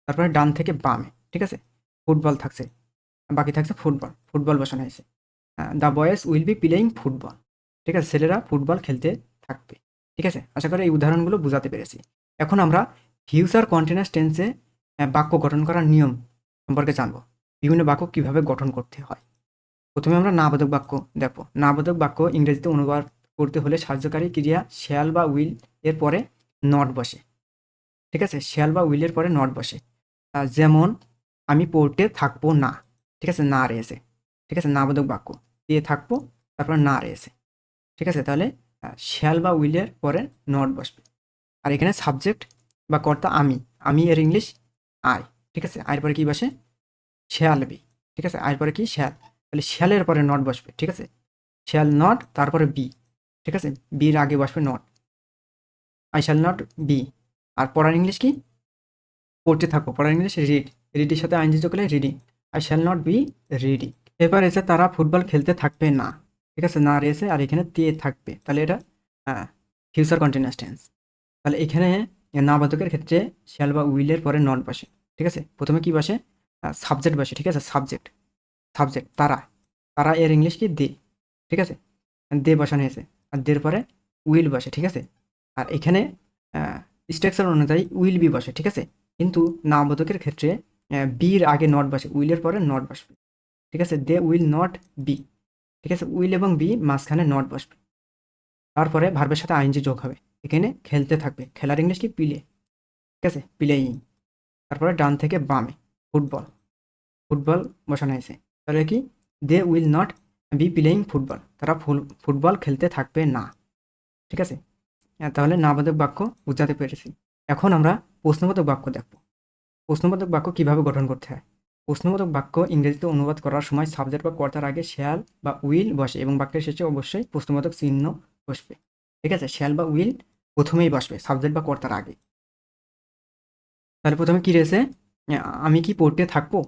তারপরে ডান থেকে বামে, ঠিক আছে, ফুটবল থাকছে, বাকি থাকছে ফুটবল বসানো হয়েছে। The boys will be playing football, ঠিক আছে, ছেলেরা ফুটবল খেলতে থাকবে, ঠিক আছে। আশা করি এই উদাহরণগুলো বোঝাতে পেরেছি। এখন আমরা ফিউচার কন্টিনিউয়াস টেন্সে বাক্য গঠন করার নিয়ম সম্পর্কে জানবো, বিভিন্ন বাক্য কিভাবে গঠন করতে হয়। প্রথমে আমরা নাবোধক বাক্য দেখো। নাবোধক বাক্য ইংরেজিতে অনুবাদ করতে হলে সাহায্যকারী ক্রিয়া শ্যাল বা উইল এর পরে নট বসে, ঠিক আছে, শ্যাল বা উইলের পরে নট বসে। যেমন আমি পড়তে থাকবো না, ঠিক আছে, না রয়েছে, ঠিক আছে, নাবোধক বাক্য দিয়ে থাকবো, তারপর না রয়েছে, ঠিক আছে। তাহলে শ্যাল বা উইলের পরে নট বসবে। আর এখানে সাবজেক্ট বা কর্তা আমি এর ইংলিশ আই, ঠিক আছে, আয়ের পরে কি বসে শ্যাল বি, ঠিক আছে, আয়ের পরে কি শ্যাল, তাহলে শ্যালের পরে নট বসবে, ঠিক আছে, শ্যাল নট, তারপরে বি, ঠিক আছে, বির আগে বসবে not, I shall not be. আর পড়ার ইংলিশ কি পড়তে থাকবো, পড়ার ইংলিশ রিডের সাথে আইনজি যোগ করলে reading, I shall not be reading. এবার এসে তারা ফুটবল খেলতে থাকবে না, ঠিক আছে, না রয়েছে, আর এখানে তে থাকবে, তাহলে এটা ফিউচার কন্টিনিউয়াস টেন্স। তাহলে এখানে নাবাদকের ক্ষেত্রে শ্যাল বা উইলের পরে নট বসে, ঠিক আছে। প্রথমে কি বসে সাবজেক্ট বসে, ঠিক আছে, সাবজেক্ট তারা এর ইংলিশ কি দে, ঠিক আছে, দে বসানো হয়েছে, আর দের পরে উইল বসে, ঠিক আছে। আর এখানে স্ট্রাকচার অনুযায়ী উইল বি বসে, ঠিক আছে, কিন্তু নামবোধকের ক্ষেত্রে বির আগে নট বসে, উইলের পরে নট বসবে, ঠিক আছে, দে উইল নট বি, ঠিক আছে, উইল এবং বি মাঝখানে নট বসবে। তারপরে ভার্বের সাথে আইনজি যোগ হবে, এখানে খেলতে থাকবে, খেলার ইংলিশ কি প্লে, ঠিক আছে, প্লেয়িং। তারপরে ডান থেকে বামে ফুটবল, ফুটবল বসানো হয়েছে। তাহলে কি they will not be playing football, তারা ফুটবল খেলতে থাকবে না। ঠিক আছে, তাহলে নামবাচক বাক্য বোঝাতে পেরেছি। এখন আমরা প্রশ্নবোধক বাক্য দেখব। প্রশ্নবোধক বাক্য কিভাবে গঠন করতে হয়। প্রশ্নবোধক বাক্য ইংরেজিতে অনুবাদ করার সময় সাবজেক্ট বা কর্তার আগে শ্যাল বা উইল বসে এবং বাক্যের শেষে অবশ্যই প্রশ্নবোধক চিহ্ন বসবে। ঠিক আছে, শ্যাল বা উইল প্রথমেই বসবে সাবজেক্ট বা কর্তার আগে। তাহলে প্রথমে কি রয়েছে, আমি কি পড়তে থাকবো,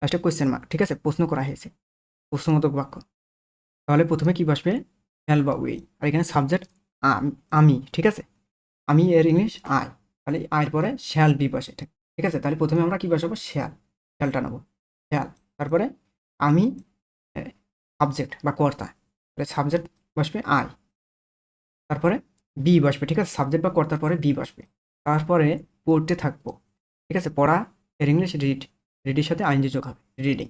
লাস্টে কোয়েশ্চেন মার্ক। ঠিক আছে, প্রশ্ন করা হয়েছে, প্রশ্নবোধক বাক্য। তাহলে প্রথমে কি বসবে, শ্যাল বা উইল, আর এখানে সাবজেক্ট আমি। ঠিক আছে, আমি এর ইংলিশ আই, তাহলে আয়ের পরে শ্যাল বি বসে। ঠিক আছে, তাহলে প্রথমে আমরা কি বসাবো, শ্যালটা নেবো, শ্যাল। তারপরে আমি সাবজেক্ট বা কর্তা, তাহলে সাবজেক্ট বসবে আই, তারপরে বি বসবে। ঠিক আছে, সাবজেক্ট বা কর্তার পরে বি বসবে। তারপরে পড়তে থাকবো। ঠিক আছে, পড়া এর ইংলিশ রিড, রিডের সাথে আইনজি যোগ হবে, reading.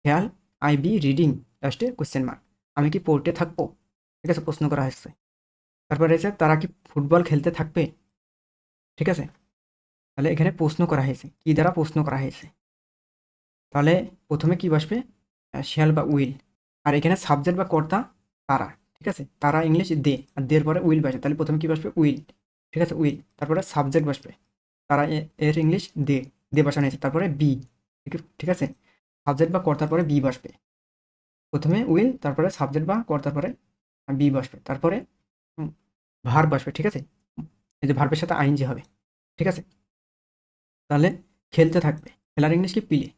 Shall I be reading, লাস্টে কোয়েশ্চেন মার্ক, আমি কি পড়তে থাকবো। ঠিক আছে, প্রশ্ন করা হচ্ছে। তারপরে রয়েছে তারা কি ফুটবল খেলতে থাকবে। ঠিক আছে, তাহলে এখানে প্রশ্ন করা হয়েছে, কি দ্বারা প্রশ্ন করা হয়েছে। তাহলে প্রথমে কি বসবে, শ্যাল বা উইল, আর এখানে সাবজেক্ট বা কর্তা তারা। ঠিক আছে, তারা ইংলিশ দে, আর দের পরে উইল বসে, তাহলে প্রথমে কি বসবে, উইল। ঠিক আছে, উইল, তারপরে সাবজেক্ট বসবে, তারা এর ইংলিশ দে, দে বসানো হয়েছে, তারপরে বি। ঠিক আছে, সাবজেক্ট বা কর্তার পরে বি বসবে, প্রথমে উইল, তারপরে সাবজেক্ট বা কর্তার পরে বি বসবে, তারপরে ভার্ব বসবে। ঠিক আছে, এই যে ভার্বের সাথে আইনজি হবে। ঠিক আছে, তাহলে খেলতে থাকবে, খেলার ইংলিশ কি প্লে,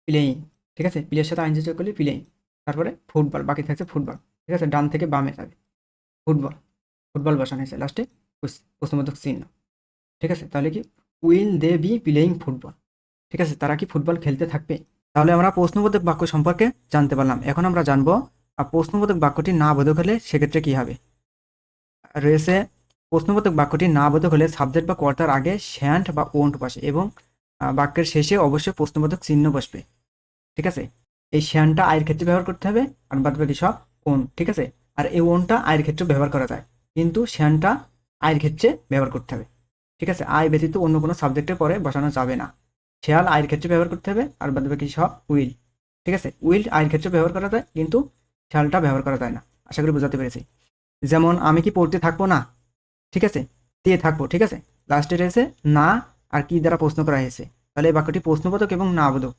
প্লেয়িং। ঠিক আছে, প্লেয়ের সাথে আইনজি যোগ করলে প্লেয়িং, তারপরে ফুটবল, বাকি থাকছে ফুটবল। ঠিক আছে, ডান থেকে বামে যাবে ফুটবল, ফুটবল বসানো হয়েছে, লাস্টে প্রশ্নবোধক চিহ্ন। ঠিক আছে, তাহলে কি will they be playing football. ঠিক আছে, তারা কি ফুটবল খেলতে থাকবে। তাহলে আমরা প্রশ্নবোধক বাক্য সম্পর্কে জানতে পারলাম। এখন আমরা জানবো প্রশ্নবোধক বাক্যটি না বোধক হলে সেক্ষেত্রে কি হবে। রয়েছে প্রশ্নবোধক বাক্যটি না বোধক হলে সাবজেক্ট বা কর্তার আগে শ্যান্ট বা ওন্ট বসে এবং বাক্যের শেষে অবশ্যই প্রশ্নবোধক চিহ্ন বসবে। ঠিক আছে, এই শ্যানটা আয়ের ক্ষেত্রে ব্যবহার করতে হবে, আর বাদ বাকি সব ওন। ঠিক আছে, আর এই ওনটা আয়ের ক্ষেত্রে ব্যবহার করা যায়, কিন্তু শ্যানটা আয়ের ক্ষেত্রে ব্যবহার করতে হবে। ঠিক আছে, আয় ব্যতীত অন্য কোনো সাবজেক্টের পরে বসানো যাবে না। শেয়াল আয়ের ক্ষেত্রে ব্যবহার করতে হবে, আর বাদ বাকি সব উইল। ঠিক আছে, উইল আয়ের ক্ষেত্রে ব্যবহার করা যায়, কিন্তু শেয়ালটা ব্যবহার করা যায় না। আশা করি বোঝাতে পেরেছি। যেমন আমি কি পড়তে থাকবো না। ঠিক আছে, দিয়ে থাকবো। ঠিক আছে, লাস্টে রয়েছে না, আর কি দ্বারা প্রশ্ন করা হয়েছে, তাহলে এই বাক্যটি প্রশ্নবোধক এবং না বোধক।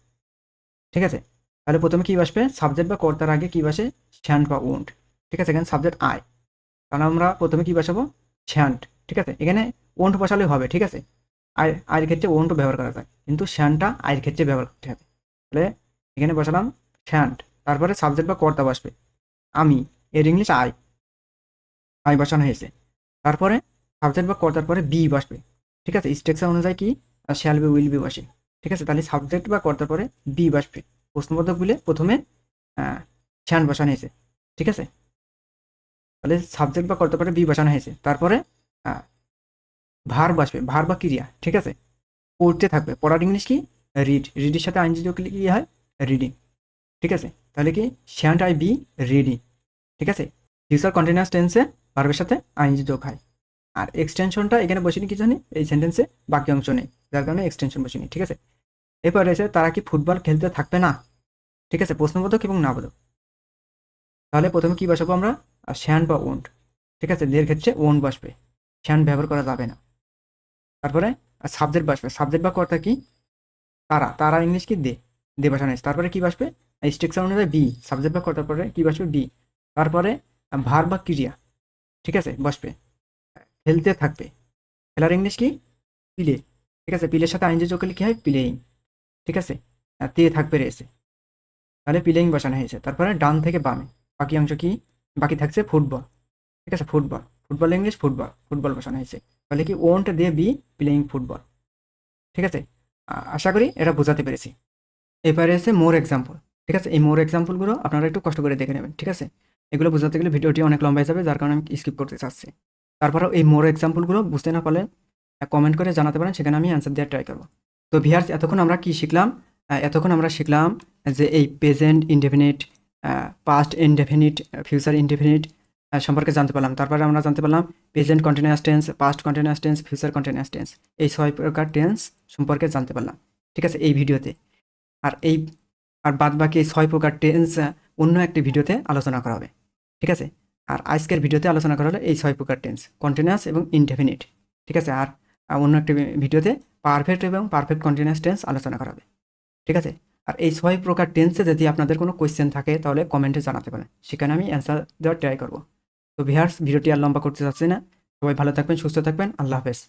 ঠিক আছে, তাহলে প্রথমে কি বসবে, সাবজেক্ট বা কর্তার আগে কি বসে, শ্যান্ট বা ওন্ট। ঠিক আছে, এখানে সাবজেক্ট আই, তাহলে আমরা প্রথমে কি বসাবো, শ্যান্ট। ঠিক আছে, এখানে ওন্ট বসালে হবে। ঠিক আছে, আয়ের ক্ষেত্রে ওন্ট ব্যবহার করা যায়, কিন্তু শ্যানটা আয়ের ক্ষেত্রে ব্যবহার করতে হবে। তাহলে এখানে বসালাম শ্যান্ট, তারপরে সাবজেক্ট বা কর্তা বসবে আমি, এর ইংলিশ আই, আই বসানো হয়েছে। তারপরে সাবজেক্ট বা কর্তার পরে বি বসবে। ঠিক আছে, স্ট্রাকচার অনুযায়ী কি শ্যাল বি উইল বি বসে। ঠিক আছে, তাহলে সাবজেক্ট বা কর্তার পরে বি বসবে। প্রশ্নবোধক বলে প্রথমে শ্যান বসানো হয়েছে। ঠিক আছে, তাহলে সাবজেক্ট বা কর্তার পরে বি বসানো হয়েছে, তারপরে ভার বসবে, ভার বা ক্রিয়া। ঠিক আছে, পড়তে থাকবে, পড়ার ইংলিশ কি, রিড, রিডের সাথে আইনজি যোগ করলে কি হয়, রিডিং। ঠিক আছে, তাহলে কি শ্যান্ট আই বি রিডিং। ঠিক আছে, ফিউচার কন্টিনিউয়াস টেন্সে ভার্বের সাথে আইনজি যোগ হয়। আর এক্সটেনশনটা এখানে বসিনি কি জানি, এই সেন্টেন্সে বাকি অংশ নেই, যার কারণে এক্সটেনশন বসিনি। ঠিক আছে, এরপর রয়েছে তারা কি ফুটবল খেলতে থাকবে না। ঠিক আছে, প্রশ্নবোধক এবং না বোধক। তাহলে প্রথমে কি বসাবো আমরা, শ্যান বা ওন্ট। ঠিক আছে, দের ক্ষেত্রে ওন বসবে, শ্যান ব্যবহার করা যাবে না। তারপরে সাবজেক্ট বসবে, সাবজেক্ট বা কর্তা কি, তারা, তারা ইংলিশ কি দে, দে বসানো হয়েছে। তারপরে কি বসবে, স্ট্রাকচার অনুযায়ী বি, সাবজেক্ট বা কর্তার পরে কি বসবে, বি। তারপরে ভার বা ক্রিয়া। ঠিক আছে, বসবে, খেলতে থাকবে, খেলার ইংলিশ কি, প্লে। ঠিক আছে, প্লের সাথে আইনজি যোগ করলে কি হয়, প্লেয়িং। ঠিক আছে, তে থাকবে রয়েছে, তাহলে প্লেয়িং বসানো হয়েছে। তারপরে ডান থেকে বামে বাকি অংশ কি, বাকি থাকছে ফুটবল। ঠিক আছে, football, football English football, football বসানো হয়েছে। তাহলে কি won't they be playing football. ঠিক আছে, আশা করি এটা বোঝাতে পেরেছি। এবারে এসে মোর এক্সাম্পল। ঠিক আছে, এই মোর এক্সাম্পলগুলো আপনারা একটু কষ্ট করে দেখে নেবেন। ঠিক আছে, এগুলো বোঝাতে গেলে ভিডিওটি অনেক লম্বা হয়ে যাবে, যার কারণে আমি স্কিপ করতে চাচ্ছি। তারপরেও এই মোর এক্সাম্পলগুলো বুঝতে না পারলে কমেন্ট করে জানাতে পারেন, সেখানে আমি অ্যান্সার দেওয়ার ট্রাই করবো। তো ভিউয়ার্স, এতক্ষণ আমরা কি শিখলাম, এতক্ষণ আমরা শিখলাম যে এই present indefinite, past indefinite, future indefinite সম্পর্কে জানতে পারলাম। তারপরে আমরা জানতে পারলাম present continuous tense, past continuous tense, future continuous tense, এই 6 প্রকার টেন্স সম্পর্কে জানতে পারলাম। ঠিক আছে, এই ভিডিওতে। আর বাদ বাকি 6 প্রকার টেন্স অন্য একটি ভিডিওতে আলোচনা করা হবে। ঠিক আছে, আর আজকের ভিডিওতে আলোচনা করা হলো এই 6 প্রকার টেন্স, কন্টিনিউয়াস এবং ইনডেফিনিট। ঠিক আছে, আর অন্য একটি ভিডিওতে পারফেক্ট এবং পারফেক্ট কন্টিনিউয়াস টেন্স আলোচনা করা হবে। ঠিক আছে, আর এই 6 প্রকার টেন্সে যদি আপনাদের কোনো কোয়েশ্চেন থাকে তাহলে কমেন্টে জানাতে পারেন, সেখানে আমি অ্যান্সার দেওয়ার ট্রাই করব। তো ভিউয়ার্স, ভিডিওটি আর লম্বা করতে চাচ্ছি না, সবাই ভালো থাকবেন, সুস্থ থাকবেন, আল্লাহ হাফেজ।